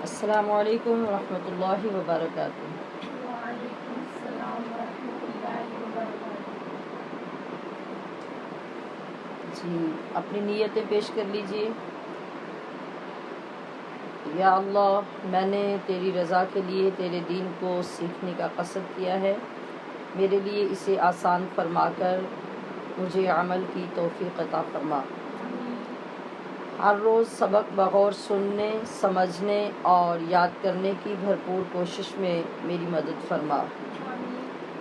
السلام علیکم ورحمۃ اللہ وبرکاتہ۔ وعلیکم السلام ورحمۃ اللہ وبرکاتہ۔ جی، اپنی نیتیں پیش کر لیجئے۔ یا اللہ، میں نے تیری رضا کے لیے تیرے دین کو سیکھنے کا قصد کیا ہے، میرے لیے اسے آسان فرما کر مجھے عمل کی توفیق عطا فرما۔ ہر روز سبق بغور سننے، سمجھنے اور یاد کرنے کی بھرپور کوشش میں میری مدد فرما۔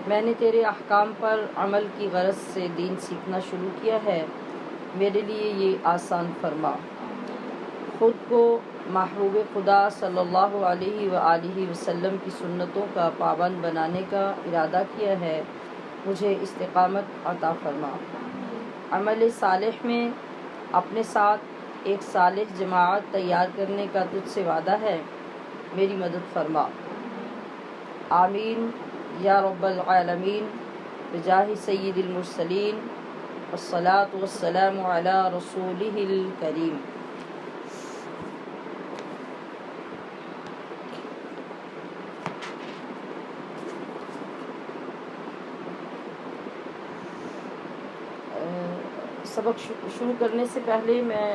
میں نے تیرے احکام پر عمل کی غرض سے دین سیکھنا شروع کیا ہے، میرے لیے یہ آسان فرما۔ خود کو محبوب خدا صلی اللہ علیہ وآلہ وسلم کی سنتوں کا پابند بنانے کا ارادہ کیا ہے، مجھے استقامت عطا فرما۔ عمل صالح میں اپنے ساتھ ایک صالح جماعت تیار کرنے کا تجھ سے وعدہ ہے، میری مدد فرما۔ آمین یا رب العالمین، بجاہ سید المرسلین، والصلاة والسلام علی رسولہ الکریم۔ سبق شروع کرنے سے پہلے میں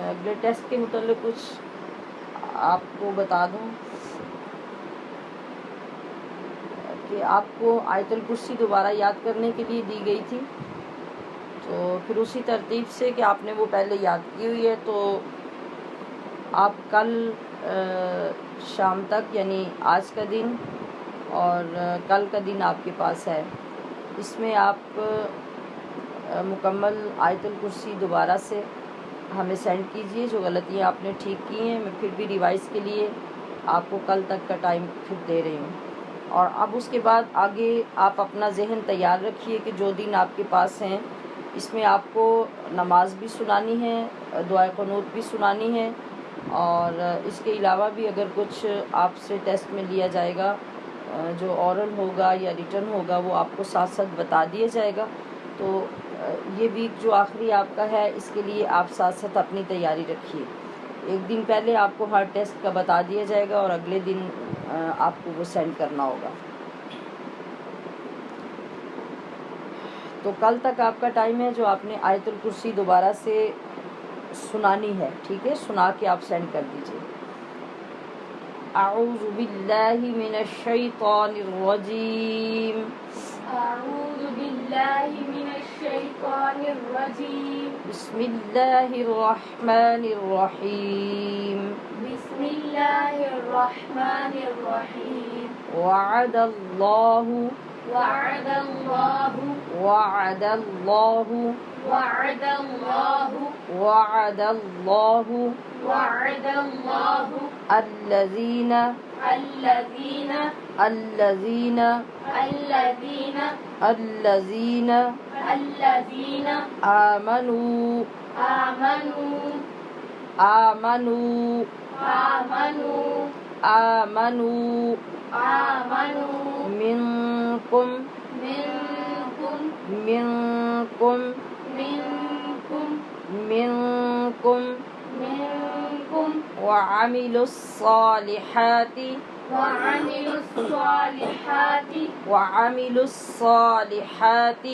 اگلے ٹیسٹ کے متعلق کچھ آپ کو بتا دوں کہ آپ کو آیت الکرسی دوبارہ یاد کرنے کے لیے دی گئی تھی، تو پھر اسی ترتیب سے کہ آپ نے وہ پہلے یاد کی ہوئی ہے، تو آپ کل شام تک، یعنی آج کا دن اور کل کا دن آپ کے پاس ہے، اس میں آپ مکمل آیت الکرسی دوبارہ سے ہمیں سینڈ کیجئے۔ جو غلطیاں آپ نے ٹھیک کی ہیں، میں پھر بھی ریوائز کے لیے آپ کو کل تک کا ٹائم پھر دے رہی ہوں۔ اور اب اس کے بعد آگے آپ اپنا ذہن تیار رکھیے کہ جو دن آپ کے پاس ہیں اس میں آپ کو نماز بھی سنانی ہے، دعائے قنوت بھی سنانی ہے، اور اس کے علاوہ بھی اگر کچھ آپ سے ٹیسٹ میں لیا جائے گا، جو اورل ہوگا یا ریٹن ہوگا، وہ آپ کو ساتھ ساتھ بتا دیا جائے گا۔ تو یہ ویک جو آخری آپ کا ہے، اس کے لیے آپ ساتھ ساتھ اپنی تیاری رکھیے۔ ایک دن پہلے آپ کو ہر ٹیسٹ کا بتا دیا جائے گا اور اگلے دن آپ کو وہ سینڈ کرنا ہوگا۔ تو کل تک آپ کا ٹائم ہے، جو آپ نے آیت الکرسی دوبارہ سے سنانی ہے، ٹھیک ہے، سنا کے آپ سینڈ کر دیجئے۔ اعوذ باللہ من الشیطان الرجیم، اعوذ باللہ من الشیطان الرجیم، بسم اللہ الرحمن الرحیم، بسم اللہ الرحمن الرحیم۔ وعد اللہ وعد اللہ وعد اللہ وعد اللہ وعد اللہ وعد اللہ الذین الذین الذین الذین الذین الذین آمنوا آمنوا آمنوا آمنوا آمنوا آمنوا منکم منکم منکم منکم منکم منکم وعملوا الصالحات وعملوا الصالحات وعملوا الصالحات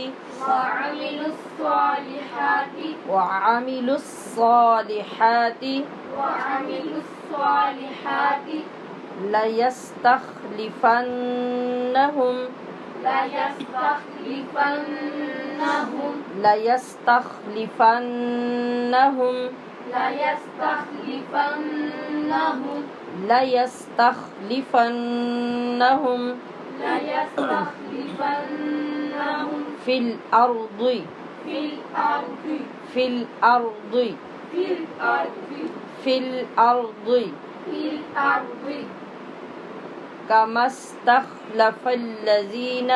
وعملوا الصالحات وعملوا الصالحات وعملوا الصالحات ليستخلفنهم ليستخلفنهم ليستخلفنهم ليستخلفنهم ليستخلفنهم ليستخلفنهم في الأرض في الأرض في الأرض في الأرض في الأرض في الأرض كما استخلف الذين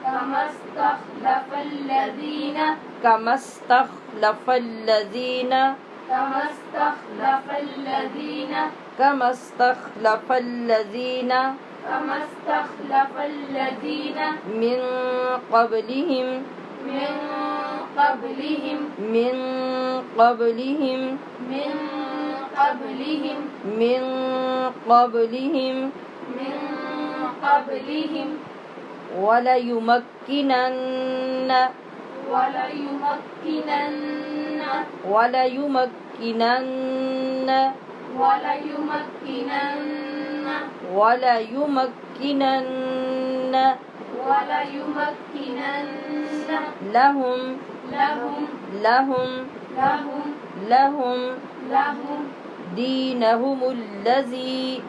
كما استخلف الذين كما استخلف الذين كما استخلف الذين كما استخلف الذين كما استخلف الذين من قبلهم من قبلهم من قبلهم من قبلهم من قبلهم من قبلهم وليمكنن وليمكنن وليمكنن وليمكنن وليمكنن وليمكنن لهم لهم لهم لهم لهم لهم دينهم الذي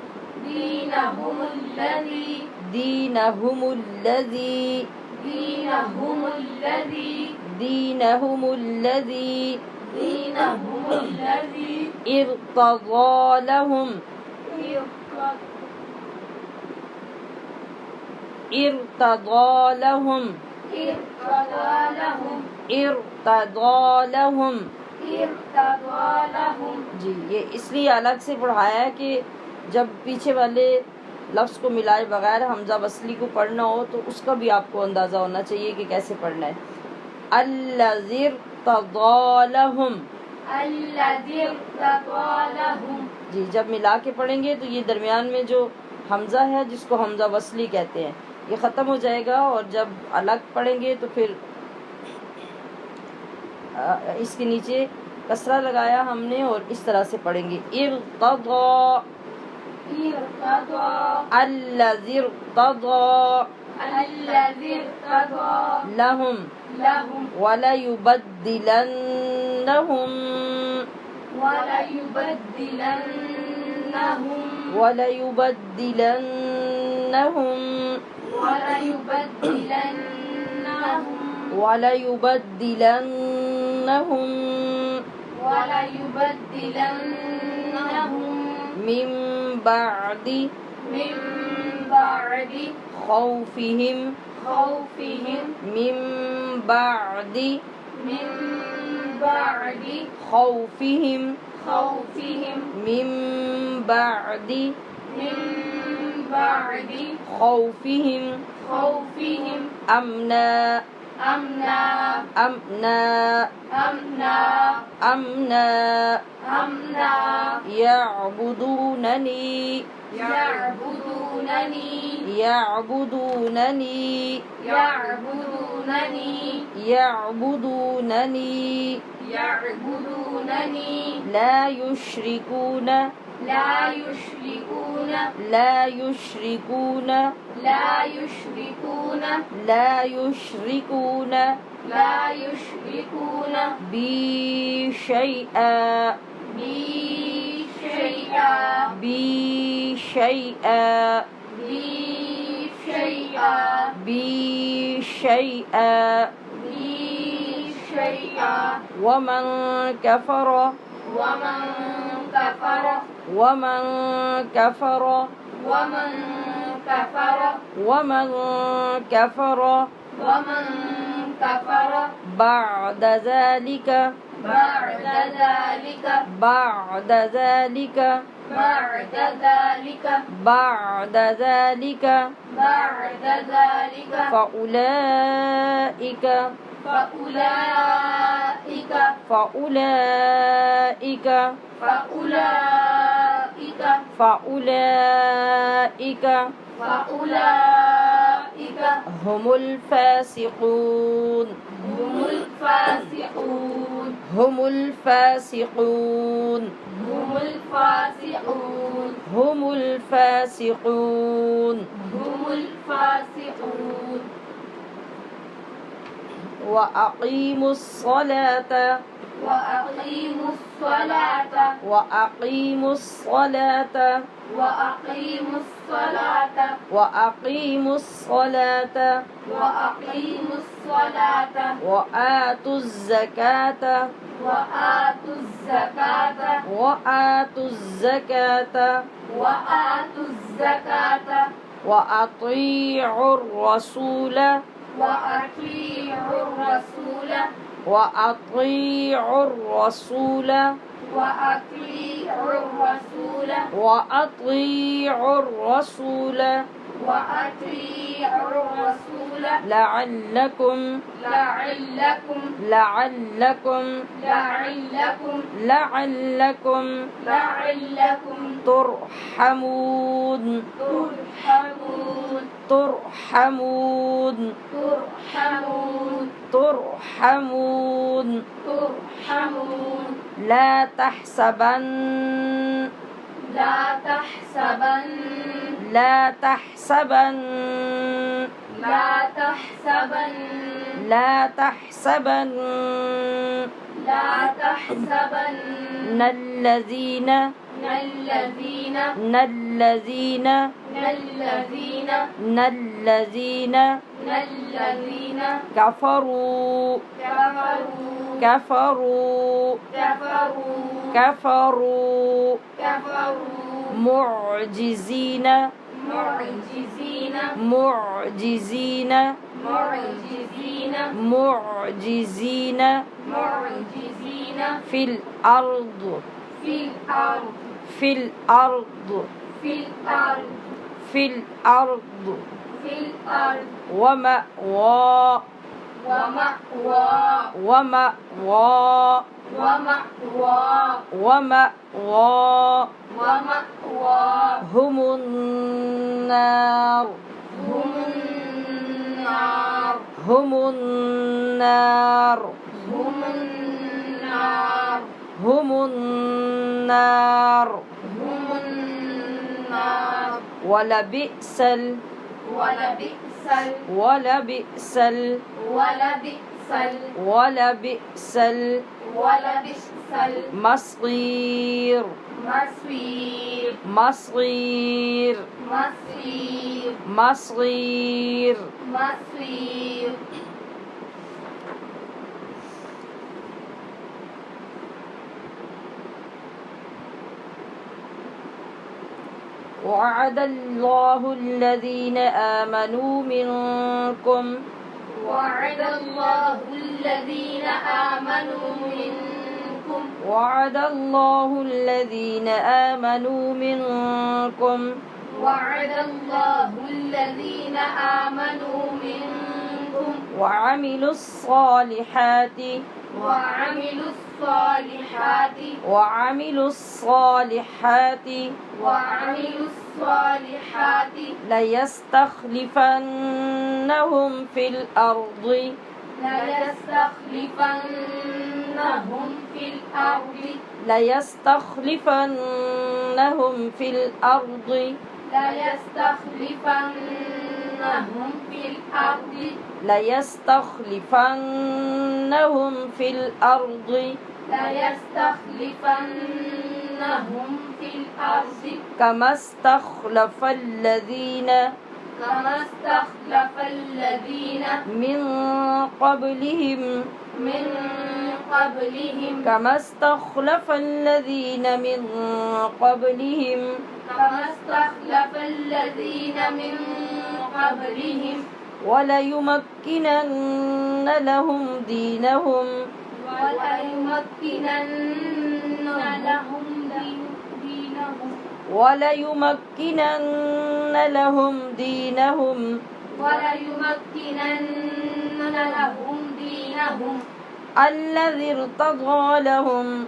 دينهم الذي دينهم الذي دينهم الذي دينهم الذي دينهم الذي ارتضى لهم ارتضى لهم ارتضى لهم ارتضى لهم ارتضى لهم. جی یہ اس لیے الگ سے پڑھایا ہے کہ جب پیچھے والے لفظ کو ملائے بغیر حمزہ وصلی کو پڑھنا ہو تو اس کا بھی آپ کو اندازہ ہونا چاہیے کہ کیسے پڑھنا ہے. الذی ارتضى لهم الذي ارتضى لهم. جی جب ملا کے پڑھیں گے تو یہ درمیان میں جو حمزہ ہے جس کو حمزہ وصلی کہتے ہیں یہ ختم ہو جائے گا، اور جب الگ پڑھیں گے تو پھر اس کے نیچے کسرہ لگایا ہم نے اور اس طرح سے پڑھیں گے. ارتضى ارتضى الذي ارتضى الذي ارتضى لهم لهم وليبدلنهم وليبدلنهم وليبدلنهم وليبدلنهم وليبدلنهم وليبدلنهم من بعد من بعد خوفهم خوفهم من بعد من بعد خوفهم خوفهم من بعد من بعد خوفهم خوفهم أمنا أمنا أمنا أمنا أمنا أمنا يعبدونني يعبدونني يعبدونني يعبدونني يعبدونني يعبدونني لا يشركون لا يشركون لا يشركون لا يشركون لا يشركون لا يشركون بي شيئا بي شيئا بي شيئا بي شيئا بي شيئا بي شيئا. ومن كفر ومن كفر ومن كفر ومن كفر ومن كفر ومن كفر بعد ذلك بعد ذلك بعد ذلك بعد ذلك بعد ذلك بعد ذلك فأولئك فأولئك فأولئك فأولئك فأولئك فأولئك هم الفاسقون هم الفاسقون هم الفاسقون هم الفاسقون هم الفاسقون هم الفاسقون. وأقيموا الصلاة وأقيموا الصلاة وأقيموا الصلاة وأقيموا الصلاة وأقيموا الصلاة وأقيموا الصلاة وآتوا الزكاة وآتوا الزكاة وآتوا الزكاة وآتوا الزكاة وأطيعوا الرسول وأطيعوا الرسول وأطيعوا الرسول وأطيعوا الرسول وأطيعوا الرسول وأطيعوا الرسول لعلكم لعلكم لعلكم لعلكم لعلكم لعلكم ترحمون ترحمون ترحمون ترحمون ترحمون ترحمون لا تحسبن لا تحسبن لا تحسبن لا تحسبن لا تحسبن لا تحسبن الذين الذين الذين الذين الذين الذين كفروا كفروا كفروا كفروا كفروا كفروا معجزين معجزين معجزين معجزين معجزين معجزين في الأرض في الأرض في الأرض في الأرض في الأرض في الأرض ومأوى ومأوى ومأوى ومأوى ومأوى ومأوى هم النار هم النار هم النار هم النار هم النار هم النار ولبئس ولبئس ولبئس ولبئس ولبئس ولبئس المصير المصير مصير مصير مصير مصير وعد الله الذين آمنوا منكم وعد الله الذين آمنوا منكم وعد الله الذين آمنوا منكم وعد الله الذين آمنوا منكم وعملوا الصالحات وعملوا الصالحات وعملوا الصالحات وعملوا الصالحات ليستخلفنهم في الأرض ليستخلفنهم في الأرض ليستخلفنهم في الأرض ليستخلفنهم في الأرض ليستخلفنهم في الأرض ليستخلفنهم في الأرض كما استخلف الذين كما استخلف الذين من قبلهم من قبلهم كما استخلف الذين من قبلهم كما استخلف الذين من قبلهم وليمكنن لهم دينهم وليمكنن لهم دينهم وليمكنن لهم دينهم وليمكنن لهم دينهم الذي ارتضى لهم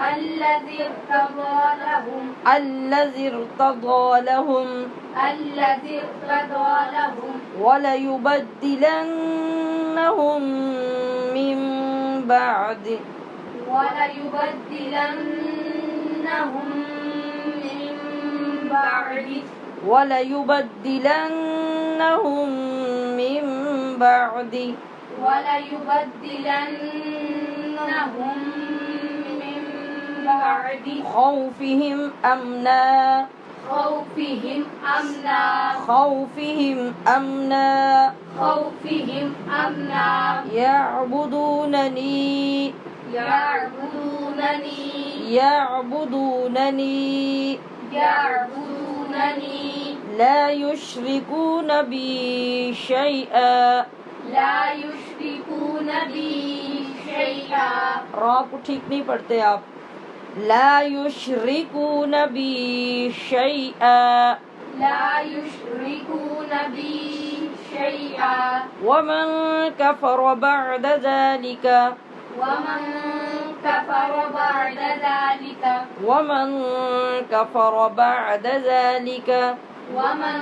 الذي ارتضى لهم الذي ارتضى لهم الذي ارتضى لهم وليبدلنهم من بعد وليبدلنهم من بعد وليبدلنهم من بعد وليبدلنهم من بعد خوفهم أمنا خوفهم أمنا خوفهم أمنا خوفهم أمنا يعبدونني يعبدونني يعبدونني يعبدونني لا يشركون بي شيئا لا يشركون بي شيئا را کو ٹھیک نہیں پڑھتے آپ لا يشركون بي شيئا لا يشركون بي شيئا ومن كفر بعد ذلك ومن كفر بعد ذلك ومن كفر بعد ذلك ومن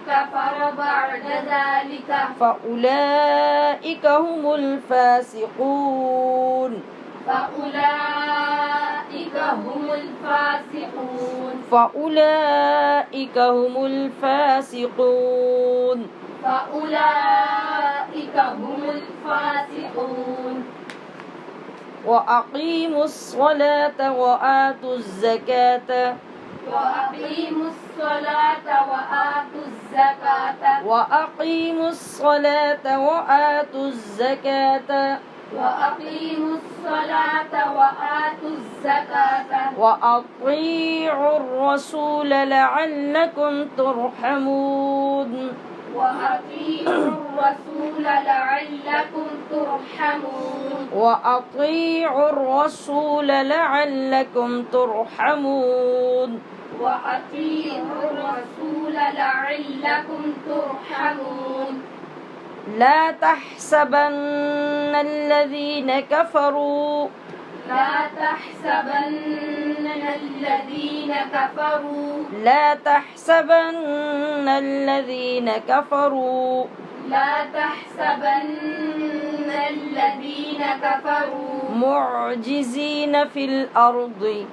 كفر بعد ذلك فأولئك هم الفاسقون فأولئك هم الفاسقون فأولئك هم الفاسقون فأولئك هم الفاسقون وأقيموا الصلاة وآتوا الزكاة وأقيموا الصلاة وآتوا الزكاة وأقيموا الصلاة وآتوا الزكاة وأقيموا الصلاة وآتوا الزكاة وأطيعوا الرسول لعلكم ترحمون وأطيعوا الرسول لعلكم ترحمون وأطيعوا الرسول لعلكم ترحمون وأطيعوا الرسول لعلكم ترحمون لا تحسبن الذين كفروا لا تحسبن الذين كفروا لا تحسبن الذين كفروا لا تحسبن الذين كفروا معجزين في الأرض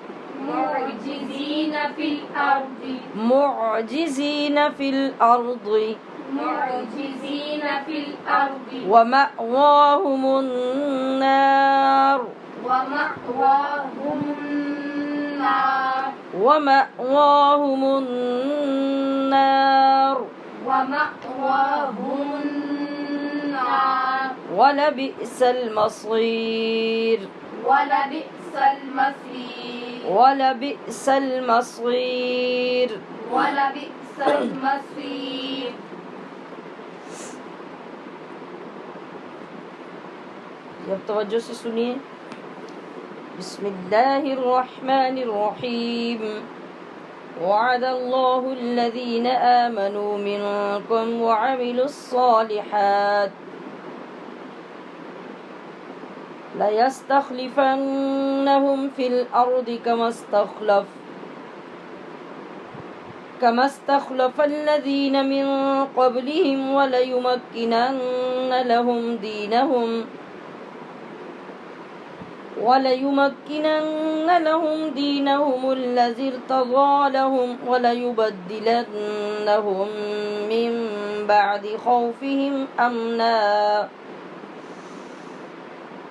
معجزين في الأرض معجزين في الأرض معجزين في الأرض ومأواهم النار ومأواهم النار ومأواهم النار ومأواهم النار ولبئس المصير ولبئس المصير ولبئس المصير ولبئس المصير اب توجہ سے سنیے بسم اللہ الرحمن الرحیم وعد اللہ الذین آمنوا منکم وعملوا الصالحات لَيَسْتَخْلِفَنَّهُمْ فِي الْأَرْضِ كَمَا اسْتَخْلَفَ الَّذِينَ مِنْ قَبْلِهِمْ وَلَيُمَكِّنَنَّ لَهُمْ دِينَهُمُ الَّذِي ارْتَضَىٰ لَهُمْ وَلَيُبَدِّلَنَّهُمْ مِنْ بَعْدِ خَوْفِهِمْ أَمْنًا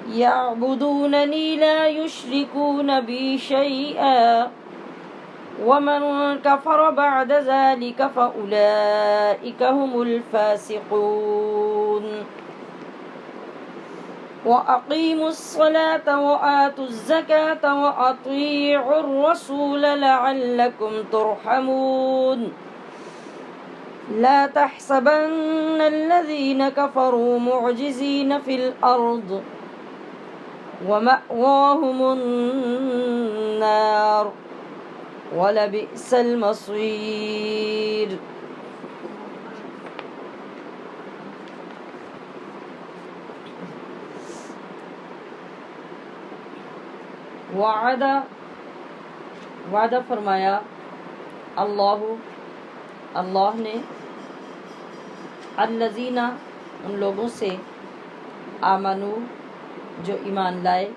يعبدونني لا يشركون بي شيئا ومن كفر بعد ذلك فأولئك هم الفاسقون وأقيموا الصلاة وآتوا الزكاة وأطيعوا الرسول لعلكم ترحمون لا تحسبن الذين كفروا معجزين في الأرض ومأواهم النار ولبئس المصير وعدہ فرمایا اللہ نے الذین ان لوگوں سے آمنو جو ایمان لائے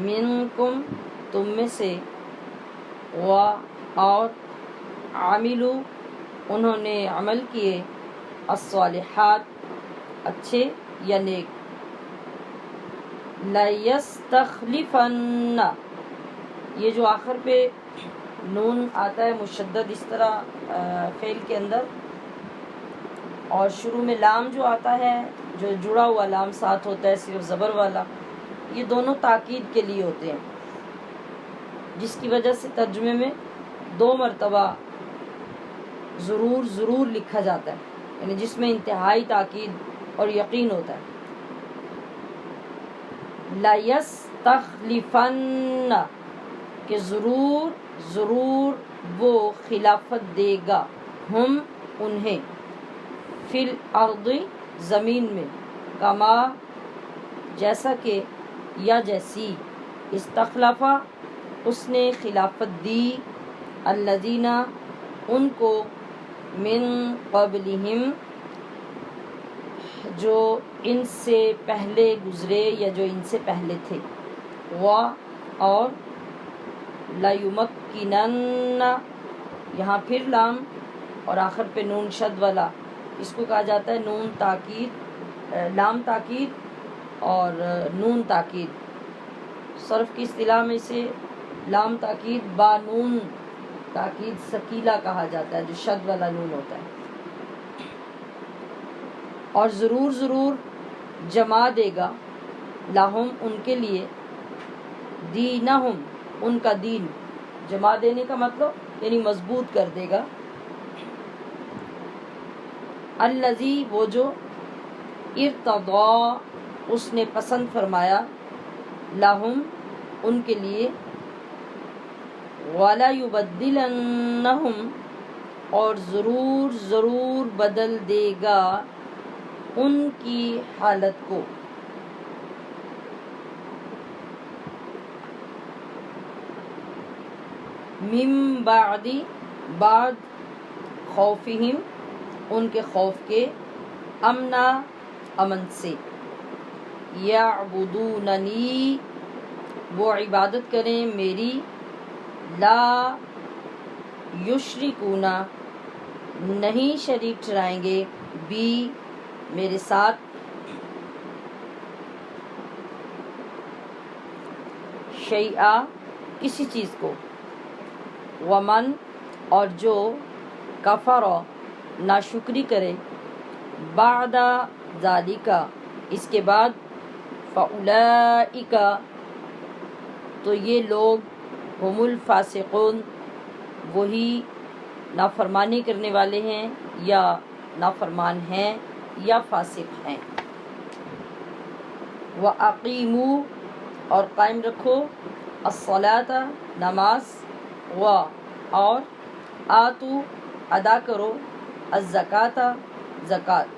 منکم تم میں سے اور عاملو انہوں نے عمل کیے الصالحات اچھے یا نیک لَيَسْتَخْلِفَنَّ یہ جو آخر پہ نون آتا ہے مشدد اس طرح فعل کے اندر اور شروع میں لام جو آتا ہے جو جڑا ہوا لام ساتھ ہوتا ہے صرف زبر والا یہ دونوں تاکید کے لیے ہوتے ہیں جس کی وجہ سے ترجمے میں 2 مرتبہ ضرور لکھا جاتا ہے یعنی جس میں انتہائی تاکید اور یقین ہوتا ہے لَيَسْتَخْلِفَنَّ کہ ضرور ضرور وہ خلافت دے گا ہم انہیں فی الارض زمین میں کما جیسا کہ یا جیسی استخلفا اس نے خلافت دی الذین ان کو من قبلہم جو ان سے پہلے گزرے یا جو ان سے پہلے تھے اور لیمکنن یہاں پھر لام اور آخر پہ نون شد والا، اس کو کہا جاتا ہے نون تاکید، لام تاکید اور نون تاکید۔ صرف کی اصطلاح میں سے لام تاکید با نون تاکید ثقیلہ کہا جاتا ہے جو شد والا نون ہوتا ہے۔ اور ضرور ضرور جما دے گا لہم ان کے لیے دینہم ان کا دین، جما دینے کا مطلب یعنی مضبوط کر دے گا، الذی وہ جو ارتضی اس نے پسند فرمایا لہم ان کے لیے، وَلَيُبَدِّلَنَّهُمْ اور ضرور ضرور بدل دے گا ان کی حالت کو، من بعد بعد خوفہم ان کے خوف کے، امنا امن سے، یعبدوننی وہ عبادت کریں میری، لا یشرکون نہیں شریک ٹھہرائیں گے، بی میرے ساتھ، شیئا کسی چیز کو، ومن اور جو کفر ناشکری کرے، بعد ذالک اس کے بعد، فاولئک تو یہ لوگ، ہم الفاسقون وہی نافرمانی کرنے والے ہیں یا نافرمان ہیں یا فاسق ہیں۔ وَأَقِیمُوا اور قائم رکھو، الصلاۃ نماز، اور آتو ادا کرو، الزکاۃ زکوٰۃ،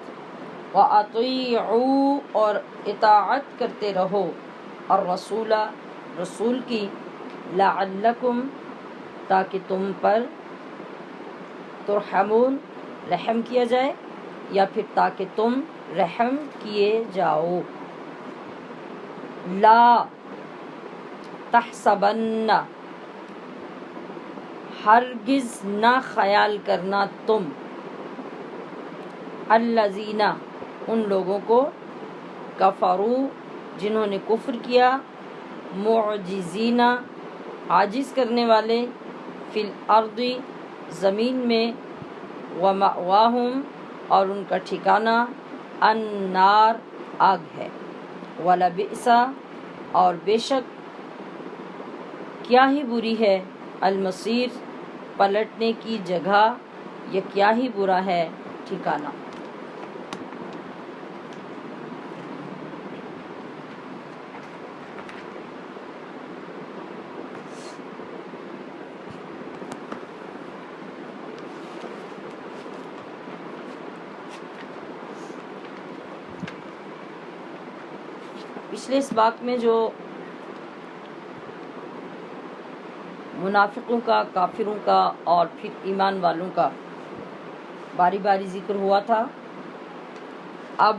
وَأَطِیعُوا اور اطاعت کرتے رہو، الرسول رسول کی، لعلکم تاکہ تم پر، ترحمون رحم کیا جائے یا پھر تاکہ تم رحم کیے جاؤ۔ لا تحسبن ہرگز نہ خیال کرنا تم، الذین ان لوگوں کو، کفروا جنہوں نے کفر کیا، معجزین عاجز کرنے والے، فی الارض زمین میں، ومأواہم اور ان کا ٹھکانہ، النار آگ ہے، ولبئس اور بے شک کیا ہی بری ہے، المصیر پلٹنے کی جگہ، یا کیا ہی برا ہے ٹھکانہ۔ پچھلے اسباق میں جو منافقوں کا، کافروں کا اور پھر ایمان والوں کا باری باری ذکر ہوا تھا، اب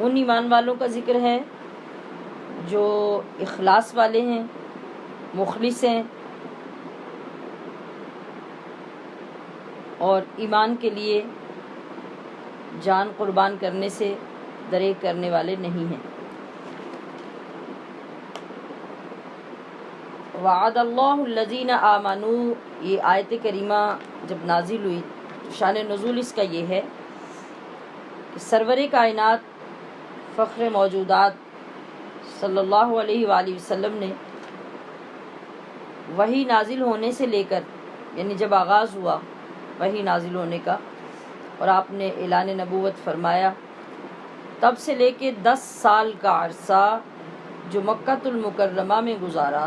ان ایمان والوں کا ذکر ہے جو اخلاص والے ہیں، مخلص ہیں اور ایمان کے لیے جان قربان کرنے سے دریغ کرنے والے نہیں ہیں۔ وعد اللہ الذین آمنوا، یہ آیت کریمہ جب نازل ہوئی تو شان نزول اس کا یہ ہے کہ سرور کائنات فخر موجودات صلی اللہ علیہ وآلہ وسلم نے وحی نازل ہونے سے لے کر، یعنی جب آغاز ہوا وحی نازل ہونے کا اور آپ نے اعلان نبوت فرمایا، تب سے لے کے 10 سال کا عرصہ جو مکہ المکرمہ میں گزارا،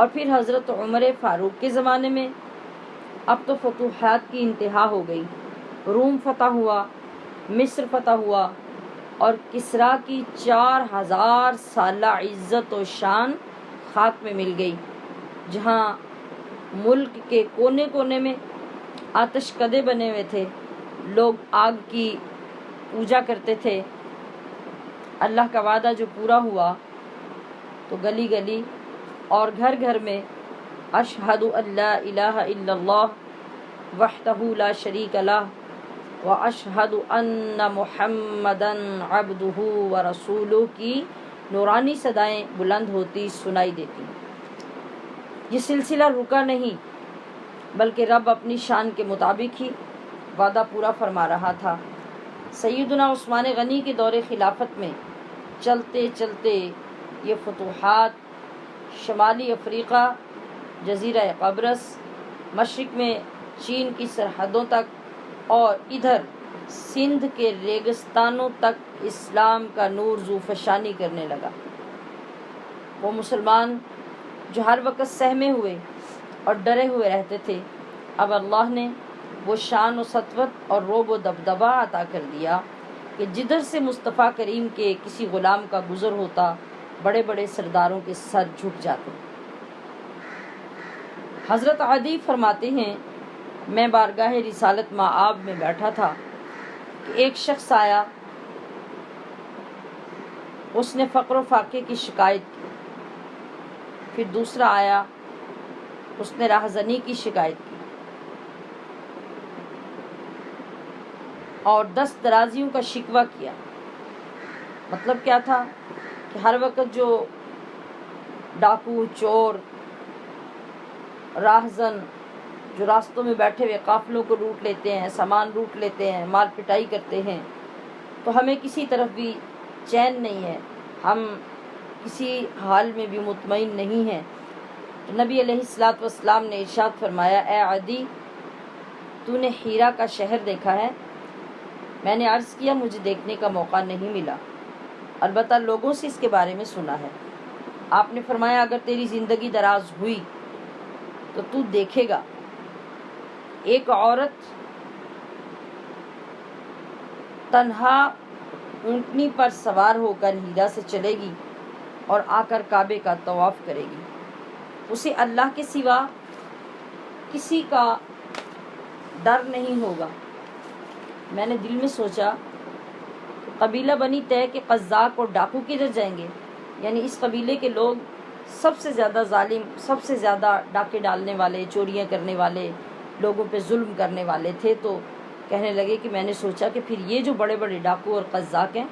اور پھر حضرت عمر فاروق کے زمانے میں اب تو فتوحات کی انتہا ہو گئی، روم فتح ہوا، مصر فتح ہوا، اور کسریٰ کی 4000 سالہ عزت و شان خاک میں مل گئی، جہاں ملک کے کونے کونے میں آتش کدے بنے ہوئے تھے، لوگ آگ کی پوجا کرتے تھے۔ اللہ کا وعدہ جو پورا ہوا تو گلی گلی اور گھر گھر میں اشہد ان لا الہ الا اللہ وحدہ لا شریک لہ واشہد ان محمدًا عبدہ ورسولہ کی نورانی صدائیں بلند ہوتی سنائی دیتی۔ یہ سلسلہ رکا نہیں، بلکہ رب اپنی شان کے مطابق ہی وعدہ پورا فرما رہا تھا۔ سیدنا عثمان غنی کے دور خلافت میں چلتے چلتے یہ فتوحات شمالی افریقہ، جزیرہ قبرص، مشرق میں چین کی سرحدوں تک اور ادھر سندھ کے ریگستانوں تک اسلام کا نور ذوفشانی کرنے لگا۔ وہ مسلمان جو ہر وقت سہمے ہوئے اور ڈرے ہوئے رہتے تھے، اب اللہ نے وہ شان و سطوت اور رعب و دبدبہ عطا کر دیا کہ جدھر سے مصطفیٰ کریم کے کسی غلام کا گزر ہوتا، بڑے بڑے سرداروں کے سر جھک جاتے۔ حضرت عدی فرماتے ہیں، میں بارگاہ رسالت مآب میں بیٹھا تھا کہ ایک شخص آیا، اس نے فقر و فاقے کی شکایت کی، پھر دوسرا آیا، اس نے راہزنی کی شکایت کی، اور دست درازیوں کا شکوہ کیا۔ مطلب کیا تھا کہ ہر وقت جو ڈاکو، چور، راہزن جو راستوں میں بیٹھے ہوئے قافلوں کو لوٹ لیتے ہیں، سامان لوٹ لیتے ہیں، مال پٹائی کرتے ہیں، تو ہمیں کسی طرف بھی چین نہیں ہے، ہم کسی حال میں بھی مطمئن نہیں ہیں۔ تو نبی علیہ الصلوۃ والسلام نے ارشاد فرمایا، اے عدی، تو نے حیرا کا شہر دیکھا ہے؟ میں نے عرض کیا، مجھے دیکھنے کا موقع نہیں ملا، البتہ لوگوں سے اس کے بارے میں سنا ہے۔ آپ نے فرمایا، اگر تیری زندگی دراز ہوئی تو تو دیکھے گا ایک عورت تنہا اونٹنی پر سوار ہو کر ہیرا سے چلے گی اور آ کر کعبے کا طواف کرے گی، اسے اللہ کے سوا کسی کا ڈر نہیں ہوگا۔ میں نے دل میں سوچا کہ قبیلہ بنی طے کے قزاق اور ڈاکو کدھر جائیں گے؟ یعنی اس قبیلے کے لوگ سب سے زیادہ ظالم، سب سے زیادہ ڈاکے ڈالنے والے، چوریاں کرنے والے، لوگوں پہ ظلم کرنے والے تھے۔ تو کہنے لگے کہ میں نے سوچا کہ پھر یہ جو بڑے بڑے ڈاکو اور قزاق ہیں،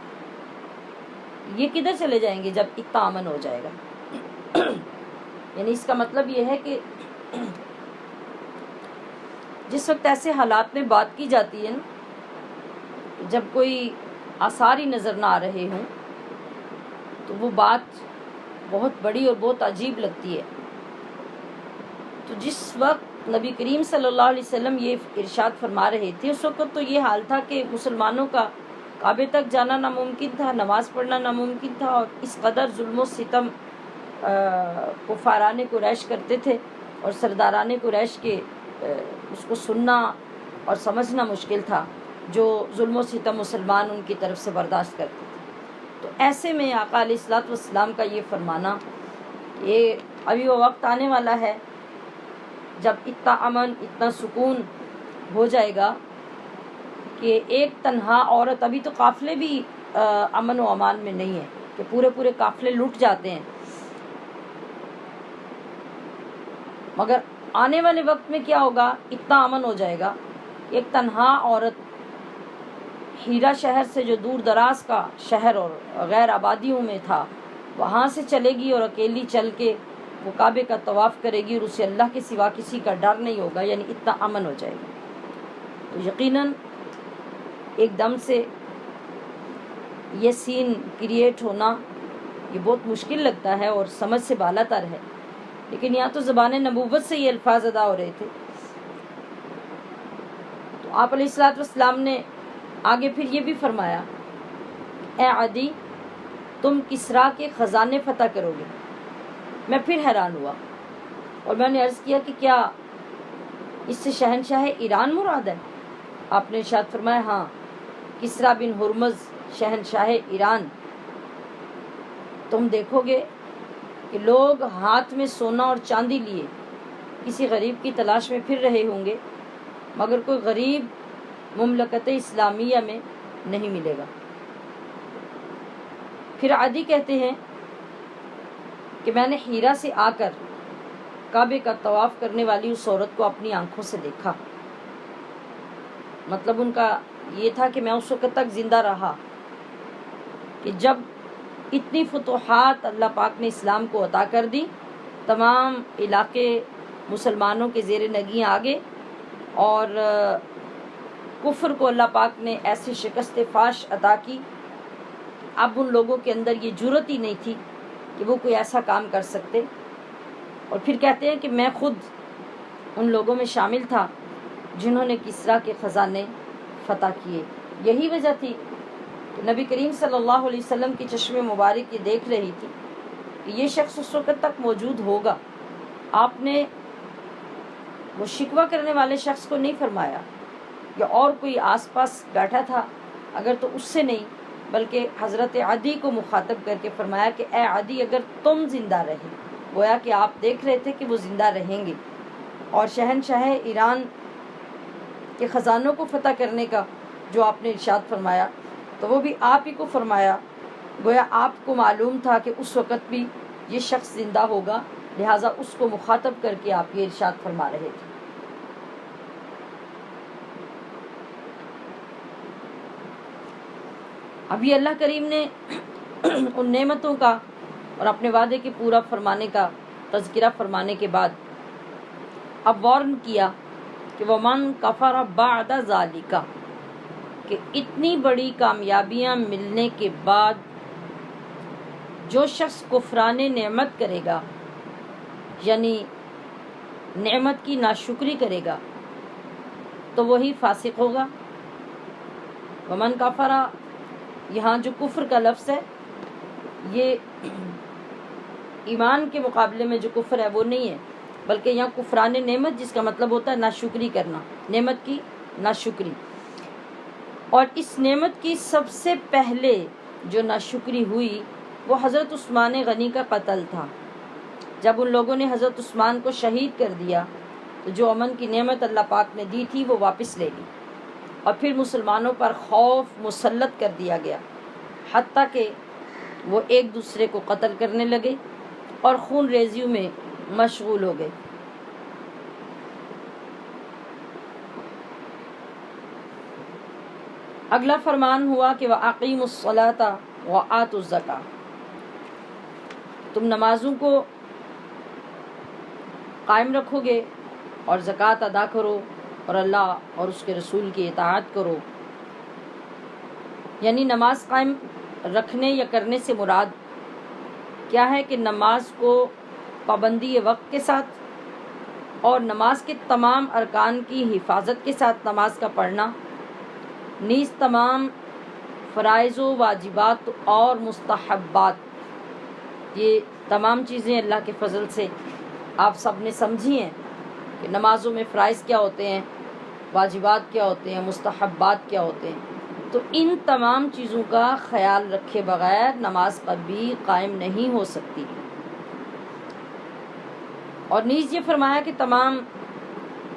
یہ کدھر چلے جائیں گے جب اتنا امن ہو جائے گا؟ یعنی اس کا مطلب یہ ہے کہ جس وقت ایسے حالات میں بات کی جاتی ہے نا، جب کوئی آثار ہی نظر نہ آ رہے ہوں، تو وہ بات بہت بڑی اور بہت عجیب لگتی ہے۔ تو جس وقت نبی کریم صلی اللہ علیہ وسلم یہ ارشاد فرما رہے تھے، اس وقت تو یہ حال تھا کہ مسلمانوں کا کعبے تک جانا ناممکن تھا، نماز پڑھنا ناممکن تھا، اور اس قدر ظلم و ستم کفاران قریش کرتے تھے، اور سرداران قریش کے اس کو سننا اور سمجھنا مشکل تھا، جو ظلم و ستم مسلمان ان کی طرف سے برداشت کرتے تھے۔ تو ایسے میں آقا علیہ الصلوۃ والسلام کا یہ فرمانا، یہ ابھی وہ وقت آنے والا ہے جب اتنا امن، اتنا سکون ہو جائے گا کہ ایک تنہا عورت، ابھی تو قافلے بھی امن و امان میں نہیں ہیں کہ پورے پورے قافلے لوٹ جاتے ہیں، مگر آنے والے وقت میں کیا ہوگا؟ اتنا امن ہو جائے گا، ایک تنہا عورت ہیرا شہر سے، جو دور دراز کا شہر اور غیر آبادیوں میں تھا، وہاں سے چلے گی اور اکیلی چل کے وہ کعبے کا طواف کرے گی، اور اسے اللہ کے سوا کسی کا ڈر نہیں ہوگا، یعنی اتنا امن ہو جائے گا۔ تو یقیناً ایک دم سے یہ سین کریٹ ہونا یہ بہت مشکل لگتا ہے اور سمجھ سے بالا تر ہے، لیکن یہاں تو زبان نبوت سے یہ الفاظ ادا ہو رہے تھے۔ تو آپ علیہ الصلوۃ والسلام نے آگے پھر یہ بھی فرمایا، اے عدی، تم کسریٰ کے خزانے فتح کرو گے۔ میں پھر حیران ہوا اور میں نے عرض کیا کہ کیا اس سے شہنشاہ ایران مراد ہے؟ آپ نے ارشاد فرمایا ہاں، کسریٰ بن ہرمز شہنشاہ ایران۔ تم دیکھو گے کہ لوگ ہاتھ میں سونا اور چاندی لیے کسی غریب کی تلاش میں پھر رہے ہوں گے، مگر کوئی غریب مملکت اسلامیہ میں نہیں ملے گا۔ پھر عدی کہتے ہیں کہ میں نے ہیرا سے آ کر کعبے کا طواف کرنے والی اس عورت کو اپنی آنکھوں سے دیکھا۔ مطلب ان کا یہ تھا کہ میں اس وقت تک زندہ رہا کہ جب اتنی فتوحات اللہ پاک نے اسلام کو عطا کر دی، تمام علاقے مسلمانوں کے زیر نگیں آ گئے، اور کفر کو اللہ پاک نے ایسی شکست فاش عطا کی، اب ان لوگوں کے اندر یہ جرأت ہی نہیں تھی کہ وہ کوئی ایسا کام کر سکتے۔ اور پھر کہتے ہیں کہ میں خود ان لوگوں میں شامل تھا جنہوں نے کسریٰ کے خزانے فتح کیے۔ یہی وجہ تھی کہ نبی کریم صلی اللہ علیہ وسلم کی چشم مبارک یہ دیکھ رہی تھی کہ یہ شخص اس وقت تک موجود ہوگا۔ آپ نے وہ شکوہ کرنے والے شخص کو نہیں فرمایا یا اور کوئی آس پاس بیٹھا تھا اگر تو اس سے نہیں، بلکہ حضرت عدی کو مخاطب کر کے فرمایا کہ اے عدی، اگر تم زندہ رہے، گویا کہ آپ دیکھ رہے تھے کہ وہ زندہ رہیں گے، اور شہنشاہ ایران کے خزانوں کو فتح کرنے کا جو آپ نے ارشاد فرمایا تو وہ بھی آپ ہی کو فرمایا، گویا آپ کو معلوم تھا کہ اس وقت بھی یہ شخص زندہ ہوگا، لہٰذا اس کو مخاطب کر کے آپ یہ ارشاد فرما رہے تھے۔ ابھی اللہ کریم نے ان نعمتوں کا اور اپنے وعدے کے پورا فرمانے کا تذکرہ فرمانے کے بعد اب وارن کیا کہ وَمَن كَفَرَ بَعْدَ ذَلِكَ، کہ اتنی بڑی کامیابیاں ملنے کے بعد جو شخص کفران نعمت کرے گا، یعنی نعمت کی ناشکری کرے گا، تو وہی فاسق ہوگا۔ وَمَن كَفَرَ، یہاں جو کفر کا لفظ ہے یہ ایمان کے مقابلے میں جو کفر ہے وہ نہیں ہے، بلکہ یہاں کفران نعمت، جس کا مطلب ہوتا ہے ناشکری کرنا، نعمت کی ناشکری۔ اور اس نعمت کی سب سے پہلے جو ناشکری ہوئی وہ حضرت عثمان غنی کا قتل تھا۔ جب ان لوگوں نے حضرت عثمان کو شہید کر دیا تو جو امن کی نعمت اللہ پاک نے دی تھی وہ واپس لے لی، اور پھر مسلمانوں پر خوف مسلط کر دیا گیا، حتیٰ کہ وہ ایک دوسرے کو قتل کرنے لگے اور خون ریزیوں میں مشغول ہو گئے۔ اگلا فرمان ہوا کہ وَأَقِیمُوا الصَّلَاةَ وَآتُوا الزَّکَاةَ، تم نمازوں کو قائم رکھو گے اور زکوٰۃ ادا کرو اور اللہ اور اس کے رسول کی اطاعت کرو۔ یعنی نماز قائم رکھنے یا کرنے سے مراد کیا ہے کہ نماز کو پابندی وقت کے ساتھ اور نماز کے تمام ارکان کی حفاظت کے ساتھ نماز کا پڑھنا، نیز تمام فرائض و واجبات اور مستحبات، یہ تمام چیزیں اللہ کے فضل سے آپ سب نے سمجھی ہیں کہ نمازوں میں فرائض کیا ہوتے ہیں، واجبات کیا ہوتے ہیں، مستحبات کیا ہوتے ہیں، تو ان تمام چیزوں کا خیال رکھے بغیر نماز کبھی قائم نہیں ہو سکتی۔ اور نیز یہ فرمایا کہ تمام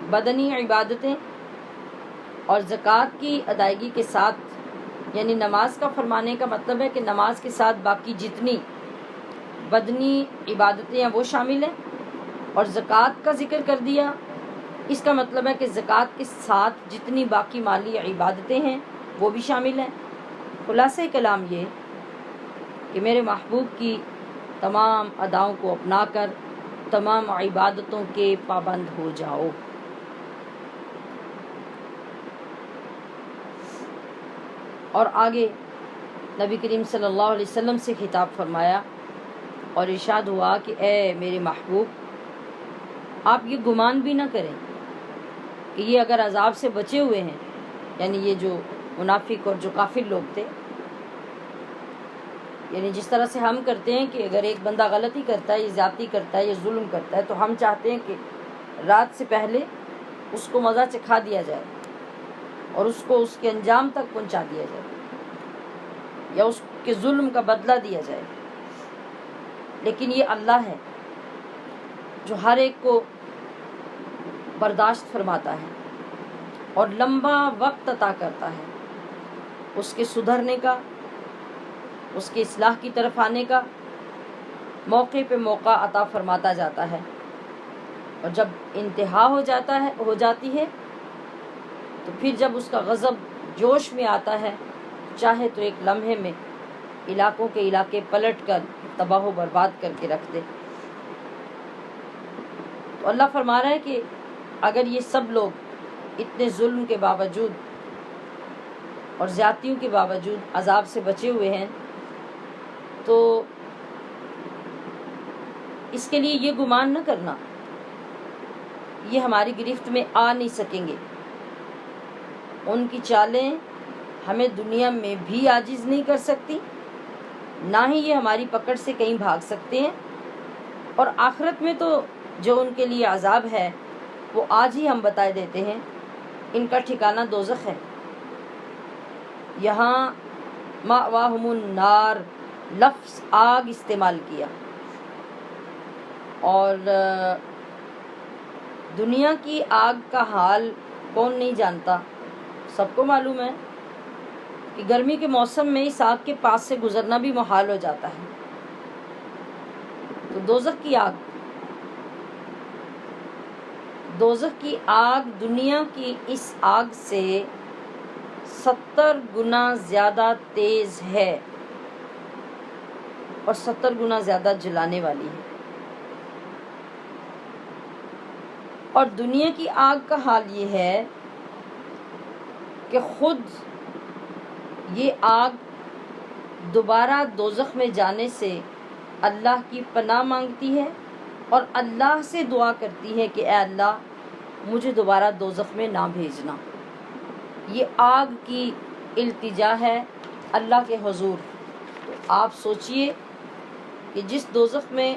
بدنی عبادتیں اور زکوٰۃ کی ادائیگی کے ساتھ، یعنی نماز کا فرمانے کا مطلب ہے کہ نماز کے ساتھ باقی جتنی بدنی عبادتیں ہیں وہ شامل ہیں، اور زکوٰۃ کا ذکر کر دیا، اس کا مطلب ہے کہ زکوٰۃ کے ساتھ جتنی باقی مالی عبادتیں ہیں وہ بھی شامل ہیں۔ خلاصہ کلام یہ کہ میرے محبوب کی تمام اداؤں کو اپنا کر تمام عبادتوں کے پابند ہو جاؤ۔ اور آگے نبی کریم صلی اللہ علیہ وسلم سے خطاب فرمایا اور ارشاد ہوا کہ اے میرے محبوب، آپ یہ گمان بھی نہ کریں کہ یہ اگر عذاب سے بچے ہوئے ہیں، یعنی یہ جو منافق اور جو کافر لوگ تھے، یعنی جس طرح سے ہم کرتے ہیں کہ اگر ایک بندہ غلطی کرتا ہے یا زیادتی کرتا ہے یا ظلم کرتا ہے تو ہم چاہتے ہیں کہ رات سے پہلے اس کو مزہ چکھا دیا جائے اور اس کو اس کے انجام تک پہنچا دیا جائے یا اس کے ظلم کا بدلہ دیا جائے. لیکن یہ اللہ ہے جو ہر ایک کو برداشت فرماتا ہے اور لمبا وقت عطا کرتا ہے اس کے سدھرنے کا، اس کی اصلاح کی طرف آنے کا. موقع پہ موقع عطا فرماتا جاتا ہے اور جب انتہا ہو جاتی ہے تو پھر جب اس کا غضب جوش میں آتا ہے چاہے تو ایک لمحے میں علاقوں کے علاقے پلٹ کر تباہ و برباد کر کے رکھ دے. تو اللہ فرما رہا ہے کہ اگر یہ سب لوگ اتنے ظلم کے باوجود اور زیادتیوں کے باوجود عذاب سے بچے ہوئے ہیں تو اس کے لیے یہ گمان نہ کرنا یہ ہماری گرفت میں آ نہیں سکیں گے. ان کی چالیں ہمیں دنیا میں بھی عاجز نہیں کر سکتی، نہ ہی یہ ہماری پکڑ سے کہیں بھاگ سکتے ہیں، اور آخرت میں تو جو ان کے لیے عذاب ہے وہ آج ہی ہم بتائے دیتے ہیں. ان کا ٹھکانہ دوزخ ہے. یہاں مأواہم النار لفظ آگ استعمال کیا، اور دنیا کی آگ کا حال کون نہیں جانتا. سب کو معلوم ہے کہ گرمی کے موسم میں اس آگ کے پاس سے گزرنا بھی محال ہو جاتا ہے. تو دوزخ کی آگ دنیا کی اس آگ سے 70 گنا زیادہ تیز ہے اور 70 گنا زیادہ جلانے والی ہے. اور دنیا کی آگ کا حال یہ ہے کہ خود یہ آگ دوبارہ دوزخ میں جانے سے اللہ کی پناہ مانگتی ہے اور اللہ سے دعا کرتی ہے کہ اے اللہ مجھے دوبارہ دوزخ میں نہ بھیجنا. یہ آگ کی التجا ہے اللہ کے حضور. تو آپ سوچئے کہ جس دوزخ میں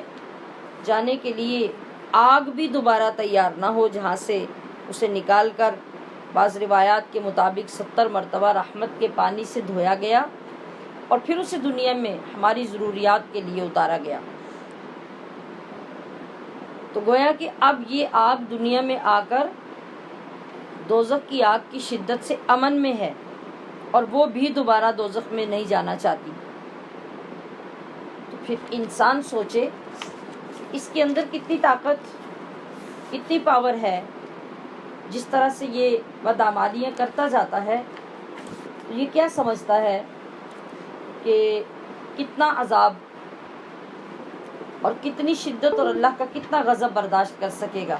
جانے کے لیے آگ بھی دوبارہ تیار نہ ہو، جہاں سے اسے نکال کر بعض روایات کے مطابق 70 مرتبہ رحمت کے پانی سے دھویا گیا اور پھر اسے دنیا میں ہماری ضروریات کے لیے اتارا گیا. تو گویا کہ اب یہ آگ دنیا میں آ کر دوزخ کی آگ کی شدت سے امن میں ہے اور وہ بھی دوبارہ دوزخ میں نہیں جانا چاہتی. تو پھر انسان سوچے اس کے اندر کتنی طاقت، کتنی پاور ہے. جس طرح سے یہ بدعمالیاں کرتا جاتا ہے تو یہ کیا سمجھتا ہے کہ کتنا عذاب اور کتنی شدت اور اللہ کا کتنا غضب برداشت کر سکے گا.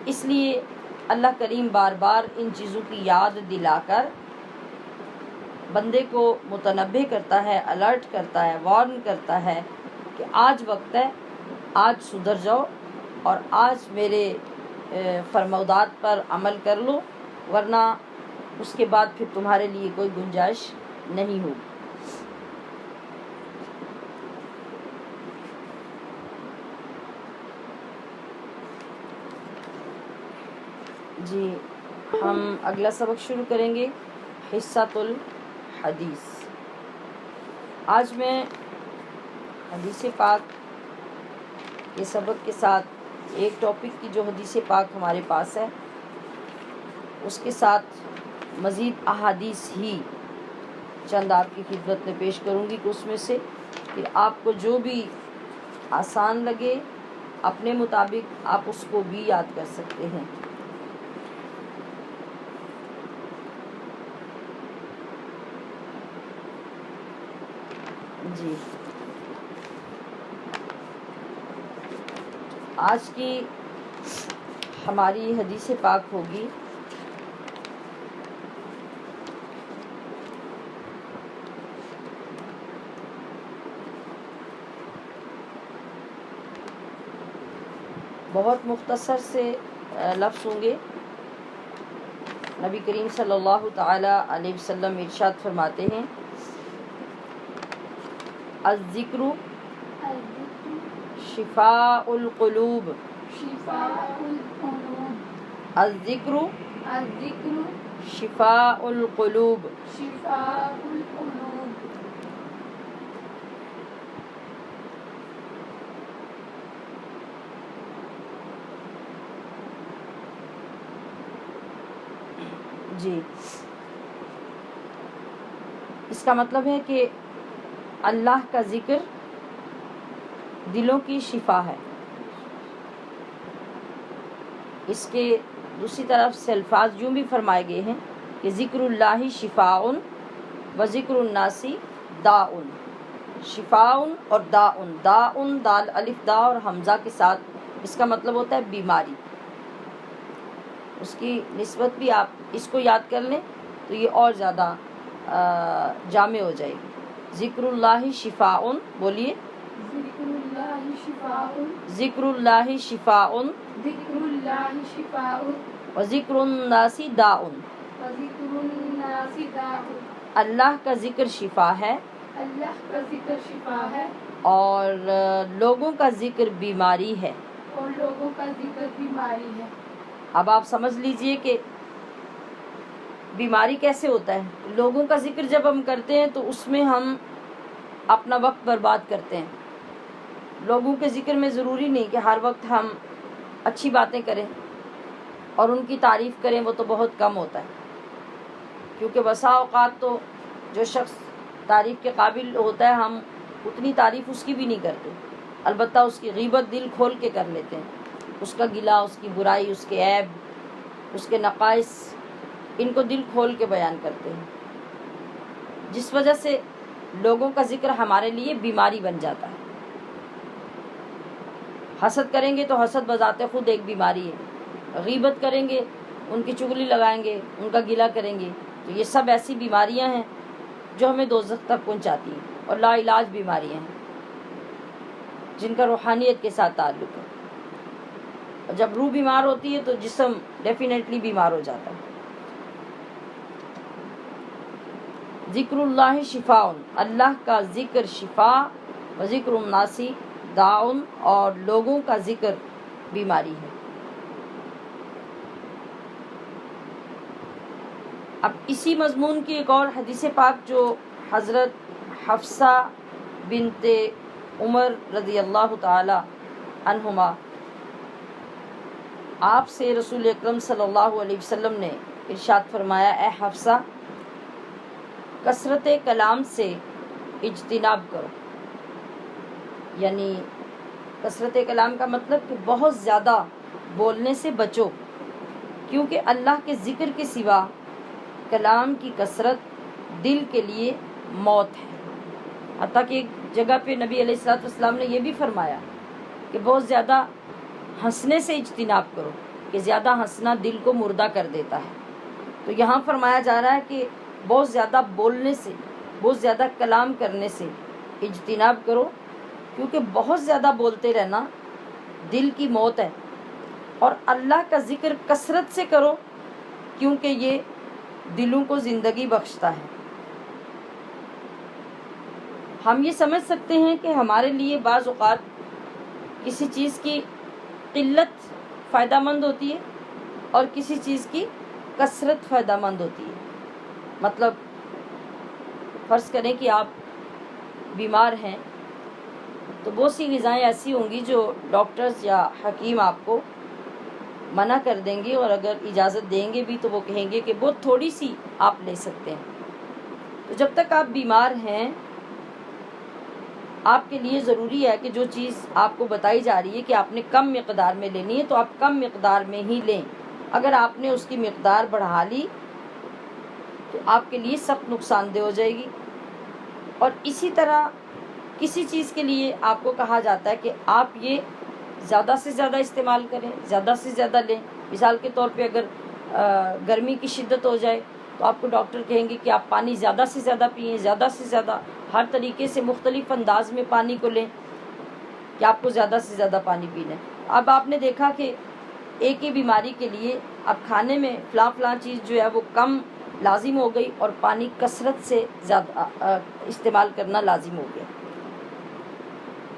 اس لیے اللہ کریم بار بار ان چیزوں کی یاد دلا کر بندے کو متنبہ کرتا ہے، الرٹ کرتا ہے، وارن کرتا ہے کہ آج وقت ہے، آج سدھر جاؤ اور آج میرے فرمودات پر عمل کر لو، ورنہ اس کے بعد پھر تمہارے لیے کوئی گنجائش نہیں ہوگی. جی ہم اگلا سبق شروع کریں گے، حصۃ الحدیث. آج میں حدیث پاک کے سبق کے ساتھ ایک ٹاپک کی جو حدیث پاک ہمارے پاس ہے اس کے ساتھ مزید احادیث ہی چند آپ کی خدمت میں پیش کروں گی کہ اس میں سے پھر آپ کو جو بھی آسان لگے اپنے مطابق آپ اس کو بھی یاد کر سکتے ہیں. جی آج کی ہماری حدیث پاک ہوگی بہت مختصر سے لفظ ہوں گے. نبی کریم صلی اللہ تعالی علیہ وسلم ارشاد فرماتے ہیں الذکر الذکر شفاء القلوب شفاء القلوب الذکر الذکر شفاء القلوب شفاء القلوب جی اس کا مطلب ہے کہ اللہ کا ذکر دلوں کی شفا ہے. اس کے دوسری طرف سے الفاظ یوں بھی فرمائے گئے ہیں کہ ذکر اللہ شفاء و ذکر الناس داء. شفاء اور داء، داء دال الف دا اور حمزہ کے ساتھ، اس کا مطلب ہوتا ہے بیماری. اس کی نسبت بھی آپ اس کو یاد کر لیں تو یہ اور زیادہ جامع ہو جائے گی. ذکر اللہ شفاء، بولیے ذکر اللہ شفاء ذکر اللہ شفاء ذکر اللہ شفاء و ذکر الناس داء. وذکر الناس داء. اللہ کا ذکر شفا ہے اللہ کا ذکر شفا ہے اور لوگوں کا ذکر بیماری ہے. اور لوگوں کا ذکر بیماری ہے. اب آپ سمجھ لیجئے کہ بیماری کیسے ہوتا ہے. لوگوں کا ذکر جب ہم کرتے ہیں تو اس میں ہم اپنا وقت برباد کرتے ہیں. لوگوں کے ذکر میں ضروری نہیں کہ ہر وقت ہم اچھی باتیں کریں اور ان کی تعریف کریں، وہ تو بہت کم ہوتا ہے. کیونکہ بسا اوقات تو جو شخص تعریف کے قابل ہوتا ہے ہم اتنی تعریف اس کی بھی نہیں کرتے، البتہ اس کی غیبت دل کھول کے کر لیتے ہیں. اس کا گلہ، اس کی برائی، اس کے عیب، اس کے نقائص، ان کو دل کھول کے بیان کرتے ہیں، جس وجہ سے لوگوں کا ذکر ہمارے لیے بیماری بن جاتا ہے. حسد کریں گے تو حسد بذات خود ایک بیماری ہے. غیبت کریں گے، ان کی چغلی لگائیں گے، ان کا گلہ کریں گے، تو یہ سب ایسی بیماریاں ہیں جو ہمیں دوزخ تک پہنچاتی ہیں اور لا علاج بیماریاں ہیں جن کا روحانیت کے ساتھ تعلق ہے. اور جب روح بیمار ہوتی ہے تو جسم ڈیفینیٹلی بیمار ہو جاتا ہے. ذکر اللہ شفاء، اللہ کا ذکر شفا، و ذکر الناس داء، اور لوگوں کا ذکر بیماری ہے. اب اسی مضمون کی ایک اور حدیث پاک جو حضرت حفصہ بنت عمر رضی اللہ تعالی عنہما آپ سے رسول اکرم صلی اللہ علیہ وسلم نے ارشاد فرمایا، اے حفصہ کثرت کلام سے اجتناب کرو. یعنی کثرت کلام کا مطلب کہ بہت زیادہ بولنے سے بچو، کیونکہ اللہ کے ذکر کے سوا کلام کی کثرت دل کے لیے موت ہے. حتیٰ کہ ایک جگہ پہ نبی علیہ الصلوۃ والسلام نے یہ بھی فرمایا کہ بہت زیادہ ہنسنے سے اجتناب کرو، کہ زیادہ ہنسنا دل کو مردہ کر دیتا ہے. تو یہاں فرمایا جا رہا ہے کہ بہت زیادہ بولنے سے، بہت زیادہ کلام کرنے سے اجتناب کرو، کیونکہ بہت زیادہ بولتے رہنا دل کی موت ہے. اور اللہ کا ذکر کثرت سے کرو، کیونکہ یہ دلوں کو زندگی بخشتا ہے. ہم یہ سمجھ سکتے ہیں کہ ہمارے لیے بعض اوقات کسی چیز کی قلت فائدہ مند ہوتی ہے اور کسی چیز کی کثرت فائدہ مند ہوتی ہے. مطلب فرض کریں کہ آپ بیمار ہیں تو بہت سی غذائیں ایسی ہوں گی جو ڈاکٹرز یا حکیم آپ کو منع کر دیں گے، اور اگر اجازت دیں گے بھی تو وہ کہیں گے کہ بہت تھوڑی سی آپ لے سکتے ہیں. تو جب تک آپ بیمار ہیں آپ کے لیے ضروری ہے کہ جو چیز آپ کو بتائی جا رہی ہے کہ آپ نے کم مقدار میں لینی ہے تو آپ کم مقدار میں ہی لیں. اگر آپ نے اس کی مقدار بڑھا لی تو آپ کے لیے سخت نقصان دہ ہو جائے گی. اور اسی طرح کسی چیز کے لیے آپ کو کہا جاتا ہے کہ آپ یہ زیادہ سے زیادہ استعمال کریں، زیادہ سے زیادہ لیں. مثال کے طور پہ اگر گرمی کی شدت ہو جائے تو آپ کو ڈاکٹر کہیں گے کہ آپ پانی زیادہ سے زیادہ پئیں، زیادہ سے زیادہ ہر طریقے سے مختلف انداز میں پانی کو لیں کہ آپ کو زیادہ سے زیادہ پانی پینا ہے. اب آپ نے دیکھا کہ ایک ہی بیماری کے لیے اب کھانے میں فلاں چیز جو ہے وہ کم لازم ہو گئی اور پانی کثرت سے زیادہ استعمال کرنا لازم ہو گیا.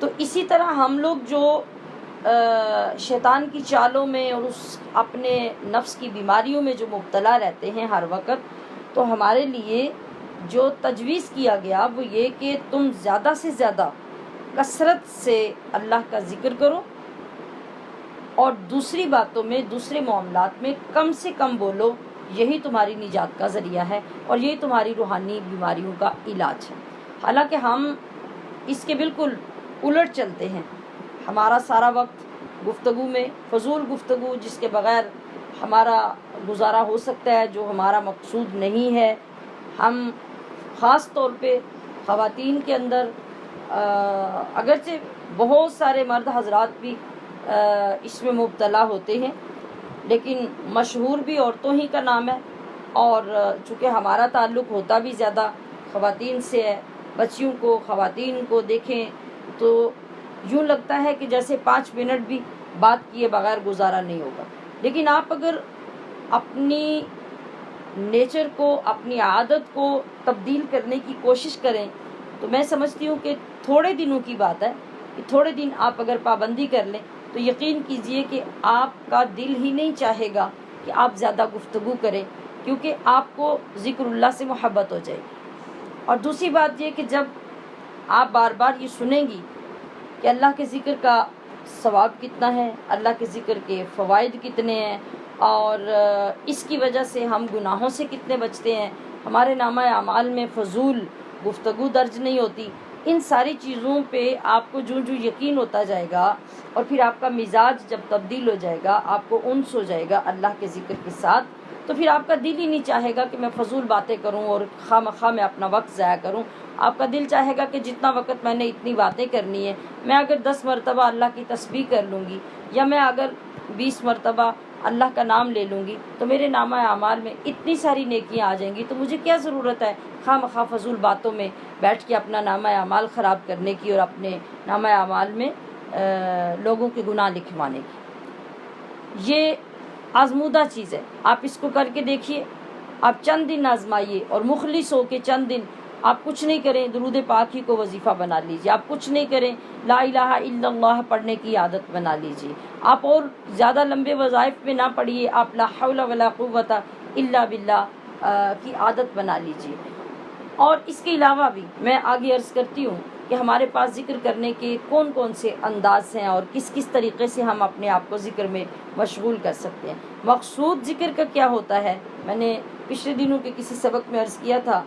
تو اسی طرح ہم لوگ جو شیطان کی چالوں میں اور اس اپنے نفس کی بیماریوں میں جو مبتلا رہتے ہیں ہر وقت، تو ہمارے لیے جو تجویز کیا گیا وہ یہ کہ تم زیادہ سے زیادہ کثرت سے اللہ کا ذکر کرو، اور دوسری باتوں میں، دوسرے معاملات میں کم سے کم بولو، یہی تمہاری نجات کا ذریعہ ہے اور یہی تمہاری روحانی بیماریوں کا علاج ہے۔ حالانکہ ہم اس کے بالکل الٹ چلتے ہیں، ہمارا سارا وقت گفتگو میں، فضول گفتگو جس کے بغیر ہمارا گزارا ہو سکتا ہے، جو ہمارا مقصود نہیں ہے۔ ہم خاص طور پہ خواتین کے اندر اگرچہ بہت سارے مرد حضرات بھی اس میں مبتلا ہوتے ہیں، لیکن مشہور بھی عورتوں ہی کا نام ہے، اور چونکہ ہمارا تعلق ہوتا بھی زیادہ خواتین سے ہے، بچیوں کو، خواتین کو دیکھیں تو یوں لگتا ہے کہ جیسے 5 منٹ بھی بات کیے بغیر گزارا نہیں ہوگا۔ لیکن آپ اگر اپنی نیچر کو، اپنی عادت کو تبدیل کرنے کی کوشش کریں تو میں سمجھتی ہوں کہ تھوڑے دنوں کی بات ہے کہ تھوڑے دن آپ اگر پابندی کر لیں تو یقین کیجئے کہ آپ کا دل ہی نہیں چاہے گا کہ آپ زیادہ گفتگو کریں، کیونکہ آپ کو ذکر اللہ سے محبت ہو جائے گی۔ اور دوسری بات یہ کہ جب آپ بار بار یہ سنیں گی کہ اللہ کے ذکر کا ثواب کتنا ہے، اللہ کے ذکر کے فوائد کتنے ہیں، اور اس کی وجہ سے ہم گناہوں سے کتنے بچتے ہیں، ہمارے نامہ اعمال میں فضول گفتگو درج نہیں ہوتی، ان ساری چیزوں پہ آپ کو جو یقین ہوتا جائے گا، اور پھر آپ کا مزاج جب تبدیل ہو جائے گا، آپ کو انس ہو جائے گا اللہ کے ذکر کے ساتھ، تو پھر آپ کا دل ہی نہیں چاہے گا کہ میں فضول باتیں کروں اور خواہ میں اپنا وقت ضائع کروں۔ آپ کا دل چاہے گا کہ جتنا وقت میں نے اتنی باتیں کرنی ہے، میں اگر 10 مرتبہ اللہ کی تسبیح کر لوں گی، یا میں اگر 20 مرتبہ اللہ کا نام لے لوں گی، تو میرے نامہ اعمال میں اتنی ساری نیکیاں آ جائیں گی، تو مجھے کیا ضرورت ہے خواہ فضول باتوں میں بیٹھ کے اپنا نامہ اعمال خراب کرنے کی اور اپنے نامہ اعمال میں لوگوں کے گناہ لکھوانے کی۔ یہ آزمودہ چیز ہے، آپ اس کو کر کے دیکھیے، آپ چند دن آزمائیے اور مخلص ہو کے چند دن آپ کچھ نہیں کریں، درود پاک ہی کو وظیفہ بنا لیجیے، آپ کچھ نہیں کریں، لا الہ الا اللہ پڑھنے کی عادت بنا لیجیے، آپ اور زیادہ لمبے وظائف میں نہ پڑھیے، آپ لا حول ولا قوت الا باللہ کی عادت بنا لیجیے۔ اور اس کے علاوہ بھی میں آگے عرض کرتی ہوں کہ ہمارے پاس ذکر کرنے کے کون کون سے انداز ہیں اور کس کس طریقے سے ہم اپنے آپ کو ذکر میں مشغول کر سکتے ہیں۔ مقصود ذکر کا کیا ہوتا ہے، میں نے پچھلے دنوں کے کسی سبق میں عرض کیا تھا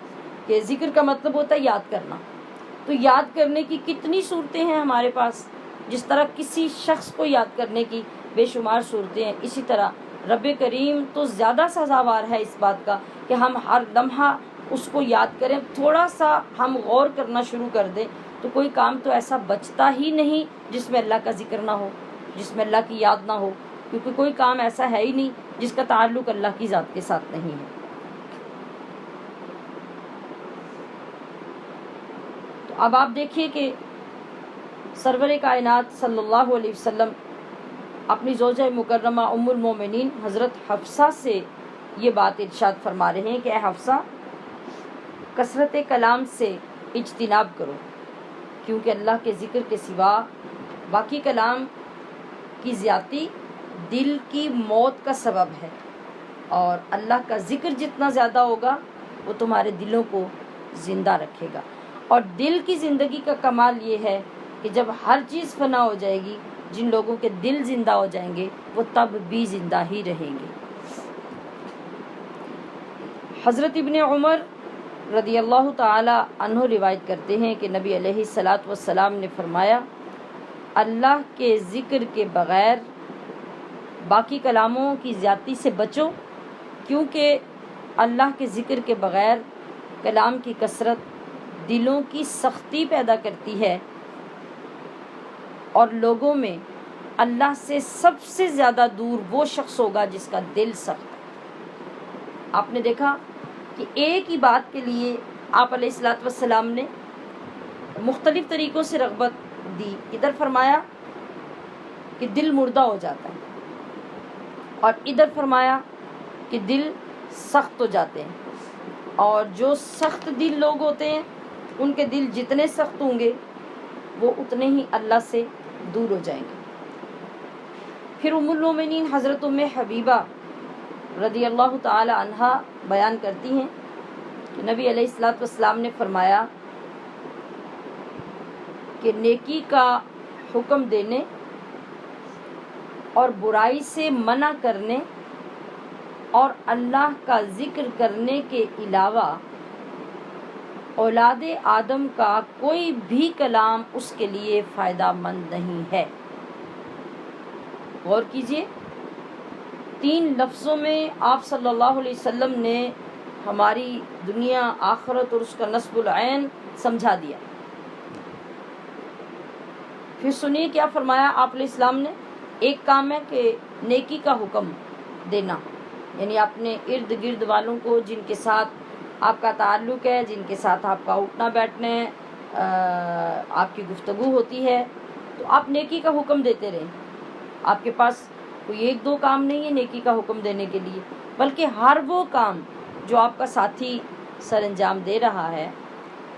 کہ ذکر کا مطلب ہوتا ہے یاد کرنا، تو یاد کرنے کی کتنی صورتیں ہیں ہمارے پاس، جس طرح کسی شخص کو یاد کرنے کی بے شمار صورتیں ہیں، اسی طرح رب کریم تو زیادہ سزاوار ہے اس بات کا کہ ہم ہر لمحہ اس کو یاد کریں۔ تھوڑا سا ہم غور کرنا شروع کر دیں تو کوئی کام تو ایسا بچتا ہی نہیں جس میں اللہ کا ذکر نہ ہو، جس میں اللہ کی یاد نہ ہو، کیونکہ کوئی کام ایسا ہے ہی نہیں جس کا تعلق اللہ کی ذات کے ساتھ نہیں ہے۔ تو اب آپ دیکھیے کہ سرور کائنات صلی اللہ علیہ وسلم اپنی زوجہ مکرمہ ام المومنین حضرت حفصہ سے یہ بات ارشاد فرما رہے ہیں کہ اے حفصہ، کثرت کلام سے اجتناب کرو، کیونکہ اللہ کے ذکر کے سوا باقی کلام کی زیادتی دل کی موت کا سبب ہے، اور اللہ کا ذکر جتنا زیادہ ہوگا وہ تمہارے دلوں کو زندہ رکھے گا۔ اور دل کی زندگی کا کمال یہ ہے کہ جب ہر چیز فنا ہو جائے گی، جن لوگوں کے دل زندہ ہو جائیں گے وہ تب بھی زندہ ہی رہیں گے۔ حضرت ابن عمر رضی اللہ تعالی عنہ روایت کرتے ہیں کہ نبی علیہ الصلاۃ والسلام نے فرمایا، اللہ کے ذکر کے بغیر باقی کلاموں کی زیادتی سے بچو، کیونکہ اللہ کے ذکر کے بغیر کلام کی کثرت دلوں کی سختی پیدا کرتی ہے، اور لوگوں میں اللہ سے سب سے زیادہ دور وہ شخص ہوگا جس کا دل سخت ہے۔ آپ نے دیکھا کہ ایک ہی بات کے لیے آپ علیہ الصلوۃ والسلام نے مختلف طریقوں سے رغبت دی۔ ادھر فرمایا کہ دل مردہ ہو جاتا ہے، اور ادھر فرمایا کہ دل سخت ہو جاتے ہیں، اور جو سخت دل لوگ ہوتے ہیں ان کے دل جتنے سخت ہوں گے وہ اتنے ہی اللہ سے دور ہو جائیں گے۔ پھر ام المومنین حضرت ام حبیبہ رضی اللہ تعالی عنہا بیان کرتی ہیں کہ نبی علیہ الصلوۃ والسلام نے فرمایا کہ نیکی کا حکم دینے اور برائی سے منع کرنے اور اللہ کا ذکر کرنے کے علاوہ اولاد آدم کا کوئی بھی کلام اس کے لیے فائدہ مند نہیں ہے۔ غور کیجئے، 3 لفظوں میں آپ صلی اللہ علیہ وسلم نے ہماری دنیا آخرت اور اس کا نصب العین سمجھا دیا۔ پھر سنیے کیا فرمایا آپ علیہ السلام نے۔ ایک کام ہے کہ نیکی کا حکم دینا، یعنی اپنے ارد گرد والوں کو جن کے ساتھ آپ کا تعلق ہے، جن کے ساتھ آپ کا اٹھنا بیٹھنا ہے، آپ کی گفتگو ہوتی ہے، تو آپ نیکی کا حکم دیتے رہیں۔ آپ کے پاس کوئی 1-2 کام نہیں ہے نیکی کا حکم دینے کے لیے، بلکہ ہر وہ کام جو آپ کا ساتھی سر انجام دے رہا ہے،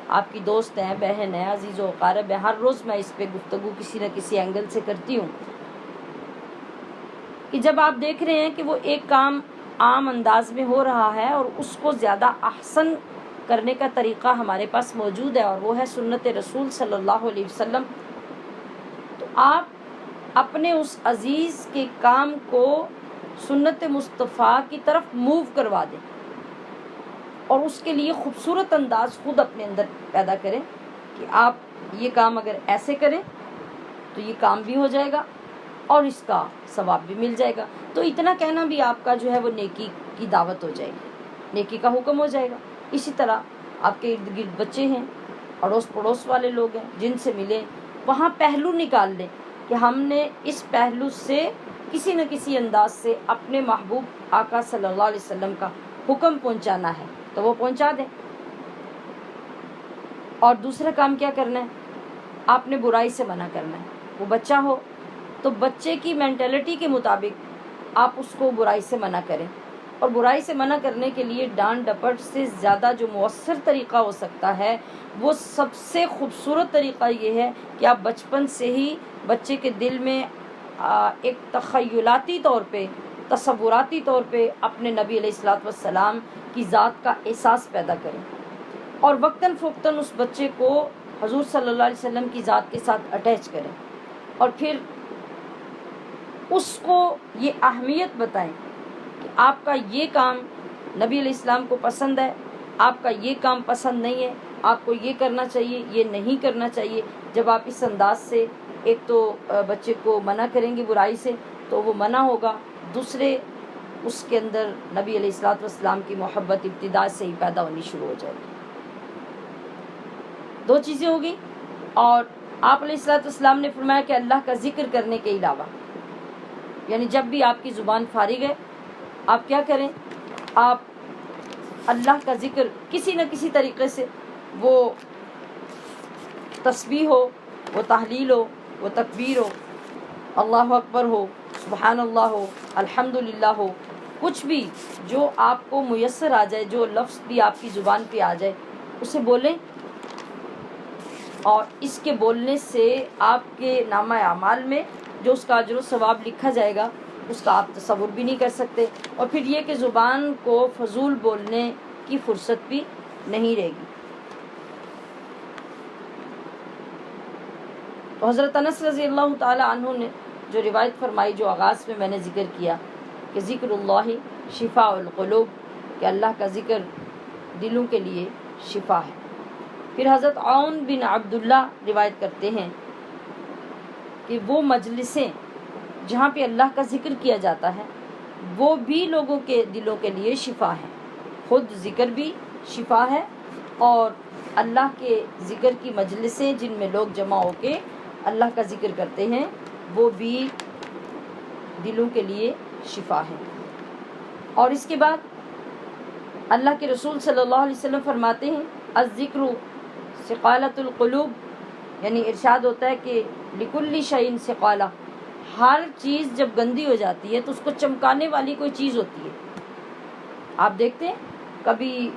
آپ کی دوست ہیں، بہن ہے، عزیز و اقارب ہے، ہر روز میں اس پہ گفتگو کسی نہ کسی اینگل سے کرتی ہوں کہ جب آپ دیکھ رہے ہیں کہ وہ ایک کام عام انداز میں ہو رہا ہے اور اس کو زیادہ احسن کرنے کا طریقہ ہمارے پاس موجود ہے اور وہ ہے سنت رسول صلی اللہ علیہ وسلم، تو آپ اپنے اس عزیز کے کام کو سنت مصطفیٰ کی طرف موو کروا دیں اور اس کے لیے خوبصورت انداز خود اپنے اندر پیدا کریں کہ آپ یہ کام اگر ایسے کریں تو یہ کام بھی ہو جائے گا اور اس کا ثواب بھی مل جائے گا۔ تو اتنا کہنا بھی آپ کا جو ہے وہ نیکی کی دعوت ہو جائے گی، نیکی کا حکم ہو جائے گا۔ اسی طرح آپ کے ارد گرد بچے ہیں، اڑوس پڑوس والے لوگ ہیں، جن سے ملیں، وہاں پہلو نکال لیں کہ ہم نے اس پہلو سے کسی نہ کسی انداز سے اپنے محبوب آقا صلی اللہ علیہ وسلم کا حکم پہنچانا ہے تو وہ پہنچا دیں۔ اور دوسرا کام کیا کرنا ہے؟ آپ نے برائی سے منع کرنا ہے۔ وہ بچہ ہو تو بچے کی مینٹلٹی کے مطابق آپ اس کو برائی سے منع کریں، اور برائی سے منع کرنے کے لیے ڈانٹ ڈپٹ سے زیادہ جو مؤثر طریقہ ہو سکتا ہے وہ سب سے خوبصورت طریقہ یہ ہے کہ آپ بچپن سے ہی بچے کے دل میں ایک تخیلاتی طور پہ، تصوراتی طور پہ اپنے نبی علیہ الصلوۃ والسلام کی ذات کا احساس پیدا کریں اور وقتاً فوقتاً اس بچے کو حضور صلی اللہ علیہ وسلم کی ذات کے ساتھ اٹیچ کریں، اور پھر اس کو یہ اہمیت بتائیں کہ آپ کا یہ کام نبی علیہ السلام کو پسند ہے، آپ کا یہ کام پسند نہیں ہے، آپ کو یہ کرنا چاہیے، یہ نہیں کرنا چاہیے۔ جب آپ اس انداز سے ایک تو بچے کو منع کریں گے برائی سے تو وہ منع ہوگا، دوسرے اس کے اندر نبی علیہ الصلوۃ والسلام کی محبت ابتدا سے ہی پیدا ہونی شروع ہو جائے گی۔ 2 چیزیں ہوگی۔ اور آپ علیہ الصلوۃ والسلام نے فرمایا کہ اللہ کا ذکر کرنے کے علاوہ، یعنی جب بھی آپ کی زبان فارغ ہے آپ کیا کریں؟ آپ اللہ کا ذکر کسی نہ کسی طریقے سے، وہ تسبیح ہو، وہ تحلیل ہو، وہ تکبیر ہو، اللہ اکبر ہو، سبحان اللہ ہو، الحمدللہ ہو، کچھ بھی جو آپ کو میسر آ جائے، جو لفظ بھی آپ کی زبان پہ آ جائے اسے بولیں، اور اس کے بولنے سے آپ کے نامہ اعمال میں جو اس کا اجر و ثواب لکھا جائے گا اس کا آپ تصور بھی نہیں کر سکتے۔ اور پھر یہ کہ زبان کو فضول بولنے کی فرصت بھی نہیں رہے گی۔ تو حضرت انس رضی اللہ تعالی عنہ نے جو روایت فرمائی، جو آغاز میں نے ذکر کیا کہ ذکر اللہ شفاء القلوب، کہ اللہ کا ذکر دلوں کے لیے شفا ہے۔ پھر حضرت عون بن عبداللہ روایت کرتے ہیں کہ وہ مجلسیں جہاں پہ اللہ کا ذکر کیا جاتا ہے وہ بھی لوگوں کے دلوں کے لیے شفا ہے، خود ذکر بھی شفا ہے، اور اللہ کے ذکر کی مجلسیں جن میں لوگ جمع ہو کے اللہ کا ذکر کرتے ہیں وہ بھی دلوں کے لیے شفا ہے۔ اور اس کے بعد اللہ کے رسول صلی اللہ علیہ وسلم فرماتے ہیں الذکر ثقالۃ القلوب، یعنی ارشاد ہوتا ہے کہ لکل شیء ثقالہ، ہر چیز جب گندی ہو جاتی ہے تو اس کو چمکانے والی کوئی چیز ہوتی ہے۔ آپ دیکھتے ہیں کبھی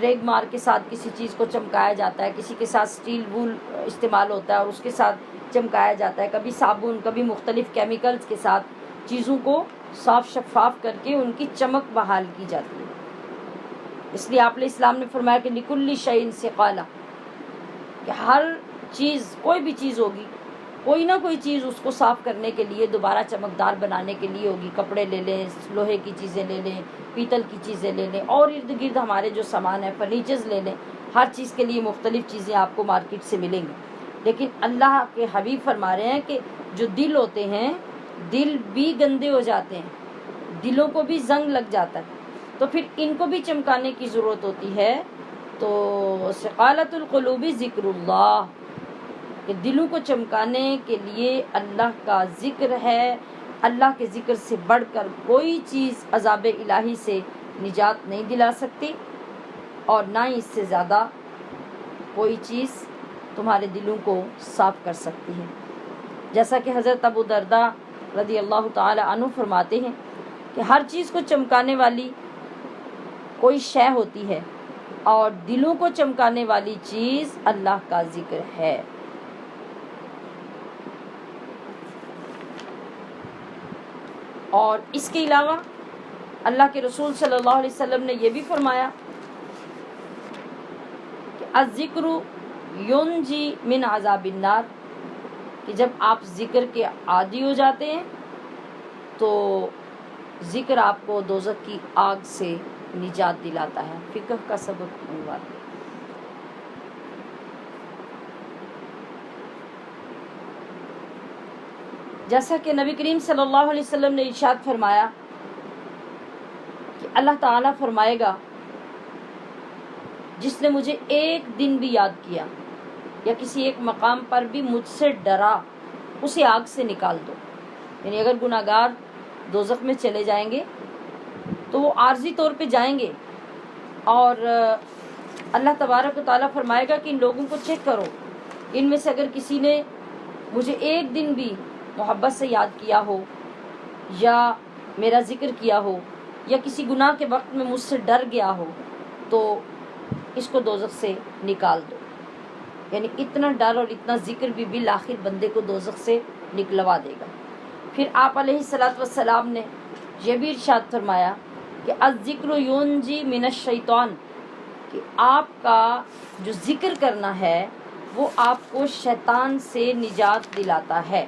ریگ مار کے ساتھ کسی چیز کو چمکایا جاتا ہے، کسی کے ساتھ اسٹیل وول استعمال ہوتا ہے اور اس کے ساتھ چمکایا جاتا ہے، کبھی صابن، کبھی مختلف کیمیکلز کے ساتھ چیزوں کو صاف شفاف کر کے ان کی چمک بحال کی جاتی ہے۔ اس لیے آپ علیہ السلام نے فرمایا کہ لکل شیء سقالہ، کہ ہر چیز، کوئی بھی چیز ہوگی، کوئی نہ کوئی چیز اس کو صاف کرنے کے لیے، دوبارہ چمکدار بنانے کے لیے ہوگی۔ کپڑے لے لیں، لوہے کی چیزیں لے لیں، پیتل کی چیزیں لے لیں، اور ارد گرد ہمارے جو سامان ہے، فرنیچرز لے لیں، ہر چیز کے لیے مختلف چیزیں آپ کو مارکیٹ سے ملیں گی۔ لیکن اللہ کے حبیب فرما رہے ہیں کہ جو دل ہوتے ہیں، دل بھی گندے ہو جاتے ہیں، دلوں کو بھی زنگ لگ جاتا ہے، تو پھر ان کو بھی چمکانے کی ضرورت ہوتی ہے۔ تو ثقالۃ القلوب ذکر اللہ، کہ دلوں کو چمکانے کے لیے اللہ کا ذکر ہے۔ اللہ کے ذکر سے بڑھ کر کوئی چیز عذاب الہی سے نجات نہیں دلا سکتی، اور نہ ہی اس سے زیادہ کوئی چیز تمہارے دلوں کو صاف کر سکتی ہے۔ جیسا کہ حضرت ابو درداء رضی اللہ تعالی عنہ فرماتے ہیں کہ ہر چیز کو چمکانے والی کوئی شے ہوتی ہے، اور دلوں کو چمکانے والی چیز اللہ کا ذکر ہے۔ اور اس کے علاوہ اللہ کے رسول صلی اللہ علیہ وسلم نے یہ بھی فرمایا کہ الذکر ینجی من عذاب النار، کہ جب آپ ذکر کے عادی ہو جاتے ہیں تو ذکر آپ کو دوزخ کی آگ سے نجات دلاتا ہے۔ فقہ کا سبق عنوان۔ جیسا کہ نبی کریم صلی اللہ علیہ وسلم نے ارشاد فرمایا کہ اللہ تعالیٰ فرمائے گا جس نے مجھے ایک دن بھی یاد کیا یا کسی ایک مقام پر بھی مجھ سے ڈرا، اسے آگ سے نکال دو۔ یعنی اگر گناہگار دوزخ میں چلے جائیں گے تو وہ عارضی طور پہ جائیں گے، اور اللہ تبارک و تعالیٰ فرمائے گا کہ ان لوگوں کو چیک کرو، ان میں سے اگر کسی نے مجھے ایک دن بھی محبت سے یاد کیا ہو، یا میرا ذکر کیا ہو، یا کسی گناہ کے وقت میں مجھ سے ڈر گیا ہو، تو اس کو دوزخ سے نکال دو۔ یعنی اتنا ڈر اور اتنا ذکر بھی بالآخر بندے کو دوزخ سے نکلوا دے گا۔ پھر آپ علیہ الصلوۃ والسلام نے یہ بھی ارشاد فرمایا کہ الذکر ینجی من الشیطان، کہ آپ کا جو ذکر کرنا ہے وہ آپ کو شیطان سے نجات دلاتا ہے۔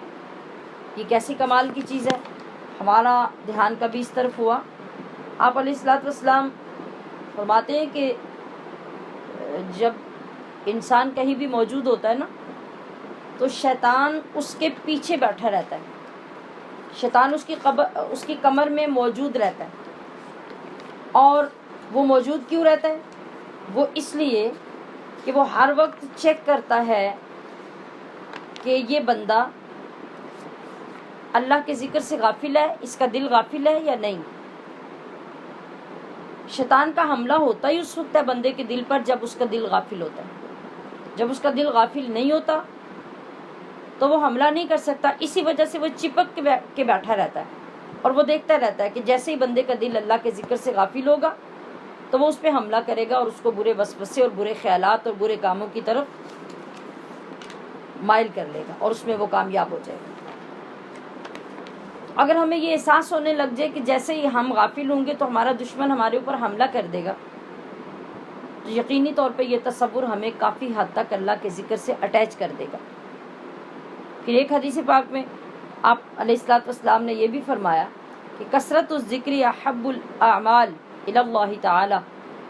یہ کیسی کمال کی چیز ہے، ہمارا دھیان کبھی اس طرف ہوا؟ آپ علیہ الصلوۃ والسلام فرماتے ہیں کہ جب انسان کہیں بھی موجود ہوتا ہے نا تو شیطان اس کے پیچھے بیٹھا رہتا ہے، شیطان اس کی کمر میں موجود رہتا ہے۔ اور وہ موجود کیوں رہتا ہے؟ وہ اس لیے کہ وہ ہر وقت چیک کرتا ہے کہ یہ بندہ اللہ کے ذکر سے غافل ہے، اس کا دل غافل ہے یا نہیں۔ شیطان کا حملہ ہوتا ہی اس وقت ہے بندے کے دل پر جب اس کا دل غافل ہوتا ہے۔ جب اس کا دل غافل نہیں ہوتا تو وہ حملہ نہیں کر سکتا، اسی وجہ سے وہ چپک کے بیٹھا رہتا ہے، اور وہ دیکھتا رہتا ہے کہ جیسے ہی بندے کا دل اللہ کے ذکر سے غافل ہوگا تو وہ اس پہ حملہ کرے گا اور اس کو برے وسوسے اور برے خیالات اور برے کاموں کی طرف مائل کر لے گا، اور اس میں وہ کامیاب ہو جائے گا۔ اگر ہمیں یہ احساس ہونے لگ جائے کہ جیسے ہی ہم غافل ہوں گے تو ہمارا دشمن ہمارے اوپر حملہ کر دے گا، تو یقینی طور پہ یہ تصور ہمیں کافی حد تک اللہ کے ذکر سے اٹیچ کر دے گا۔ پھر ایک حدیث پاک میں آپ علیہ الصلوۃ والسلام نے یہ بھی فرمایا کہ کثرت الذکر احب الاعمال الی اللہ تعالی،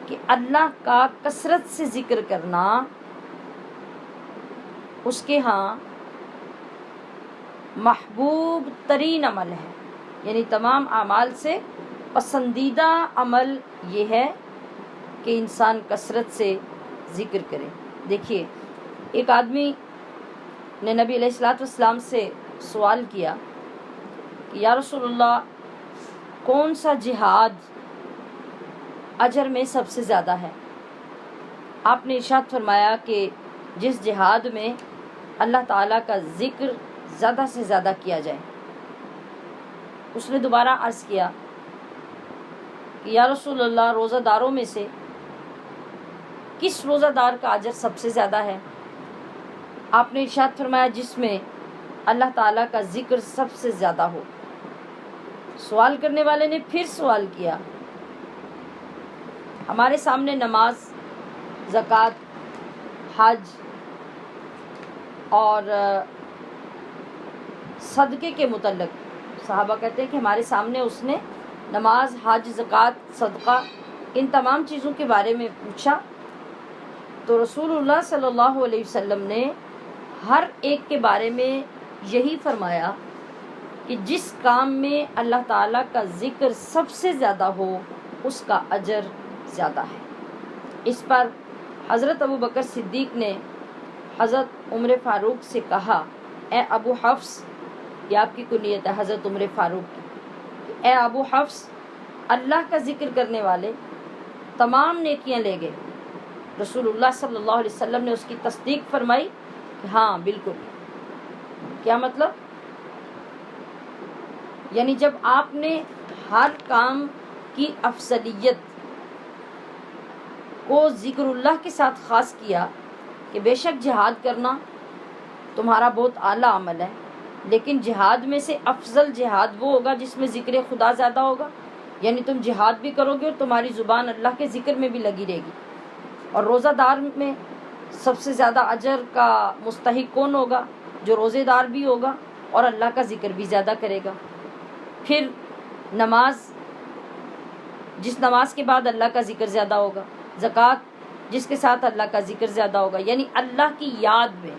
کہ اللہ کا کثرت سے ذکر کرنا اس کے ہاں محبوب ترین عمل ہے۔ یعنی تمام اعمال سے پسندیدہ عمل یہ ہے کہ انسان کثرت سے ذکر کرے۔ دیکھیے، ایک آدمی نے نبی علیہ الصلوۃ والسلام سے سوال کیا کہ یا رسول اللہ، کون سا جہاد اجر میں سب سے زیادہ ہے؟ آپ نے ارشاد فرمایا کہ جس جہاد میں اللہ تعالیٰ کا ذکر زیادہ سے زیادہ کیا جائے۔ اس نے دوبارہ عرض کیا کہ کہ یا رسول اللہ روزہ داروں میں سے کس روزہ دار کا اجر سب سے زیادہ ہے؟ آپ نے ارشاد فرمایا جس میں اللہ تعالیٰ کا ذکر سب سے زیادہ ہو۔ سوال کرنے والے نے پھر سوال کیا، ہمارے سامنے نماز، زکوٰۃ، حج اور صدقے کے متعلق صحابہ کہتے ہیں کہ ہمارے سامنے اس نے نماز، حج، زکوٰۃ، صدقہ ان تمام چیزوں کے بارے میں پوچھا، تو رسول اللہ صلی اللہ علیہ وسلم نے ہر ایک کے بارے میں یہی فرمایا کہ جس کام میں اللہ تعالیٰ کا ذکر سب سے زیادہ ہو اس کا اجر زیادہ ہے۔ اس پر حضرت ابو بکر صدیق نے حضرت عمر فاروق سے کہا، اے ابو حفص، یہ آپ کی کنیت ہے حضرت عمر فاروق کی، اے ابو حفص، اللہ کا ذکر کرنے والے تمام نیکیاں لے گئے۔ رسول اللہ صلی اللہ علیہ وسلم نے اس کی تصدیق فرمائی کہ ہاں بالکل۔ کیا مطلب؟ یعنی جب آپ نے ہر کام کی افضلیت کو ذکر اللہ کے ساتھ خاص کیا کہ بے شک جہاد کرنا تمہارا بہت اعلیٰ عمل ہے، لیکن جہاد میں سے افضل جہاد وہ ہوگا جس میں ذکر خدا زیادہ ہوگا، یعنی تم جہاد بھی کرو گے اور تمہاری زبان اللہ کے ذکر میں بھی لگی رہے گی۔ اور روزہ دار میں سب سے زیادہ اجر کا مستحق کون ہوگا؟ جو روزے دار بھی ہوگا اور اللہ کا ذکر بھی زیادہ کرے گا۔ پھر نماز، جس نماز کے بعد اللہ کا ذکر زیادہ ہوگا، زکوٰۃ جس کے ساتھ اللہ کا ذکر زیادہ ہوگا، یعنی اللہ کی یاد میں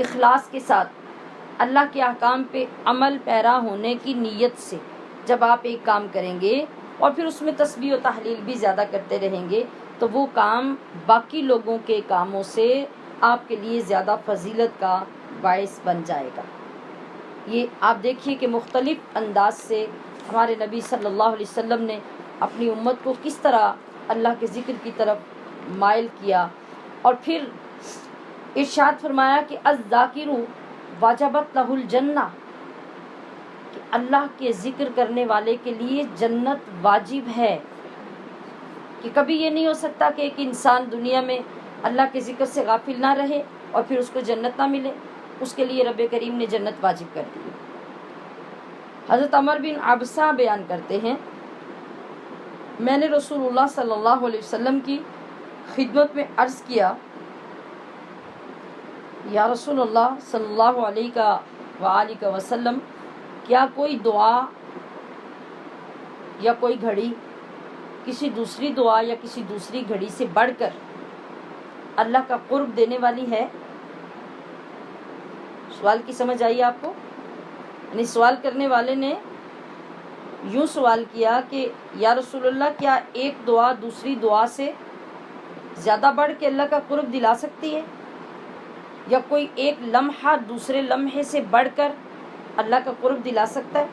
اخلاص کے ساتھ اللہ کے احکام پہ عمل پیرا ہونے کی نیت سے جب آپ ایک کام کریں گے اور پھر اس میں تسبیح و تحلیل بھی زیادہ کرتے رہیں گے تو وہ کام باقی لوگوں کے کاموں سے آپ کے لیے زیادہ فضیلت کا باعث بن جائے گا۔ یہ آپ دیکھیے کہ مختلف انداز سے ہمارے نبی صلی اللہ علیہ وسلم نے اپنی امت کو کس طرح اللہ کے ذکر کی طرف مائل کیا، اور پھر ارشاد فرمایا کہ الذاکر واجبت لہ الجنہ، کہ اللہ کے ذکر کرنے والے کے لیے جنت واجب ہے، کہ کبھی یہ نہیں ہو سکتا کہ ایک انسان دنیا میں اللہ کے ذکر سے غافل نہ رہے اور پھر اس کو جنت نہ ملے، اس کے لیے رب کریم نے جنت واجب کر دی۔ حضرت عمر بن عبسہ بیان کرتے ہیں، میں نے رسول اللہ صلی اللہ علیہ وسلم کی خدمت میں عرض کیا، یا رسول اللہ صلی اللہ علیہ وآلہ وسلم، کیا کوئی دعا یا کوئی گھڑی کسی دوسری دعا یا کسی دوسری گھڑی سے بڑھ کر اللہ کا قرب دینے والی ہے؟ سوال کی سمجھ آئی آپ کو؟ یعنی سوال کرنے والے نے یوں سوال کیا کہ یا رسول اللہ، کیا ایک دعا دوسری دعا سے زیادہ بڑھ کے اللہ کا قرب دلا سکتی ہے، یا کوئی ایک لمحہ دوسرے لمحے سے بڑھ کر اللہ کا قرب دلا سکتا ہے؟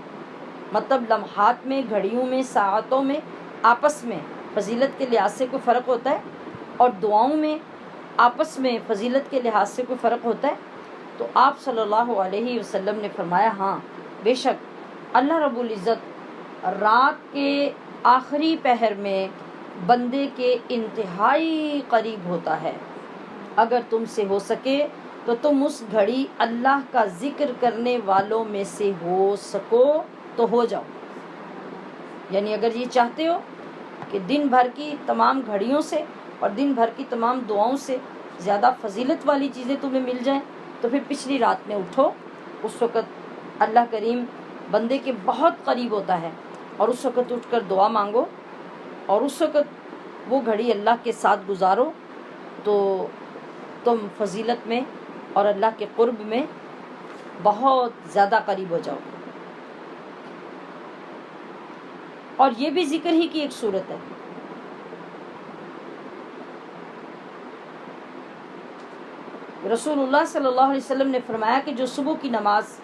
مطلب لمحات میں، گھڑیوں میں، ساعتوں میں آپس میں فضیلت کے لحاظ سے کوئی فرق ہوتا ہے، اور دعاؤں میں آپس میں فضیلت کے لحاظ سے کوئی فرق ہوتا ہے؟ تو آپ صلی اللہ علیہ وسلم نے فرمایا، ہاں بے شک اللہ رب العزت رات کے آخری پہر میں بندے کے انتہائی قریب ہوتا ہے، اگر تم سے ہو سکے تو تم اس گھڑی اللہ کا ذکر کرنے والوں میں سے ہو سکو تو ہو جاؤ۔ یعنی اگر یہ چاہتے ہو کہ دن بھر کی تمام گھڑیوں سے اور دن بھر کی تمام دعاؤں سے زیادہ فضیلت والی چیزیں تمہیں مل جائیں تو پھر پچھلی رات میں اٹھو، اس وقت اللہ کریم بندے کے بہت قریب ہوتا ہے، اور اس وقت اٹھ کر دعا مانگو اور اس وقت وہ گھڑی اللہ کے ساتھ گزارو تو تم فضیلت میں اور اللہ کے قرب میں بہت زیادہ قریب ہو جاؤ۔ اور یہ بھی ذکر ہی کی ایک صورت ہے۔ رسول اللہ صلی اللہ علیہ وسلم نے فرمایا کہ جو صبح کی نماز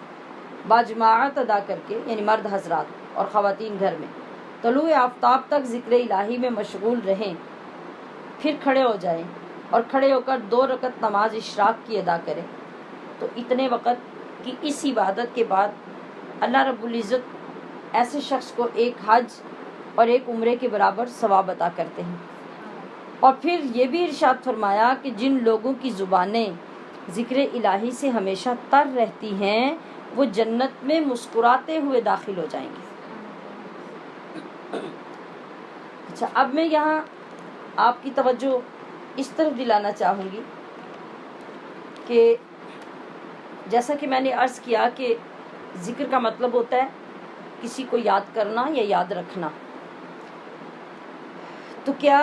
باجماعت ادا کر کے، یعنی مرد حضرات اور خواتین گھر میں، طلوع آفتاب تک ذکر الہی میں مشغول رہیں، پھر کھڑے ہو جائیں اور کھڑے ہو کر 2 رکعت نماز اشراق کی ادا کریں، تو اتنے وقت کی اس عبادت کے بعد اللہ رب العزت ایسے شخص کو ایک حج اور ایک عمرے کے برابر ثواب عطا کرتے ہیں۔ اور پھر یہ بھی ارشاد فرمایا کہ جن لوگوں کی زبانیں ذکر الہی سے ہمیشہ تر رہتی ہیں وہ جنت میں مسکراتے ہوئے داخل ہو جائیں گے۔ اچھا، اب میں یہاں آپ کی توجہ اس طرف دلانا چاہوں گی کہ جیسا کہ میں نے عرض کیا کہ ذکر کا مطلب ہوتا ہے کسی کو یاد کرنا یا یاد رکھنا۔ تو کیا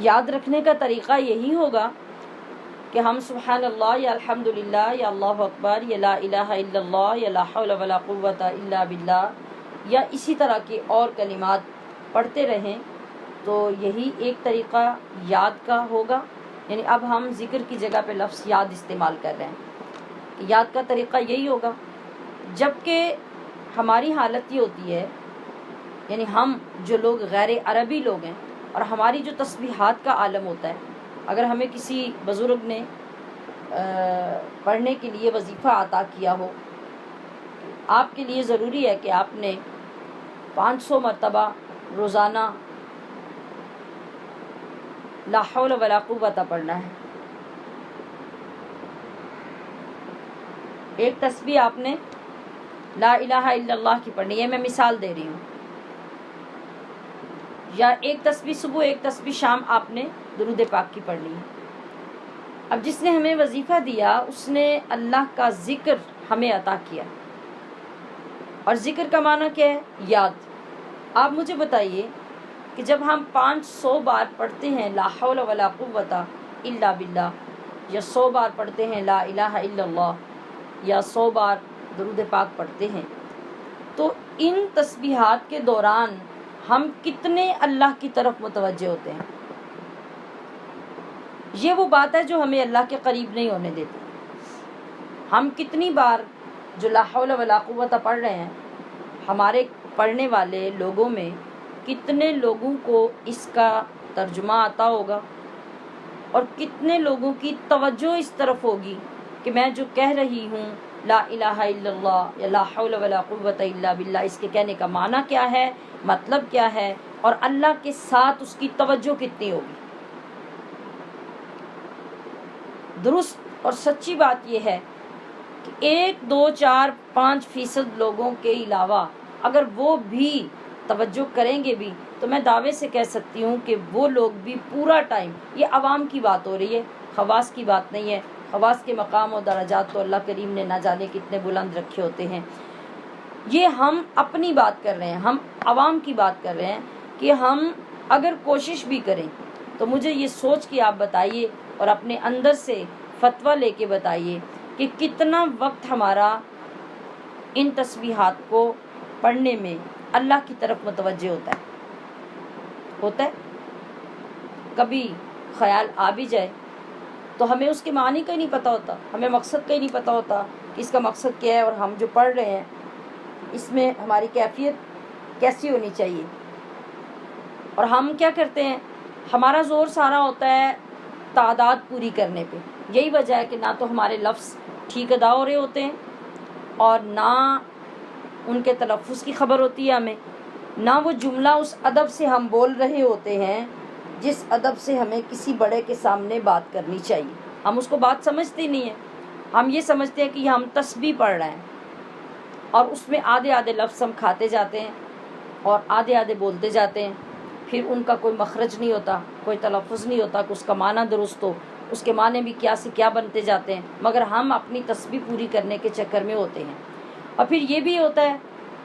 یاد رکھنے کا طریقہ یہی ہوگا کہ ہم سبحان اللہ یا الحمدللہ یا اللہ اکبر یا لا الہ الا اللہ یا لا حول ولا قوت الا باللہ یا اسی طرح کے اور کلمات پڑھتے رہیں؟ تو یہی ایک طریقہ یاد کا ہوگا؟ یعنی اب ہم ذکر کی جگہ پہ لفظ یاد استعمال کر رہے ہیں، یاد کا طریقہ یہی ہوگا، جبکہ ہماری حالت یہ ہوتی ہے، یعنی ہم جو لوگ غیر عربی لوگ ہیں اور ہماری جو تسبیحات کا عالم ہوتا ہے، اگر ہمیں کسی بزرگ نے پڑھنے کے لیے وظیفہ عطا کیا ہو، آپ کے لیے ضروری ہے کہ آپ نے 500 مرتبہ روزانہ لا حول ولا قوت پڑھنا ہے۔ ایک تسبیح آپ نے لا الہ الا اللہ کی پڑھنی ہے، میں مثال دے رہی ہوں، یا ایک تسبیح صبح ایک تسبیح شام آپ نے درود پاک کی پڑھنی ہے۔ اب جس نے ہمیں وظیفہ دیا اس نے اللہ کا ذکر ہمیں عطا کیا، اور ذکر کا معنی کیا ہے؟ یاد۔ آپ مجھے بتائیے کہ جب ہم 500 بار پڑھتے ہیں لا حول ولا قوت الا باللہ، یا 100 بار پڑھتے ہیں لا الہ الا اللہ، یا 100 بار درود پاک پڑھتے ہیں، تو ان تسبیحات کے دوران ہم کتنے اللہ کی طرف متوجہ ہوتے ہیں؟ یہ وہ بات ہے جو ہمیں اللہ کے قریب نہیں ہونے دیتی۔ ہم کتنی بار جو لا حول ولا قوت پڑھ رہے ہیں، ہمارے پڑھنے والے لوگوں میں کتنے لوگوں کو اس کا ترجمہ آتا ہوگا، اور کتنے لوگوں کی توجہ اس طرف ہوگی کہ میں جو کہہ رہی ہوں لا الہ الا اللہ یا لا حول ولا قوت الا باللہ، اس کے کہنے کا معنی کیا ہے، مطلب کیا ہے، اور اللہ کے ساتھ اس کی توجہ کتنی ہوگی۔ درست اور سچی بات یہ ہے کہ 1 2 4 5% لوگوں کے علاوہ اگر وہ بھی توجہ کریں گے بھی، تو میں دعوے سے کہہ سکتی ہوں کہ وہ لوگ بھی پورا ٹائم، یہ عوام کی بات ہو رہی ہے، خواص کی بات نہیں ہے۔ خواص کے مقام و درجات تو اللہ کریم نے نہ جانے کتنے بلند رکھے ہوتے ہیں۔ یہ ہم اپنی بات کر رہے ہیں، ہم عوام کی بات کر رہے ہیں کہ ہم اگر کوشش بھی کریں تو مجھے یہ سوچ کے آپ بتائیے اور اپنے اندر سے فتویٰ لے کے بتائیے کہ کتنا وقت ہمارا ان تسبیحات کو پڑھنے میں اللہ کی طرف متوجہ ہوتا ہے۔ کبھی خیال آ بھی جائے تو ہمیں اس کے معنی کا ہی نہیں پتہ ہوتا، ہمیں مقصد کا ہی نہیں پتہ ہوتا کہ اس کا مقصد کیا ہے، اور ہم جو پڑھ رہے ہیں اس میں ہماری کیفیت کیسی ہونی چاہیے۔ اور ہم کیا کرتے ہیں، ہمارا زور سارا ہوتا ہے تعداد پوری کرنے پہ۔ یہی وجہ ہے کہ نہ تو ہمارے لفظ ٹھیک ادا ہو رہے ہوتے ہیں، اور نہ ان کے تلفظ کی خبر ہوتی ہے ہمیں، نہ وہ جملہ اس ادب سے ہم بول رہے ہوتے ہیں جس ادب سے ہمیں کسی بڑے کے سامنے بات کرنی چاہیے۔ ہم اس کو بات سمجھتے نہیں ہیں، ہم یہ سمجھتے ہیں کہ یہ ہم تسبیح پڑھ رہے ہیں، اور اس میں آدھے لفظ ہم کھاتے جاتے ہیں اور آدھے بولتے جاتے ہیں، پھر ان کا کوئی مخرج نہیں ہوتا، کوئی تلفظ نہیں ہوتا کہ اس کا معنی درست ہو، اس کے معنی بھی کیا سے کیا بنتے جاتے ہیں، مگر ہم اپنی تسبیح پوری کرنے کے چکر میں ہوتے ہیں۔ اور پھر یہ بھی ہوتا ہے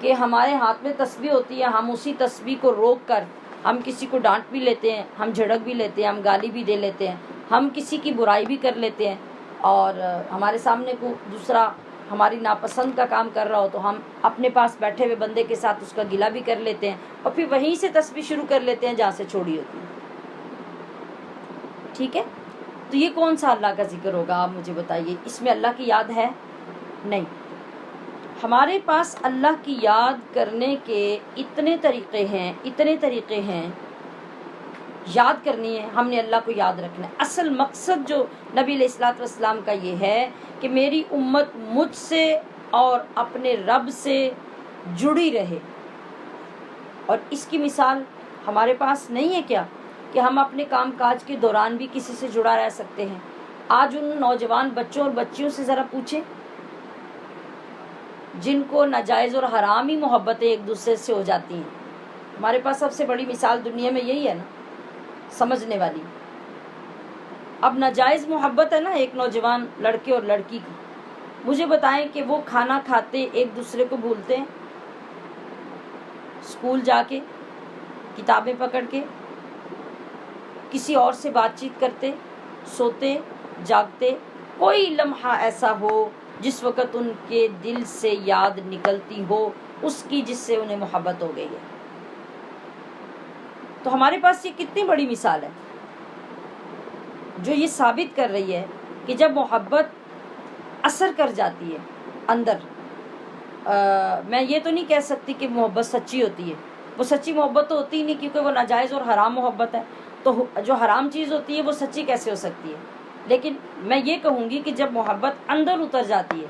کہ ہمارے ہاتھ میں تسبیح ہوتی ہے، ہم اسی تسبیح کو روک کر ہم کسی کو ڈانٹ بھی لیتے ہیں، ہم جھڑک بھی لیتے ہیں، ہم گالی بھی دے لیتے ہیں، ہم کسی کی برائی بھی کر لیتے ہیں، اور ہمارے سامنے کو دوسرا ہماری ناپسند کا کام کر رہا ہو تو ہم اپنے پاس بیٹھے ہوئے بندے کے ساتھ اس کا گلہ بھی کر لیتے ہیں، اور پھر وہیں سے تسبیح شروع کر لیتے ہیں جہاں سے چھوڑی ہوتی ہے۔ ٹھیک ہے، تو یہ کون سا اللہ کا ذکر ہوگا؟ آپ مجھے بتائیے، اس میں اللہ کی یاد ہے؟ نہیں۔ ہمارے پاس اللہ کی یاد کرنے کے اتنے طریقے ہیں، یاد کرنی ہے، ہم نے اللہ کو یاد رکھنا ہے۔ اصل مقصد جو نبی علیہ الصلوۃ والسلام کا یہ ہے کہ میری امت مجھ سے اور اپنے رب سے جڑی رہے، اور اس کی مثال ہمارے پاس نہیں ہے کیا کہ ہم اپنے کام کاج کے دوران بھی کسی سے جڑا رہ سکتے ہیں؟ آج ان نوجوان بچوں اور بچیوں سے ذرا پوچھیں جن کو ناجائز اور حرامی محبتیں ایک دوسرے سے ہو جاتی ہیں. ہمارے پاس سب سے بڑی مثال دنیا میں یہی ہے نا، سمجھنے والی. اب ناجائز محبت ہے نا ایک نوجوان لڑکے اور لڑکی کی. مجھے بتائیں کہ وہ کھانا کھاتے ایک دوسرے کو بھولتے ہیں؟ اسکول جا کے، کتابیں پکڑ کے، کسی اور سے بات چیت کرتے، سوتے جاگتے، کوئی لمحہ ایسا ہو جس وقت ان کے دل سے یاد نکلتی ہو اس کی جس سے انہیں محبت ہو گئی ہے؟ تو ہمارے پاس یہ کتنی بڑی مثال ہے جو یہ ثابت کر رہی ہے کہ جب محبت اثر کر جاتی ہے اندر، میں یہ تو نہیں کہہ سکتی کہ محبت سچی ہوتی ہے. وہ سچی محبت تو ہوتی ہی نہیں، کیونکہ وہ ناجائز اور حرام محبت ہے. تو جو حرام چیز ہوتی ہے وہ سچی کیسے ہو سکتی ہے؟ لیکن میں یہ کہوں گی کہ جب محبت اندر اتر جاتی ہے،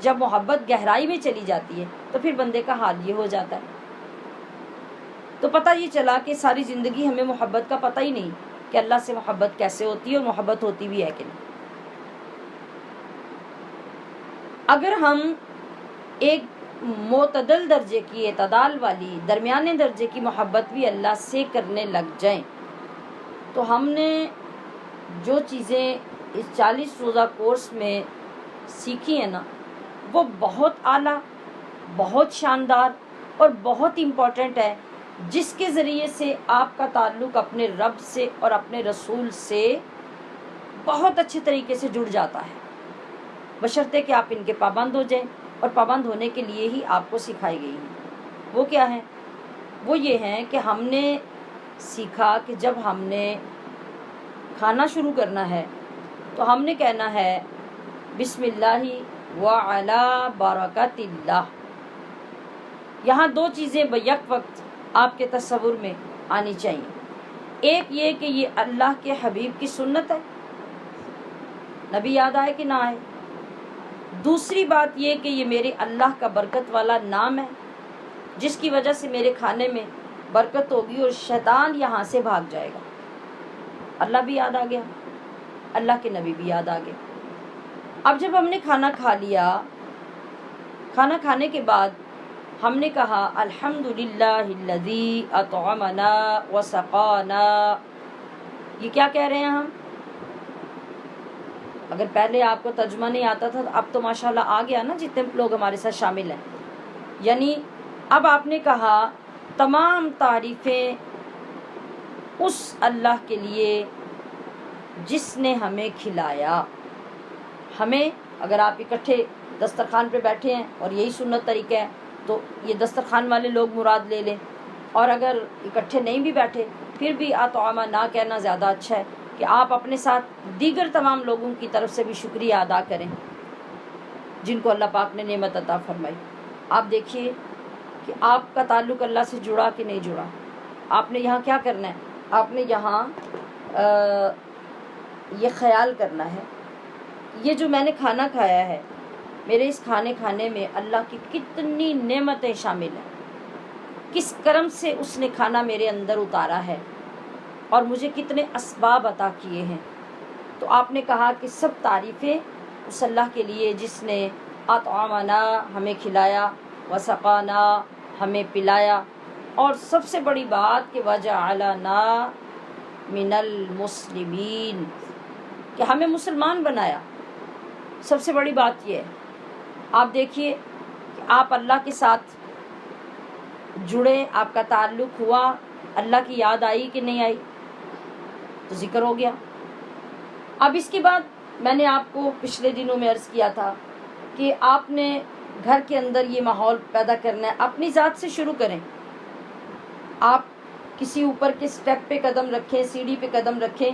جب محبت گہرائی میں چلی جاتی ہے، تو پھر بندے کا حال یہ ہو جاتا ہے. تو پتہ یہ چلا کہ ساری زندگی ہمیں محبت کا پتہ ہی نہیں کہ اللہ سے محبت کیسے ہوتی ہے اور محبت ہوتی بھی ہے کہ نہیں. اگر ہم ایک معتدل درجے کی، اعتدال والی، درمیانے درجے کی محبت بھی اللہ سے کرنے لگ جائیں تو ہم نے جو چیزیں اس 40 روزہ کورس میں سیکھی ہیں نا، وہ بہت اعلیٰ، بہت شاندار اور بہت امپورٹنٹ ہے، جس کے ذریعے سے آپ کا تعلق اپنے رب سے اور اپنے رسول سے بہت اچھے طریقے سے جڑ جاتا ہے، بشرطے کہ آپ ان کے پابند ہو جائیں. اور پابند ہونے کے لیے ہی آپ کو سکھائی گئی ہیں. وہ کیا ہیں؟ وہ یہ ہیں کہ ہم نے سیکھا کہ جب ہم نے کھانا شروع کرنا ہے تو ہم نے کہنا ہے بسم اللہ وعلی برکت اللہ. یہاں دو چیزیں بیک وقت آپ کے تصور میں آنی چاہیے. ایک یہ کہ یہ اللہ کے حبیب کی سنت ہے، نبی یاد آئے کہ نہ آئے. دوسری بات یہ کہ یہ میرے اللہ کا برکت والا نام ہے، جس کی وجہ سے میرے کھانے میں برکت ہوگی اور شیطان یہاں سے بھاگ جائے گا. اللہ بھی یاد آ گیا، اللہ کے نبی بھی یاد آ گئے. اب جب ہم نے کھانا کھا لیا، کھانا کھانے کے بعد ہم نے کہا الحمدللہ الذی اطعمنا وسقانا. یہ کیا کہہ رہے ہیں ہم؟ اگر پہلے آپ کو ترجمہ نہیں آتا تھا تو اب تو ماشاءاللہ آ گیا نا، جتنے لوگ ہمارے ساتھ شامل ہیں. یعنی اب آپ نے کہا تمام تعریفیں اس اللہ کے لیے جس نے ہمیں کھلایا. ہمیں، اگر آپ اکٹھے دسترخوان پہ بیٹھے ہیں اور یہی سنت طریقہ ہے تو یہ دسترخوان والے لوگ مراد لے لیں، اور اگر اکٹھے نہیں بھی بیٹھے پھر بھی اطعمنا کہنا زیادہ اچھا ہے کہ آپ اپنے ساتھ دیگر تمام لوگوں کی طرف سے بھی شکریہ ادا کریں جن کو اللہ پاک نے نعمت عطا فرمائی. آپ دیکھیے کہ آپ کا تعلق اللہ سے جڑا کہ نہیں جڑا. آپ نے یہاں کیا کرنا ہے؟ آپ نے یہاں یہ خیال کرنا ہے یہ جو میں نے کھانا کھایا ہے، میرے اس کھانے میں اللہ کی کتنی نعمتیں شامل ہیں، کس کرم سے اس نے کھانا میرے اندر اتارا ہے اور مجھے کتنے اسباب عطا کیے ہیں. تو آپ نے کہا کہ سب تعریفیں اس اللہ کے لیے جس نے اطعمنا ہمیں کھلایا، وسقانا ہمیں پلایا، اور سب سے بڑی بات کہ وجعلنا من المسلمین، کہ ہمیں مسلمان بنایا. سب سے بڑی بات یہ ہے. آپ دیکھیے کہ آپ اللہ کے ساتھ جڑے، آپ کا تعلق ہوا، اللہ کی یاد آئی کہ نہیں آئی؟ تو ذکر ہو گیا. اب اس کے بعد میں نے آپ کو پچھلے دنوں میں عرض کیا تھا کہ آپ نے گھر کے اندر یہ ماحول پیدا کرنا ہے. اپنی ذات سے شروع کریں. آپ کسی اوپر کے سٹیپ پہ قدم رکھیں، سیڑھی پہ قدم رکھیں،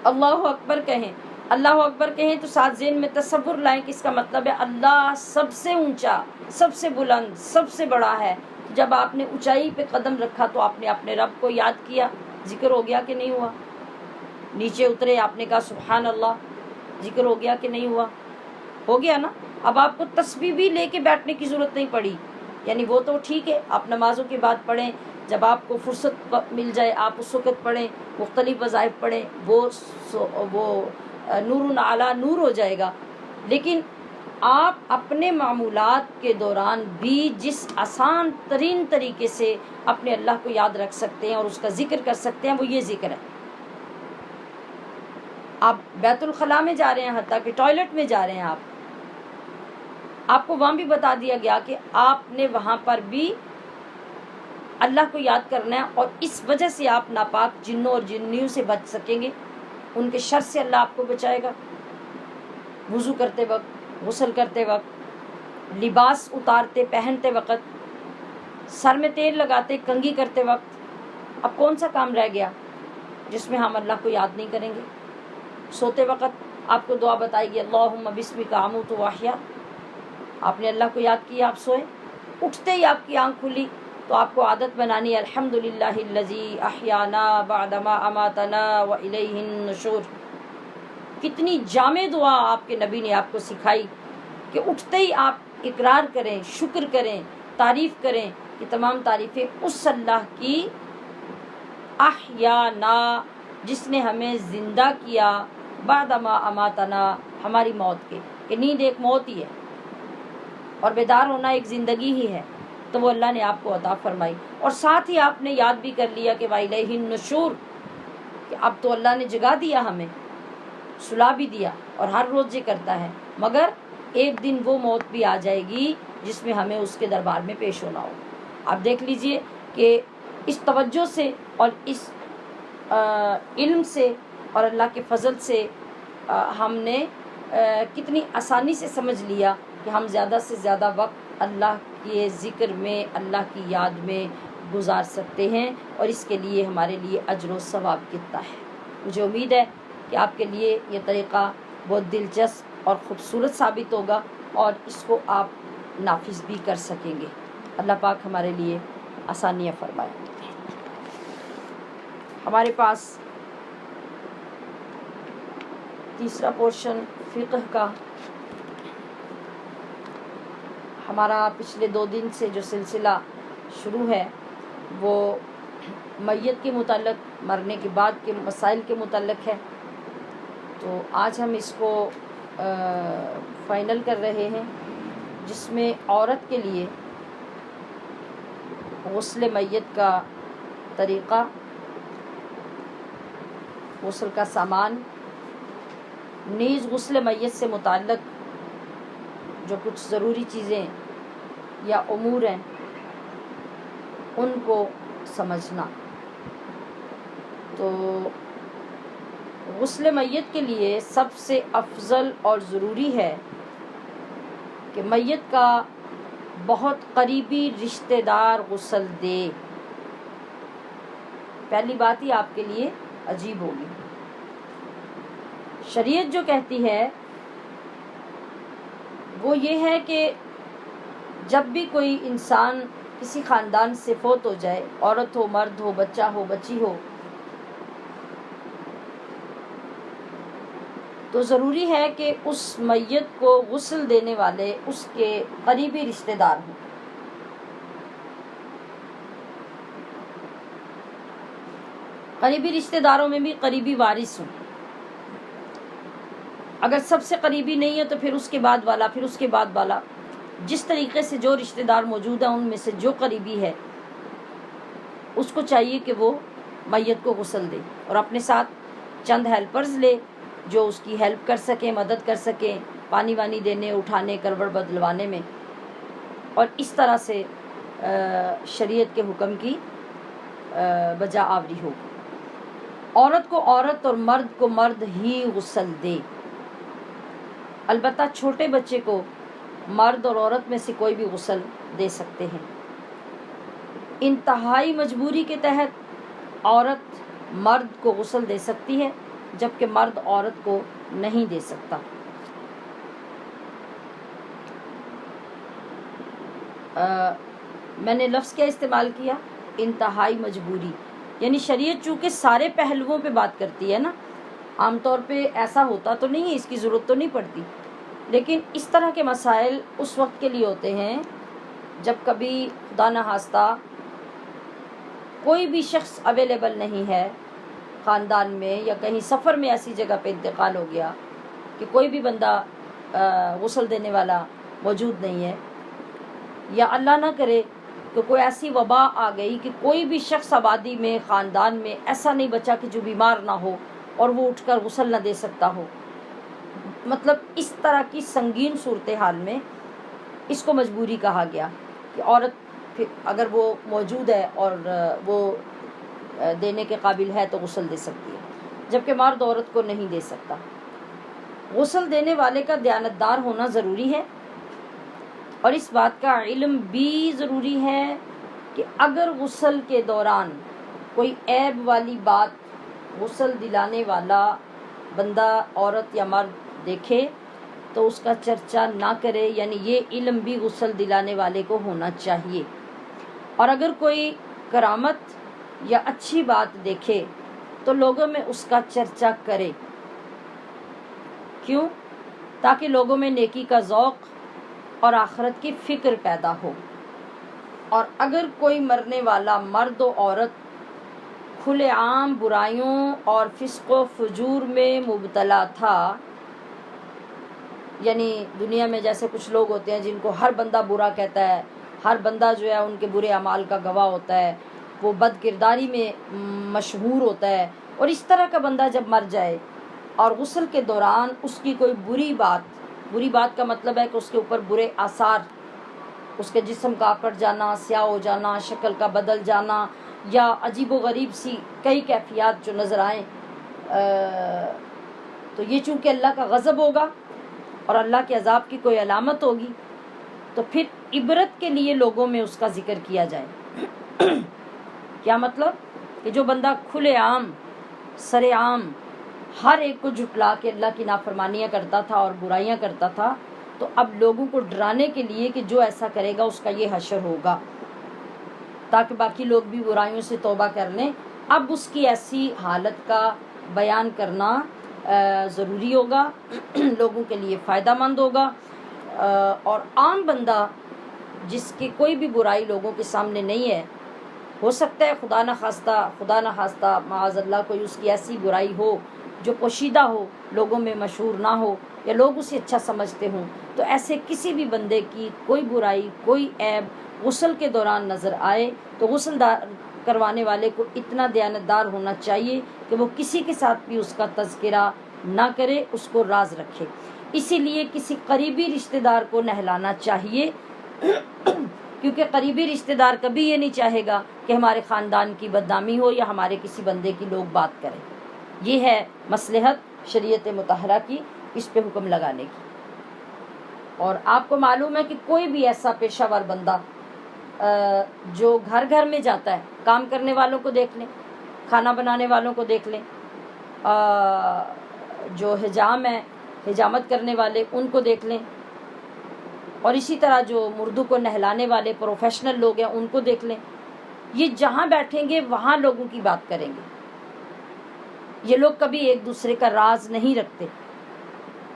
اللہ اکبر کہیں. اللہ اکبر کہیں تو ساتھ ذہن میں تصور لائیں کہ اس کا مطلب ہے اللہ سب سے اونچا، سب سے بلند، سب سے بڑا ہے. جب آپ نے اونچائی پہ قدم رکھا تو آپ نے اپنے رب کو یاد کیا. ذکر ہو گیا کہ نہیں ہوا؟ نیچے اترے، آپ نے کہا سبحان اللہ. ذکر ہو گیا کہ نہیں ہوا؟ ہو گیا نا. اب آپ کو تسبیح بھی لے کے بیٹھنے کی ضرورت نہیں پڑی. یعنی وہ تو ٹھیک ہے، آپ نمازوں کے بعد پڑھیں، جب آپ کو فرصت مل جائے آپ اس وقت پڑھیں، مختلف وظائف پڑھیں، وہ نور علی نور ہو جائے گا. لیکن آپ اپنے معمولات کے دوران بھی جس آسان ترین طریقے سے اپنے اللہ کو یاد رکھ سکتے ہیں اور اس کا ذکر کر سکتے ہیں وہ یہ ذکر ہے. آپ بیت الخلاء میں جا رہے ہیں، حتیٰ کہ ٹوائلٹ میں جا رہے ہیں، آپ کو وہاں بھی بتا دیا گیا کہ آپ نے وہاں پر بھی اللہ کو یاد کرنا ہے، اور اس وجہ سے آپ ناپاک جنوں اور جنیوں سے بچ سکیں گے، ان کے شر سے اللہ آپ کو بچائے گا. وضو کرتے وقت، غسل کرتے وقت، لباس اتارتے پہنتے وقت، سر میں تیل لگاتے، کنگھی کرتے وقت، اب کون سا کام رہ گیا جس میں ہم اللہ کو یاد نہیں کریں گے؟ سوتے وقت آپ کو دعا بتائی گئی اللہم بسمک اموت واحیا، آپ نے اللہ کو یاد کیا، آپ سوئے. اٹھتے ہی آپ کی آنکھ کھلی تو آپ کو عادت بنانی ہے الحمدللہ الذی احیانا بعدما اماتنا والیہ النشور. کتنی جامع دعا آپ کے نبی نے آپ کو سکھائی کہ اٹھتے ہی آپ اقرار کریں، شکر کریں، تعریف کریں کہ تمام تعریفیں اس اللہ کی احیانا جس نے ہمیں زندہ کیا بعدما اماتنا ہماری موت کے، کہ نیند ایک موت ہی ہے اور بیدار ہونا ایک زندگی ہی ہے، تو وہ اللہ نے آپ کو عطا فرمائی. اور ساتھ ہی آپ نے یاد بھی کر لیا کہ وَإِلَيْهِ النُّشُورُ، کہ اب تو اللہ نے جگا دیا، ہمیں سلا بھی دیا، اور ہر روز یہ کرتا ہے، مگر ایک دن وہ موت بھی آ جائے گی جس میں ہمیں اس کے دربار میں پیش ہونا ہو. آپ دیکھ لیجئے کہ اس توجہ سے اور اس علم سے اور اللہ کے فضل سے ہم نے کتنی آسانی سے سمجھ لیا کہ ہم زیادہ سے زیادہ وقت اللہ کے ذکر میں، اللہ کی یاد میں گزار سکتے ہیں، اور اس کے لیے ہمارے لیے اجر و ثواب کتنا ہے. مجھے امید ہے کہ آپ کے لیے یہ طریقہ بہت دلچسپ اور خوبصورت ثابت ہوگا اور اس کو آپ نافذ بھی کر سکیں گے. اللہ پاک ہمارے لیے آسانیاں فرمائے. ہمارے پاس تیسرا پورشن فقہ کا ہمارا پچھلے 2 دن سے جو سلسلہ شروع ہے وہ میت کے متعلق، مرنے کے بعد کے مسائل کے متعلق ہے. تو آج ہم اس کو فائنل کر رہے ہیں، جس میں عورت کے لیے غسل میت کا طریقہ، غسل کا سامان، نیز غسل میت سے متعلق جو کچھ ضروری چیزیں یا امور ہیں ان کو سمجھنا. تو غسل میت کے لیے سب سے افضل اور ضروری ہے کہ میت کا بہت قریبی رشتہ دار غسل دے. پہلی بات ہی آپ کے لیے عجیب ہوگی. شریعت جو کہتی ہے وہ یہ ہے کہ جب بھی کوئی انسان کسی خاندان سے فوت ہو جائے، عورت ہو، مرد ہو، بچہ ہو، بچی ہو، تو ضروری ہے کہ اس میت کو غسل دینے والے اس کے قریبی رشتہ دار ہوں. قریبی رشتہ داروں میں بھی قریبی وارث ہوں. اگر سب سے قریبی نہیں ہے تو پھر اس کے بعد والا، پھر اس کے بعد والا، جس طریقے سے جو رشتہ دار موجود ہیں ان میں سے جو قریبی ہے اس کو چاہیے کہ وہ میت کو غسل دے، اور اپنے ساتھ چند ہیلپرز لے جو اس کی ہیلپ کر سکیں، مدد کر سکیں، پانی وانی دینے، اٹھانے، کروٹ بدلوانے میں. اور اس طرح سے شریعت کے حکم کی بجا آوری ہو. عورت کو عورت اور مرد کو مرد ہی غسل دے. البتہ چھوٹے بچے کو مرد اور عورت میں سے کوئی بھی غسل دے سکتے ہیں. انتہائی مجبوری کے تحت عورت مرد کو غسل دے سکتی ہے، جبکہ مرد عورت کو نہیں دے سکتا. میں نے لفظ کیا استعمال کیا؟ انتہائی مجبوری. یعنی شریعت چونکہ سارے پہلوؤں پہ بات کرتی ہے نا، عام طور پہ ایسا ہوتا تو نہیں ہے، اس کی ضرورت تو نہیں پڑتی، لیکن اس طرح کے مسائل اس وقت کے لیے ہوتے ہیں جب کبھی خدا نخواستہ کوئی بھی شخص اویلیبل نہیں ہے خاندان میں یا کہیں سفر میں ایسی جگہ پہ انتقال ہو گیا کہ کوئی بھی بندہ غسل دینے والا موجود نہیں ہے، یا اللہ نہ کرے کہ کوئی ایسی وبا آ گئی کہ کوئی بھی شخص آبادی میں خاندان میں ایسا نہیں بچا کہ جو بیمار نہ ہو اور وہ اٹھ کر غسل نہ دے سکتا ہو، مطلب اس طرح کی سنگین صورتحال میں اس کو مجبوری کہا گیا کہ عورت پھر اگر وہ موجود ہے اور وہ دینے کے قابل ہے تو غسل دے سکتی ہے، جبکہ مرد عورت کو نہیں دے سکتا۔ غسل دینے والے کا دیانتدار ہونا ضروری ہے، اور اس بات کا علم بھی ضروری ہے کہ اگر غسل کے دوران کوئی عیب والی بات غسل دلانے والا بندہ عورت یا مرد دیکھے تو اس کا چرچا نہ کرے، یعنی یہ علم بھی غسل دلانے والے کو ہونا چاہیے۔ اور اگر کوئی کرامت یا اچھی بات دیکھے تو لوگوں میں اس کا چرچا کرے، کیوں؟ تاکہ لوگوں میں نیکی کا ذوق اور آخرت کی فکر پیدا ہو۔ اور اگر کوئی مرنے والا مرد و عورت کھلے عام برائیوں اور فسق و فجور میں مبتلا تھا، یعنی دنیا میں جیسے کچھ لوگ ہوتے ہیں جن کو ہر بندہ برا کہتا ہے، ہر بندہ جو ہے ان کے برے اعمال کا گواہ ہوتا ہے، وہ بد کرداری میں مشہور ہوتا ہے، اور اس طرح کا بندہ جب مر جائے اور غسل کے دوران اس کی کوئی بری بات کا مطلب ہے کہ اس کے اوپر برے آثار، اس کے جسم کا کٹ جانا، سیاہ ہو جانا، شکل کا بدل جانا، یا عجیب و غریب سی کئی کیفیات جو نظر آئیں، تو یہ چونکہ اللہ کا غضب ہوگا اور اللہ کے عذاب کی کوئی علامت ہوگی، تو پھر عبرت کے لیے لوگوں میں اس کا ذکر کیا جائے۔ کیا مطلب؟ کہ جو بندہ کھلے عام سرے عام ہر ایک کو جھٹلا کے اللہ کی نافرمانیاں کرتا تھا اور برائیاں کرتا تھا، تو اب لوگوں کو ڈرانے کے لیے کہ جو ایسا کرے گا اس کا یہ حشر ہوگا، تاکہ باقی لوگ بھی برائیوں سے توبہ کر لیں، اب اس کی ایسی حالت کا بیان کرنا ضروری ہوگا، لوگوں کے لیے فائدہ مند ہوگا، اور عام بندہ جس کی کوئی بھی برائی لوگوں کے سامنے نہیں ہے، ہو سکتا ہے خدا نخواستہ معاذ اللہ کوئی اس کی ایسی برائی ہو جو پوشیدہ ہو، لوگوں میں مشہور نہ ہو یا لوگ اسے اچھا سمجھتے ہوں، تو ایسے کسی بھی بندے کی کوئی برائی کوئی عیب غسل کے دوران نظر آئے تو غسل کروانے والے کو اتنا دیانتدار ہونا چاہیے کہ وہ کسی کے ساتھ بھی اس کا تذکرہ نہ کرے، اس کو راز رکھے۔ اسی لیے کسی قریبی رشتہ دار کو نہلانا چاہیے، کیونکہ قریبی رشتہ دار کبھی یہ نہیں چاہے گا کہ ہمارے خاندان کی بدنامی ہو یا ہمارے کسی بندے کی لوگ بات کریں۔ یہ ہے مصلحت شریعت مطہرہ کی اس پہ حکم لگانے کی۔ اور آپ کو معلوم ہے کہ کوئی بھی ایسا پیشہ ور بندہ جو گھر گھر میں جاتا ہے، کام کرنے والوں کو دیکھ لیں، کھانا بنانے والوں کو دیکھ لیں، جو حجام ہے حجامت کرنے والے ان کو دیکھ لیں، اور اسی طرح جو مردوں کو نہلانے والے پروفیشنل لوگ ہیں ان کو دیکھ لیں، یہ جہاں بیٹھیں گے وہاں لوگوں کی بات کریں گے۔ یہ لوگ کبھی ایک دوسرے کا راز نہیں رکھتے،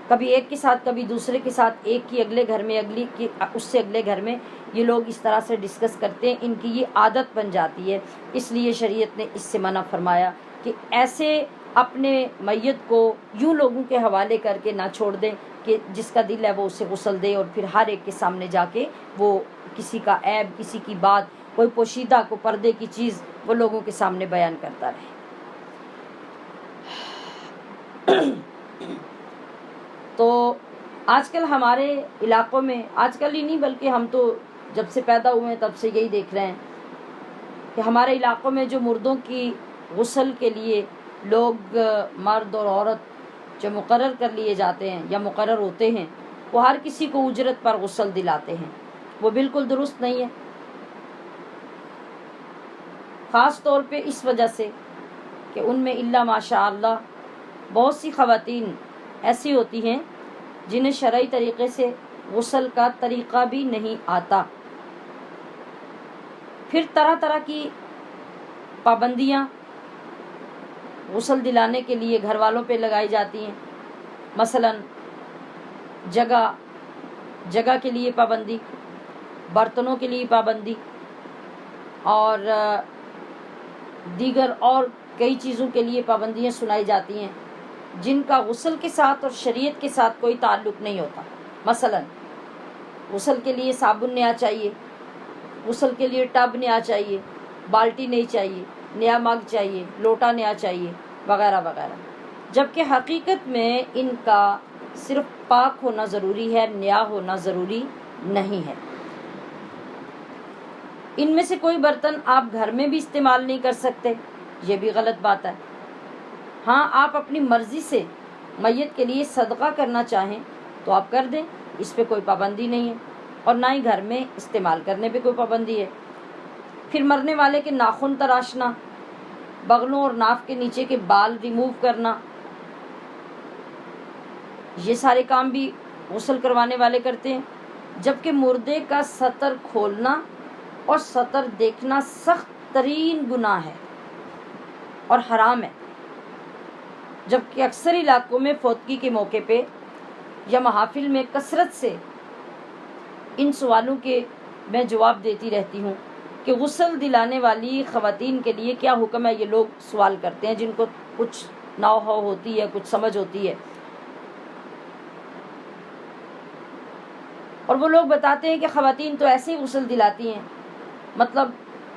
کبھی ایک کے ساتھ کبھی دوسرے کے ساتھ، ایک کی اگلے گھر میں اگلی کی اس سے اگلے گھر میں، یہ لوگ اس طرح سے ڈسکس کرتے ہیں، ان کی یہ عادت بن جاتی ہے۔ اس لیے شریعت نے اس سے منع فرمایا کہ ایسے اپنے میت کو یوں لوگوں کے حوالے کر کے نہ چھوڑ دیں کہ جس کا دل ہے وہ اسے غسل دے اور پھر ہر ایک کے سامنے جا کے وہ کسی کا عیب، کسی کی بات، کوئی پوشیدہ کو پردے کی چیز وہ لوگوں کے سامنے بیان کرتا رہے۔ تو آج کل ہمارے علاقوں میں، آج کل ہی نہیں بلکہ ہم تو جب سے پیدا ہوئے ہیں تب سے یہی دیکھ رہے ہیں کہ ہمارے علاقوں میں جو مردوں کی غسل کے لیے لوگ مرد اور عورت جو مقرر کر لیے جاتے ہیں یا مقرر ہوتے ہیں، وہ ہر کسی کو اجرت پر غسل دلاتے ہیں، وہ بالکل درست نہیں ہے، خاص طور پہ اس وجہ سے کہ ان میں الا ماشاء اللہ بہت سی خواتین ایسی ہوتی ہیں جنہیں شرعی طریقے سے غسل کا طریقہ بھی نہیں آتا، پھر طرح طرح کی پابندیاں غسل دلانے کے لیے گھر والوں پہ لگائی جاتی ہیں، مثلا جگہ کے لیے پابندی، برتنوں کے لیے پابندی اور دیگر اور کئی چیزوں کے لیے پابندیاں سنائی جاتی ہیں جن کا غسل کے ساتھ اور شریعت کے ساتھ کوئی تعلق نہیں ہوتا. مثلا غسل کے لیے صابن نیا چاہیے، غسل کے لیے ٹب نیا چاہیے، بالٹی نہیں چاہیے، نیا مگ چاہیے، لوٹا نیا چاہیے وغیرہ وغیرہ، جبکہ حقیقت میں ان کا صرف پاک ہونا ضروری ہے، نیا ہونا ضروری نہیں ہے. ان میں سے کوئی برتن آپ گھر میں بھی استعمال نہیں کر سکتے، یہ بھی غلط بات ہے. ہاں، آپ اپنی مرضی سے میت کے لیے صدقہ کرنا چاہیں تو آپ کر دیں، اس پہ کوئی پابندی نہیں ہے، اور نہ ہی گھر میں استعمال کرنے پہ کوئی پابندی ہے. پھر مرنے والے کے ناخن تراشنا، بغلوں اور ناف کے نیچے کے بال ریموو کرنا، یہ سارے کام بھی غسل کروانے والے کرتے ہیں. جبکہ مردے کا سطر کھولنا اور سطر دیکھنا سخت ترین گناہ ہے اور حرام ہے، جبکہ اکثر علاقوں میں فوتگی کے موقع پہ یا محافل میں کثرت سے ان سوالوں کے میں جواب دیتی رہتی ہوں کہ غسل دلانے والی خواتین کے لیے کیا حکم ہے. یہ لوگ سوال کرتے ہیں جن کو کچھ نو ہو ہوتی ہے، کچھ سمجھ ہوتی ہے، اور وہ لوگ بتاتے ہیں کہ خواتین تو ایسے ہی غسل دلاتی ہیں، مطلب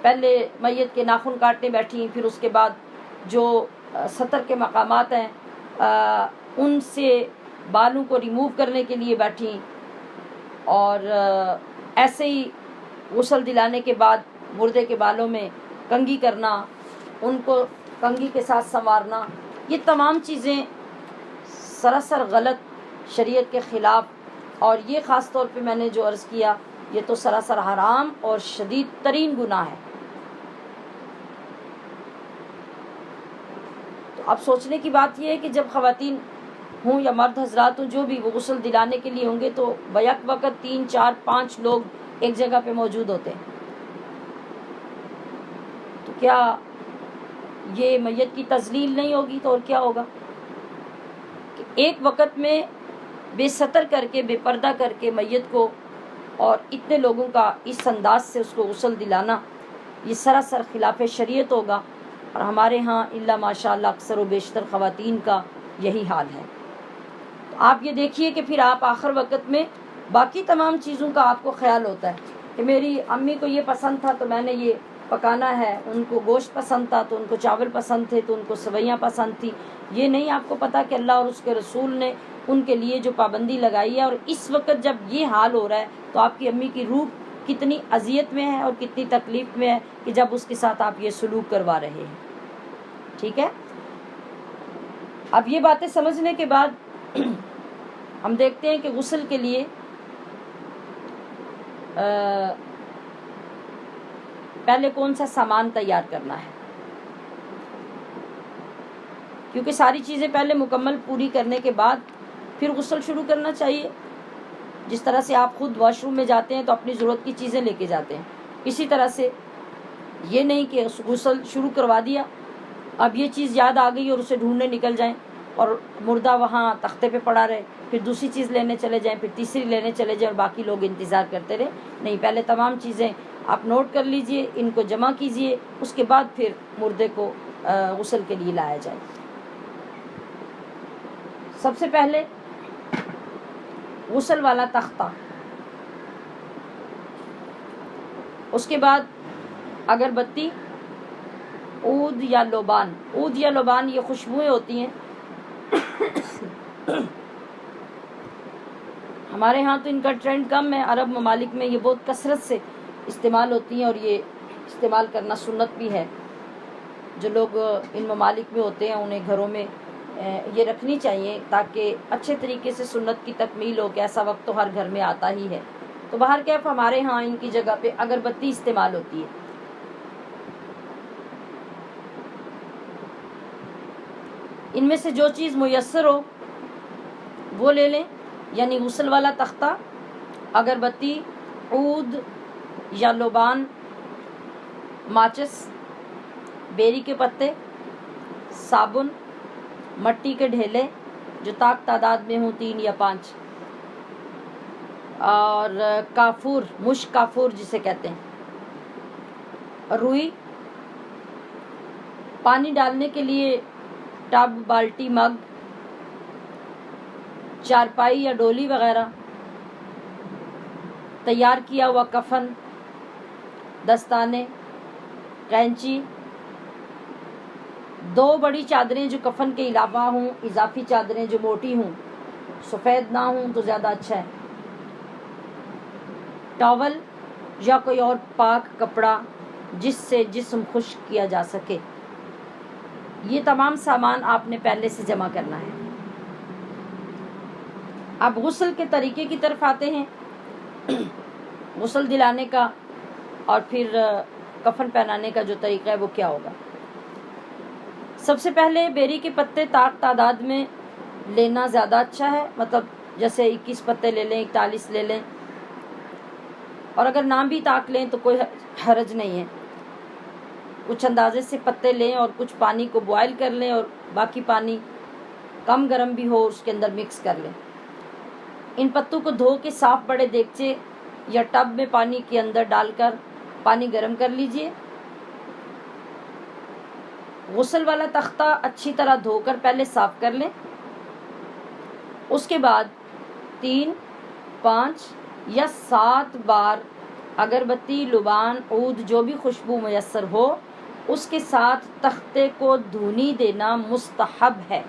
پہلے میت کے ناخن کاٹنے بیٹھیں، پھر اس کے بعد جو سطر کے مقامات ہیں ان سے بالوں کو ریموو کرنے کے لیے بیٹھیں، اور ایسے ہی غسل دلانے کے بعد مردے کے بالوں میں کنگھی کرنا، ان کو کنگھی کے ساتھ سنوارنا، یہ تمام چیزیں سراسر غلط، شریعت کے خلاف، اور یہ خاص طور پہ میں نے جو عرض کیا یہ تو سراسر حرام اور شدید ترین گناہ ہے. تو اب سوچنے کی بات یہ ہے کہ جب خواتین ہوں یا مرد حضرات ہوں، جو بھی وہ غسل دلانے کے لیے ہوں گے تو بیک وقت 3 4 5 لوگ ایک جگہ پہ موجود ہوتے ہیں، تو کیا یہ میت کی تذلیل نہیں ہوگی تو اور کیا ہوگا کہ ایک وقت میں بے ستر کر کے، بے پردہ کر کے میت کو اور اتنے لوگوں کا اس انداز سے اس کو غسل دلانا، یہ سراسر خلاف شریعت ہوگا. اور ہمارے ہاں الا ماشاء اللہ اکثر و بیشتر خواتین کا یہی حال ہے. تو آپ یہ دیکھیے کہ پھر آپ آخر وقت میں باقی تمام چیزوں کا آپ کو خیال ہوتا ہے کہ میری امی کو یہ پسند تھا تو میں نے یہ پکانا ہے، ان کو گوشت پسند تھا تو ان کو چاول پسند تھے تو ان کو سویاں پسند تھی. یہ نہیں آپ کو پتا کہ اللہ اور اس کے رسول نے ان کے لیے جو پابندی لگائی ہے، اور اس وقت جب یہ حال ہو رہا ہے تو آپ کی امی کی روح کتنی اذیت میں ہے اور کتنی تکلیف میں ہے کہ جب اس کے ساتھ آپ یہ سلوک کروا رہے ہیں. ٹھیک ہے، اب یہ باتیں سمجھنے کے بعد ہم دیکھتے ہیں کہ غسل کے لیے پہلے کون سا سامان تیار کرنا ہے، کیونکہ ساری چیزیں پہلے مکمل پوری کرنے کے بعد پھر غسل شروع کرنا چاہیے. جس طرح سے آپ خود واش روم میں جاتے ہیں تو اپنی ضرورت کی چیزیں لے کے جاتے ہیں، اسی طرح سے یہ نہیں کہ غسل شروع کروا دیا، اب یہ چیز یاد آ گئی اور اسے ڈھونڈنے نکل جائیں اور مردہ وہاں تختے پہ پڑا رہے، پھر دوسری چیز لینے چلے جائیں، پھر تیسری لینے چلے جائیں اور باقی لوگ انتظار کرتے رہے. نہیں، پہلے تمام چیزیں آپ نوٹ کر لیجئے، ان کو جمع کیجئے، اس کے بعد پھر مردے کو غسل کے لیے لایا جائے. سب سے پہلے غسل والا تختہ، اس کے بعد اگربتی، عود یا لوبان. عود یا لوبان یہ خوشبوئیں ہوتی ہیں، ہمارے ہاں تو ان کا ٹرینڈ کم ہے، عرب ممالک میں یہ بہت کثرت سے استعمال ہوتی ہیں اور یہ استعمال کرنا سنت بھی ہے. جو لوگ ان ممالک میں ہوتے ہیں انہیں گھروں میں یہ رکھنی چاہیے تاکہ اچھے طریقے سے سنت کی تکمیل ہو، کہ ایسا وقت تو ہر گھر میں آتا ہی ہے. تو باہر کیف ہمارے ہاں ان کی جگہ پہ اگربتی استعمال ہوتی ہے. ان میں سے جو چیز میسر ہو وہ لے لیں، یعنی غسل والا تختہ، اگربتی، عود یا لوبان، ماچس، بیری کے پتے، صابن، مٹی کے ڈھیلے جو طاق تعداد میں ہوں 3 یا 5، اور کافور، مشک کافور جسے کہتے ہیں، روئی، پانی ڈالنے کے لیے ٹب، بالٹی، مگ، چارپائی یا ڈولی وغیرہ، تیار کیا ہوا کفن، دستانے، کینچی، 2 بڑی چادریں جو کفن کے علاوہ ہوں، اضافی چادریں جو موٹی ہوں، سفید نہ ہوں تو زیادہ اچھا ہے، ٹاول یا کوئی اور پاک کپڑا جس سے جسم خشک کیا جا سکے. یہ تمام سامان آپ نے پہلے سے جمع کرنا ہے. اب غسل کے طریقے کی طرف آتے ہیں. غسل دلانے کا اور پھر کفن پہنانے کا جو طریقہ ہے وہ کیا ہوگا. سب سے پہلے بیری کے پتے تعداد میں لینا زیادہ اچھا ہے، مطلب جیسے 21 پتے لے لیں، 41 لے لیں، اور اگر نام بھی طاق لیں تو کوئی حرج نہیں ہے. کچھ اندازے سے پتے لیں اور کچھ پانی کو بوائل کر لیں اور باقی پانی کم گرم بھی ہو اس کے اندر مکس کر لیں. ان پتوں کو دھو کے صاف بڑے دیگچے یا ٹب میں پانی کے اندر ڈال کر پانی گرم کر لیجئے. غسل والا تختہ اچھی طرح دھو کر پہلے صاف کر لیں. اس کے بعد 3، 5 یا 7 بار اگربتی، لبان، عود، جو بھی خوشبو میسر ہو اس کے ساتھ تختے کو دھونی دینا مستحب ہے.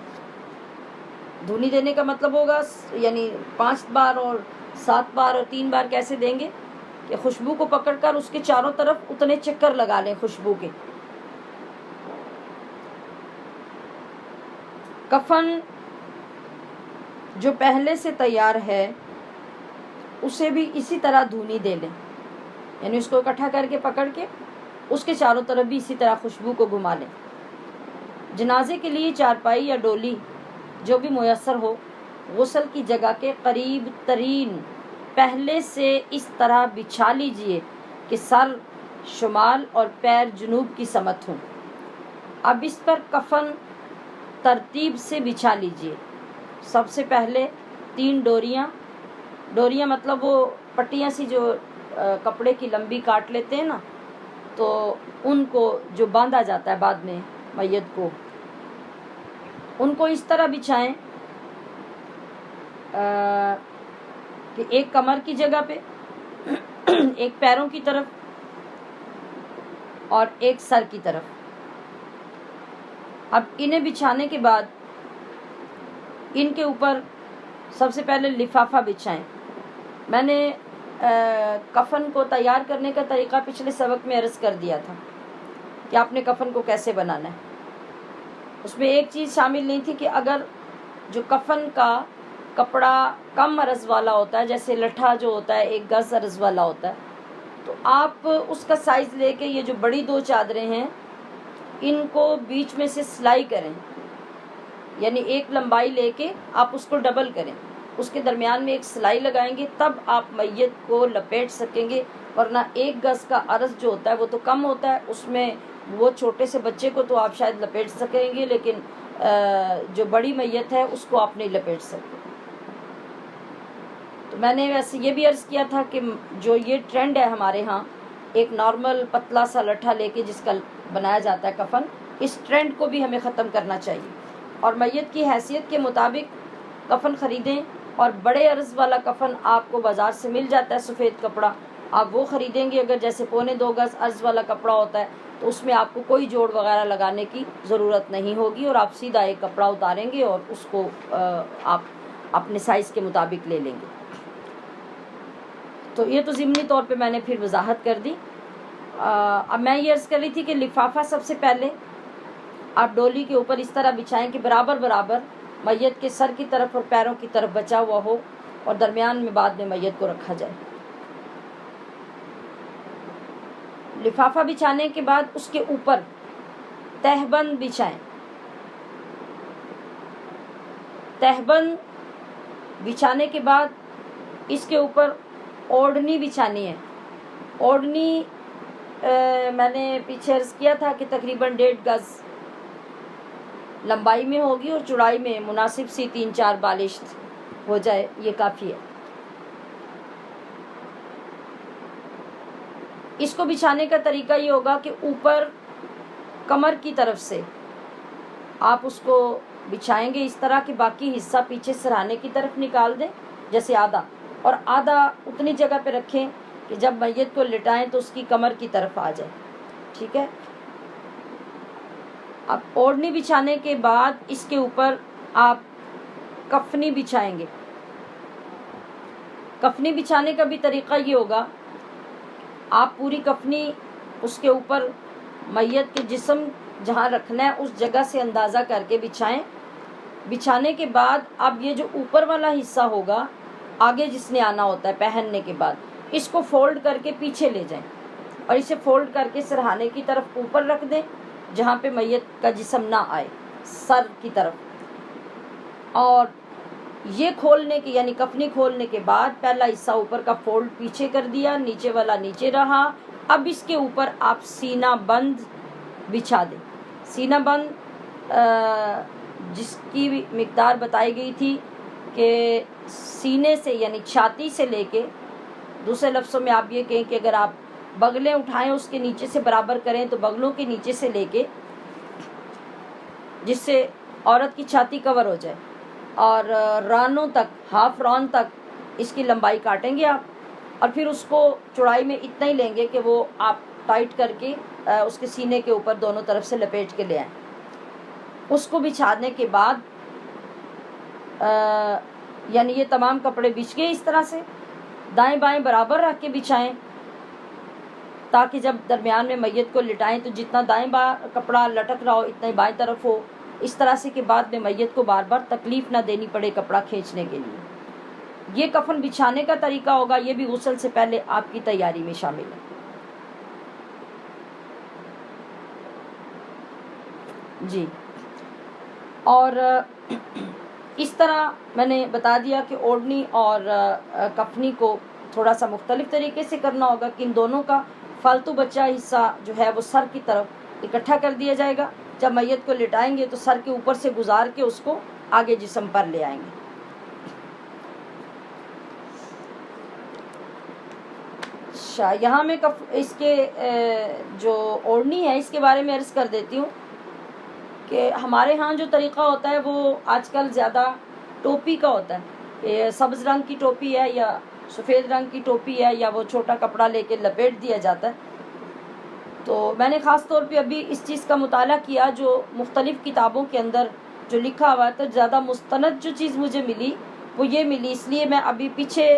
دھونی دینے کا مطلب ہوگا یعنی 5 بار اور 7 بار اور 3 بار کیسے دیں گے کہ خوشبو کو پکڑ کر اس کے چاروں طرف اتنے چکر لگا لیں خوشبو کے. کفن جو پہلے سے تیار ہے اسے بھی اسی طرح دھونی دے لیں، یعنی اس کو اکٹھا کر کے پکڑ کے اس کے چاروں طرف بھی اسی طرح خوشبو کو گھما لیں. جنازے کے لیے چارپائی یا ڈولی جو بھی میسر ہو غسل کی جگہ کے قریب ترین پہلے سے اس طرح بچھا لیجئے کہ سر شمال اور پیر جنوب کی سمت ہوں. اب اس پر کفن ترتیب سے بچھا لیجئے. سب سے پہلے 3 ڈوریاں مطلب وہ پٹیاں سی جو کپڑے کی لمبی کاٹ لیتے ہیں نا، تو ان کو جو باندھا جاتا ہے بعد میں میت کو، ان کو اس طرح بچھائیں کہ ایک کمر کی جگہ پہ، ایک پیروں کی طرف اور ایک سر کی طرف. اب انہیں بچھانے کے بعد ان کے اوپر سب سے پہلے لفافہ بچھائیں. میں نے کفن کو تیار کرنے کا طریقہ پچھلے سبق میں عرض کر دیا تھا کہ آپ نے کفن کو کیسے بنانا ہے. اس میں ایک چیز شامل نہیں تھی کہ اگر جو کفن کا کپڑا کم عرض والا ہوتا ہے، جیسے لٹھا جو ہوتا ہے 1 گز عرض والا ہوتا ہے، تو آپ اس کا سائز لے کے یہ جو بڑی 2 چادریں ہیں ان کو بیچ میں سے سلائی کریں، یعنی ایک لمبائی لے کے آپ اس کو ڈبل کریں، اس کے درمیان میں ایک سلائی لگائیں گے، تب آپ میت کو لپیٹ سکیں گے. ورنہ 1 گز کا عرض جو ہوتا ہے وہ تو کم ہوتا ہے، اس میں وہ چھوٹے سے بچے کو تو آپ شاید لپیٹ سکیں گے، لیکن جو بڑی میت ہے اس کو آپ نہیں لپیٹ سکتے. تو میں نے ویسے یہ بھی عرض کیا تھا کہ جو یہ ٹرینڈ ہے ہمارے ہاں ایک نارمل پتلا سا لٹھا لے کے جس کا بنایا جاتا ہے کفن، اس ٹرینڈ کو بھی ہمیں ختم کرنا چاہیے اور میت کی حیثیت کے مطابق کفن خریدیں. اور بڑے عرض والا کفن آپ کو بازار سے مل جاتا ہے، سفید کپڑا، آپ وہ خریدیں گے. اگر جیسے 1.25 گز عرض والا کپڑا ہوتا ہے تو اس میں آپ کو کوئی جوڑ وغیرہ لگانے کی ضرورت نہیں ہوگی اور آپ سیدھا ایک کپڑا اتاریں گے اور اس کو آپ اپنے سائز کے مطابق لے لیں گے. تو یہ تو ضمنی طور پہ میں نے پھر وضاحت کر دی. اب میں یہ عرض کر رہی تھی کہ لفافہ سب سے پہلے آپ ڈولی کے اوپر اس طرح بچھائیں کہ برابر میت کے سر کی طرف اور پیروں کی طرف بچا ہوا ہو اور درمیان میں بعد میں میت کو رکھا جائے. لفافہ بچھانے کے بعد اس کے اوپر تہبند بچھائیں. تہبند بچھانے کے بعد اس کے اوپر اوڑھنی بچھانی ہے. اوڑھنی میں نے پیچھے عرض کیا تھا کہ تقریباً 1.5 گز لمبائی میں ہوگی اور چوڑائی میں مناسب سی 3-4 بالشت ہو جائے، یہ کافی ہے. اس کو بچھانے کا طریقہ یہ ہوگا کہ اوپر کمر کی طرف سے آپ اس کو بچھائیں گے اس طرح کہ باقی حصہ پیچھے سرہانے کی طرف نکال دیں، جیسے آدھا، اور آدھا اتنی جگہ پہ رکھیں کہ جب میت کو لٹائیں تو اس کی کمر کی طرف آ جائے، ٹھیک ہے۔ اب اوڑھنی بچھانے کے بعد اس کے اوپر آپ کفنی بچھائیں گے۔ کفنی بچھانے کا بھی طریقہ یہ ہوگا، آپ پوری کفنی اس کے اوپر میت کے جسم جہاں رکھنا ہے اس جگہ سے اندازہ کر کے بچھائیں۔ بچھانے کے بعد اب یہ جو اوپر والا حصہ ہوگا آگے جس نے آنا ہوتا ہے پہننے کے بعد، اس کو فولڈ کر کے پیچھے لے جائیں اور اسے فولڈ کر کے سرہانے کی طرف اوپر رکھ دیں جہاں پہ میت کا جسم نہ آئے، سر کی طرف۔ اور یہ کھولنے کے یعنی کفنی کھولنے کے بعد پہلا حصہ اوپر کا فولڈ پیچھے کر دیا، نیچے والا نیچے رہا۔ اب اس کے اوپر آپ سینہ بند بچھا دیں۔ سینہ بند جس کی مقدار بتائی گئی تھی کہ سینے سے یعنی چھاتی سے لے کے، دوسرے لفظوں میں آپ یہ کہیں کہ اگر آپ بغلیں اٹھائیں اس کے نیچے سے برابر کریں تو بغلوں کے نیچے سے لے کے جس سے عورت کی چھاتی کور ہو جائے اور رانوں تک، ہاف ران تک اس کی لمبائی کاٹیں گے آپ، اور پھر اس کو چوڑائی میں اتنا ہی لیں گے کہ وہ آپ ٹائٹ کر کے اس کے سینے کے اوپر دونوں طرف سے لپیٹ کے لے آئیں۔ اس کو بچھانے کے بعد یعنی یہ تمام کپڑے بچھ گئے، اس طرح سے دائیں بائیں برابر رکھ کے بچھائیں تاکہ جب درمیان میں میت کو لٹائیں تو جتنا دائیں بائیں کپڑا لٹک رہا ہو اتنا ہی بائیں طرف ہو، اس طرح سے کہ بعد میں میت کو بار بار تکلیف نہ دینی پڑے کپڑا کھینچنے کے لیے۔ یہ کفن بچھانے کا طریقہ ہوگا، یہ بھی غسل سے پہلے آپ کی تیاری میں شامل ہے۔ جی، اور اس طرح میں نے بتا دیا کہ اوڑھنی اور کفنی کو تھوڑا سا مختلف طریقے سے کرنا ہوگا کہ ان دونوں کا فالتو بچہ حصہ جو ہے وہ سر کی طرف اکٹھا کر دیا جائے گا، جب میت کو لٹائیں گے تو سر کے اوپر سے گزار کے اس کو آگے جسم پر لے آئیں گے۔ اچھا، یہاں میں اس کے جو اوڑھنی ہے اس کے بارے میں عرض کر دیتی ہوں کہ ہمارے ہاں جو طریقہ ہوتا ہے وہ آج کل زیادہ ٹوپی کا ہوتا ہے، کہ سبز رنگ کی ٹوپی ہے یا سفید رنگ کی ٹوپی ہے یا وہ چھوٹا کپڑا لے کے لپیٹ دیا جاتا ہے۔ تو میں نے خاص طور پہ ابھی اس چیز کا مطالعہ کیا جو مختلف کتابوں کے اندر جو لکھا ہوا ہے، تو زیادہ مستند جو چیز مجھے ملی وہ یہ ملی، اس لیے میں ابھی پیچھے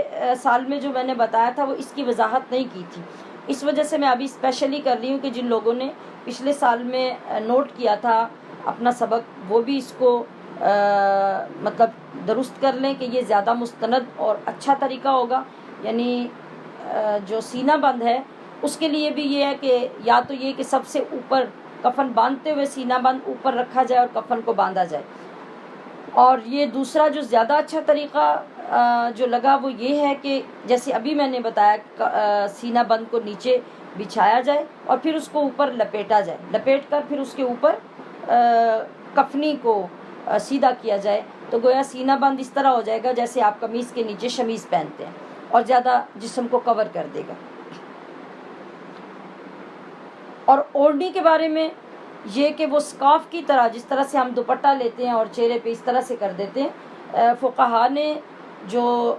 سال میں جو میں نے بتایا تھا وہ اس کی وضاحت نہیں کی تھی، اس وجہ سے میں ابھی اسپیشلی کر رہی ہوں کہ جن لوگوں نے پچھلے سال میں نوٹ کیا تھا اپنا سبق وہ بھی اس کو مطلب درست کر لیں کہ یہ زیادہ مستند اور اچھا طریقہ ہوگا۔ یعنی جو سینہ بند ہے اس کے لیے بھی یہ ہے کہ یا تو یہ کہ سب سے اوپر کفن باندھتے ہوئے سینہ بند اوپر رکھا جائے اور کفن کو باندھا جائے، اور یہ دوسرا جو زیادہ اچھا طریقہ جو لگا وہ یہ ہے کہ جیسے ابھی میں نے بتایا سینہ بند کو نیچے بچھایا جائے اور پھر اس کو اوپر لپیٹا جائے، لپیٹ کر پھر اس کے اوپر کفنی کو سیدھا کیا جائے، تو گویا سینہ بند اس طرح ہو جائے گا جیسے آپ قمیض کے نیچے شمیز پہنتے ہیں اور زیادہ جسم کو کور کر دے گا۔ اور اوڑھنی کے بارے میں یہ کہ وہ سکارف کی طرح جس طرح سے ہم دوپٹہ لیتے ہیں اور چہرے پہ اس طرح سے کر دیتے ہیں، فقہا نے جو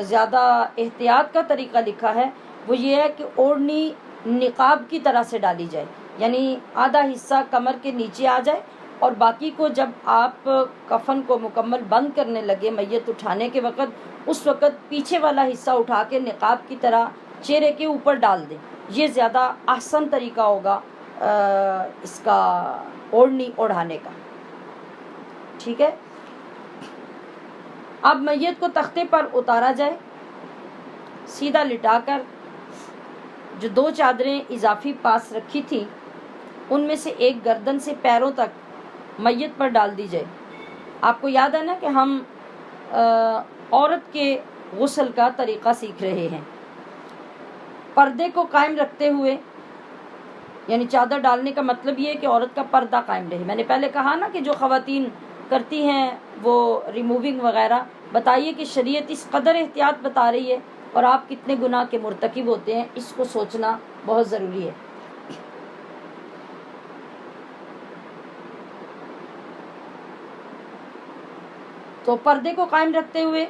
زیادہ احتیاط کا طریقہ لکھا ہے وہ یہ ہے کہ اوڑھنی نقاب کی طرح سے ڈالی جائے، یعنی آدھا حصہ کمر کے نیچے آ جائے اور باقی کو جب آپ کفن کو مکمل بند کرنے لگے میت اٹھانے کے وقت، اس وقت پیچھے والا حصہ اٹھا کے نقاب کی طرح چہرے کے اوپر ڈال دیں، یہ زیادہ احسن طریقہ ہوگا اس کا اوڑھنی اوڑھانے کا، ٹھیک ہے۔ اب میت کو تختے پر اتارا جائے، سیدھا لٹا کر جو 2 چادریں اضافی پاس رکھی تھی ان میں سے ایک گردن سے پیروں تک میت پر ڈال دی جائے۔ آپ کو یاد ہے نا کہ ہم عورت کے غسل کا طریقہ سیکھ رہے ہیں، پردے کو قائم رکھتے ہوئے، یعنی چادر ڈالنے کا مطلب یہ ہے کہ عورت کا پردہ قائم رہے۔ میں نے پہلے کہا نا کہ جو خواتین کرتی ہیں وہ ریموونگ وغیرہ، بتائیے کہ شریعت اس قدر احتیاط بتا رہی ہے اور آپ کتنے گناہ کے مرتکب ہوتے ہیں، اس کو سوچنا بہت ضروری ہے۔ تو پردے کو قائم رکھتے ہوئے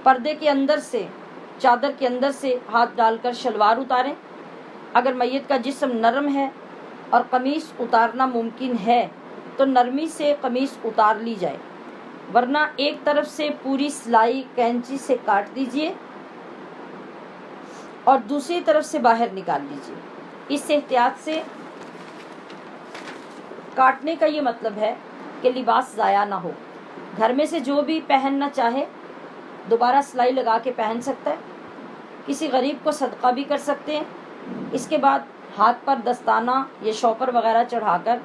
پردے کے اندر سے، چادر کے اندر سے ہاتھ ڈال کر شلوار اتاریں۔ اگر میت کا جسم نرم ہے اور قمیص اتارنا ممکن ہے تو نرمی سے قمیص اتار لی جائے، ورنہ ایک طرف سے پوری سلائی کینچی سے کاٹ دیجئے اور دوسری طرف سے باہر نکال لیجئے۔ اس احتیاط سے کاٹنے کا یہ مطلب ہے کہ لباس ضائع نہ ہو۔ گھر میں سے جو بھی پہننا چاہے دوبارہ سلائی لگا کے پہن سکتا ہے، کسی غریب کو صدقہ بھی کر سکتے ہیں۔ اس کے بعد ہاتھ پر دستانہ یا شوپر وغیرہ چڑھا کر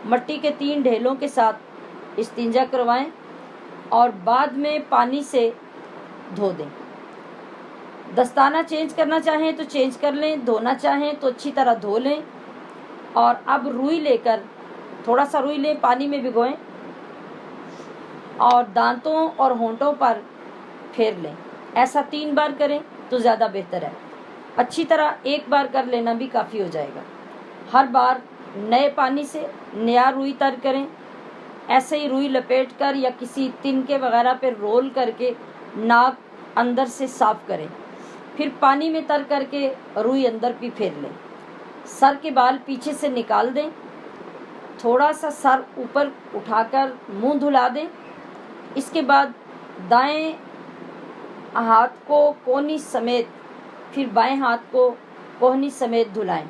مٹی کے 3 ڈھیلوں کے ساتھ استنجا کروائیں اور بعد میں پانی سے دھو دیں۔ دستانہ چینج کرنا چاہیں تو چینج کر لیں، دھونا چاہیں تو اچھی طرح دھو لیں۔ اور اب روئی لے کر تھوڑا سا روئی لیں، پانی میں بھگوئیں اور دانتوں اور ہونٹوں پر پھیر لیں۔ ایسا 3 بار کریں تو زیادہ بہتر ہے۔ اچھی طرح ایک بار کر لینا بھی کافی ہو جائے گا۔ ہر بار نئے پانی سے نیا روئی تر کریں۔ ایسے ہی روئی لپیٹ کر یا کسی تنکے وغیرہ پہ رول کر کے ناک اندر سے صاف کریں، پھر پانی میں تر کر کے روئی اندر بھی پھیر لیں۔ سر کے بال پیچھے سے نکال دیں، تھوڑا سا سر اوپر اٹھا کر منہ دھلا دیں۔ اس کے بعد دائیں ہاتھ کو کونی سمیت پھر بائیں ہاتھ کو کوہنی سمیت دھلائیں۔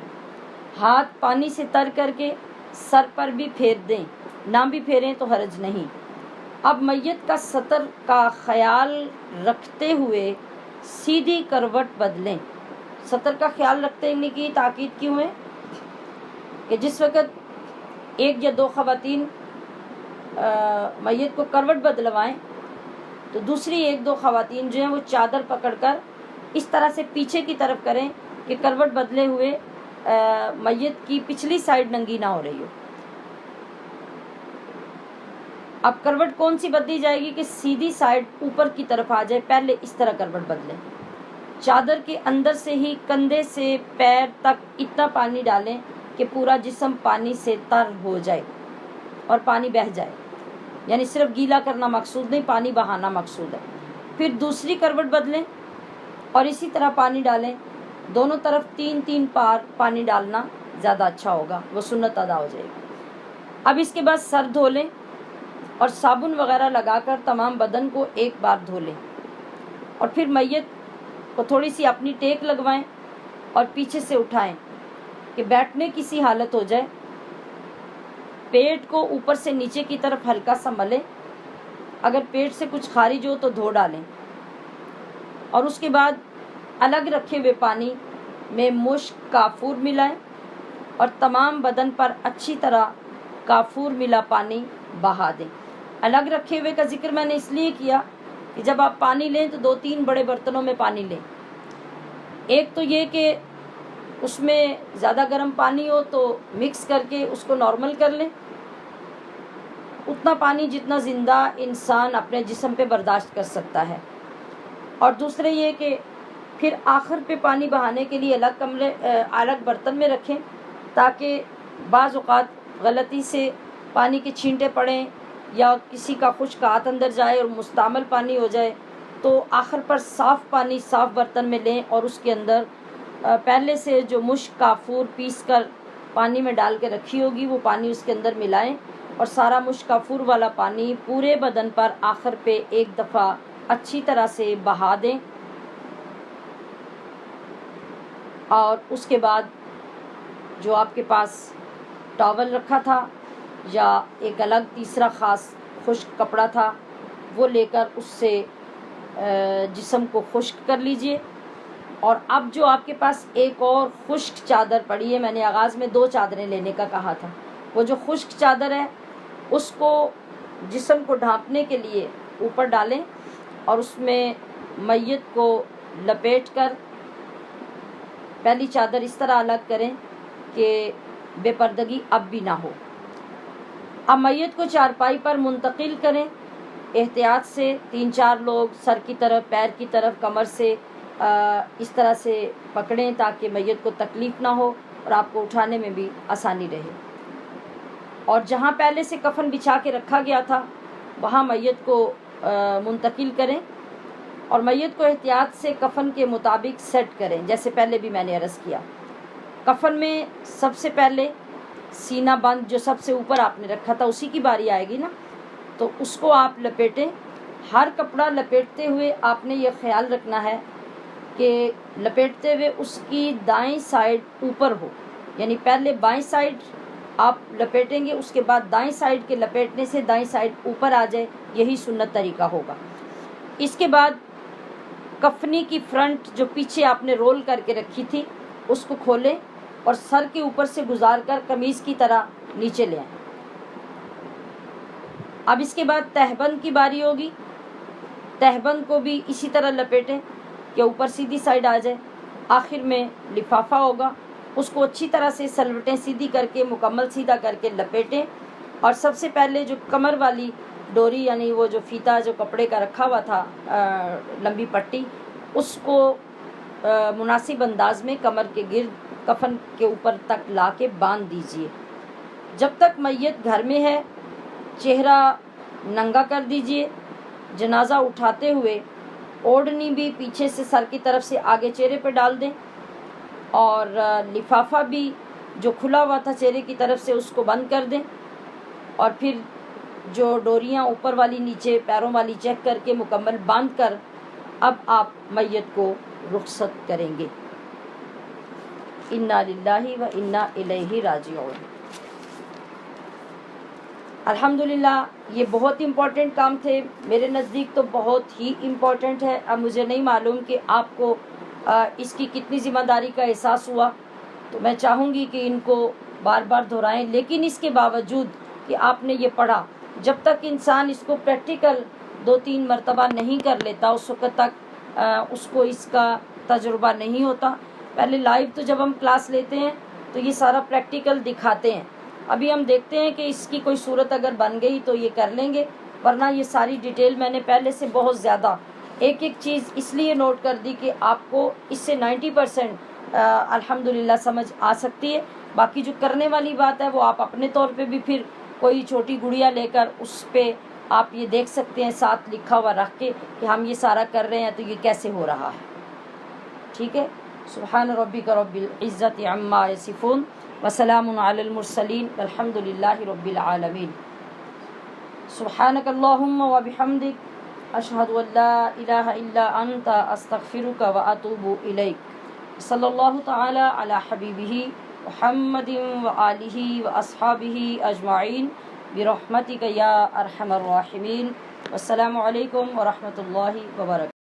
ہاتھ پانی سے تر کر کے سر پر بھی پھیر دیں، نہ بھی پھیریں تو حرج نہیں۔ اب میت کا سطر کا خیال رکھتے ہوئے سیدھی کروٹ بدلیں۔ سطر کا خیال رکھتے ہوئے کی تاکید کیوں ہے کہ جس وقت 1 یا 2 خواتین میت کو کروٹ بدلوائیں تو دوسری 1-2 خواتین جو ہیں وہ چادر پکڑ کر اس طرح سے پیچھے کی طرف کریں کہ کروٹ بدلے ہوئے میت کی پچھلی سائڈ ننگی نہ ہو رہی ہو۔ اب کروٹ کون سی بدلی جائے گی کہ سیدھی سائڈ اوپر کی طرف آ جائے، پہلے اس طرح کروٹ بدلیں۔ چادر کے اندر سے ہی کندھے سے پیر تک اتنا پانی ڈالیں کہ پورا جسم پانی سے تر ہو جائے اور پانی بہہ جائے، یعنی صرف گیلا کرنا مقصود نہیں، پانی بہانا مقصود ہے۔ پھر دوسری کروٹ بدلیں اور اسی طرح پانی ڈالیں۔ دونوں طرف 3-3 بار پانی ڈالنا زیادہ اچھا ہوگا، وہ سنت ادا ہو جائے گی۔ اب اس کے بعد سر دھو لیں اور صابن وغیرہ لگا کر تمام بدن کو ایک بار دھو لیں اور پھر میت کو تھوڑی سی اپنی ٹیک لگوائیں اور پیچھے سے اٹھائیں کہ بیٹھنے کی سی حالت ہو جائے۔ پیٹ کو اوپر سے نیچے کی طرف ہلکا سا ملیں، اگر پیٹ سے کچھ خارج ہو تو دھو ڈالیں اور اس کے بعد الگ رکھے ہوئے پانی میں مشک کافور ملائیں اور تمام بدن پر اچھی طرح کافور ملا پانی بہا دیں۔ الگ رکھے ہوئے کا ذکر میں نے اس لیے کیا کہ جب آپ پانی لیں تو 2-3 بڑے برتنوں میں پانی لیں۔ ایک تو یہ کہ اس میں زیادہ گرم پانی ہو تو مکس کر کے اس کو نارمل کر لیں، اتنا پانی جتنا زندہ انسان اپنے جسم پہ برداشت کر سکتا ہے۔ اور دوسرے یہ کہ پھر آخر پہ پانی بہانے کے لیے الگ برتن میں رکھیں تاکہ بعض اوقات غلطی سے پانی کے چھینٹے پڑیں یا کسی کا خشک ہاتھ اندر جائے اور مستعمل پانی ہو جائے، تو آخر پر صاف پانی صاف برتن میں لیں اور اس کے اندر پہلے سے جو مشک کافور پیس کر پانی میں ڈال کے رکھی ہوگی وہ پانی اس کے اندر ملائیں اور سارا مشک کافور والا پانی پورے بدن پر آخر پہ ایک دفعہ اچھی طرح سے بہا دیں۔ اور اس کے بعد جو آپ کے پاس ٹاول رکھا تھا یا ایک الگ تیسرا خاص خشک کپڑا تھا وہ لے کر اس سے جسم کو خشک کر لیجئے۔ اور اب جو آپ کے پاس ایک اور خشک چادر پڑی ہے، میں نے آغاز میں 2 چادریں لینے کا کہا تھا، وہ جو خشک چادر ہے اس کو جسم کو ڈھانپنے کے لیے اوپر ڈالیں اور اس میں میت کو لپیٹ کر پہلی چادر اس طرح الگ کریں کہ بے پردگی اب بھی نہ ہو۔ اب میت کو چارپائی پر منتقل کریں، احتیاط سے 3-4 لوگ سر کی طرف، پیر کی طرف، کمر سے اس طرح سے پکڑیں تاکہ میت کو تکلیف نہ ہو اور آپ کو اٹھانے میں بھی آسانی رہے. اور جہاں پہلے سے کفن بچھا کے رکھا گیا تھا وہاں میت کو منتقل کریں اور میت کو احتیاط سے کفن کے مطابق سیٹ کریں. جیسے پہلے بھی میں نے عرض کیا، کفن میں سب سے پہلے سینہ بند جو سب سے اوپر آپ نے رکھا تھا اسی کی باری آئے گی نا، تو اس کو آپ لپیٹیں. ہر کپڑا لپیٹتے ہوئے آپ نے یہ خیال رکھنا ہے کہ لپیٹتے ہوئے اس کی دائیں سائڈ اوپر ہو، یعنی پہلے بائیں سائڈ آپ لپیٹیں گے، اس کے بعد دائیں سائڈ کے لپیٹنے سے دائیں سائڈ اوپر آ جائے، یہی سنت طریقہ ہوگا. اس کے بعد کفنی کی فرنٹ جو پیچھے آپ نے رول کر کے رکھی تھی اس کو کھولیں اور سر کے اوپر سے گزار کر قمیض کی طرح نیچے لے آئیں. اب اس کے بعد تہبند کی باری ہوگی. تہبند کو بھی اسی طرح لپیٹیں کہ اوپر سیدھی سائڈ آ جائے. آخر میں لفافہ ہوگا، اس کو اچھی طرح سے سلوٹیں سیدھی کر کے مکمل سیدھا کر کے لپیٹیں. اور سب سے پہلے جو کمر والی ڈوری یعنی وہ جو فیتا جو کپڑے کا رکھا ہوا تھا لمبی پٹی، اس کو مناسب انداز میں کمر کے گرد کفن کے اوپر تک لا کے باندھ دیجئے. جب تک میت گھر میں ہے چہرہ ننگا کر دیجئے. جنازہ اٹھاتے ہوئے اوڑھنی بھی پیچھے سے سر کی طرف سے آگے چہرے پہ ڈال دیں اور لفافہ بھی جو کھلا ہوا تھا چہرے کی طرف سے اس کو بند کر دیں. اور پھر جو ڈوریاں اوپر والی نیچے پیروں والی چیک کر کے مکمل باندھ کر اب آپ میت کو رخصت کریں گے. انا للہ و انا الیہ راجعون. الحمدللہ یہ بہت امپورٹنٹ کام تھے، میرے نزدیک تو بہت ہی امپورٹنٹ ہے. اب مجھے نہیں معلوم کہ آپ کو اس کی کتنی ذمہ داری کا احساس ہوا، تو میں چاہوں گی کہ ان کو بار بار دہرائیں. لیکن اس کے باوجود کہ آپ نے یہ پڑھا، جب تک انسان اس کو پریکٹیکل 2-3 مرتبہ نہیں کر لیتا اس وقت تک اس کو اس کا تجربہ نہیں ہوتا. پہلے لائیو تو جب ہم کلاس لیتے ہیں تو یہ سارا پریکٹیکل دکھاتے ہیں. ابھی ہم دیکھتے ہیں کہ اس کی کوئی صورت اگر بن گئی تو یہ کر لیں گے، ورنہ یہ ساری ڈیٹیل میں نے پہلے سے بہت زیادہ ایک ایک چیز اس لیے نوٹ کر دی کہ آپ کو اس سے 90% الحمدللہ سمجھ آ سکتی ہے. باقی جو کرنے والی بات ہے وہ آپ اپنے طور پہ بھی پھر کوئی چھوٹی گڑیا لے کر اس پہ آپ یہ دیکھ سکتے ہیں ساتھ لکھا ہوا رکھ کے کہ ہم یہ سارا کر رہے ہیں تو یہ کیسے ہو رہا ہے. ٹھیک ہے. سبحان ربک رب العزت عما یصفون وسلام علی المرسلین والحمد للہ رب العالمین. سبحانک اللہم وبحمدک اشہد ان لا الہ الا انت استغفرک واتوب الیک. صلی اللہ تعالی علی حبیبہ محمد وآلہ واصحابہ اجمعین برحمتک یا ارحم الراحمین. والسلام علیکم ورحمۃ اللہ وبرکاتہ.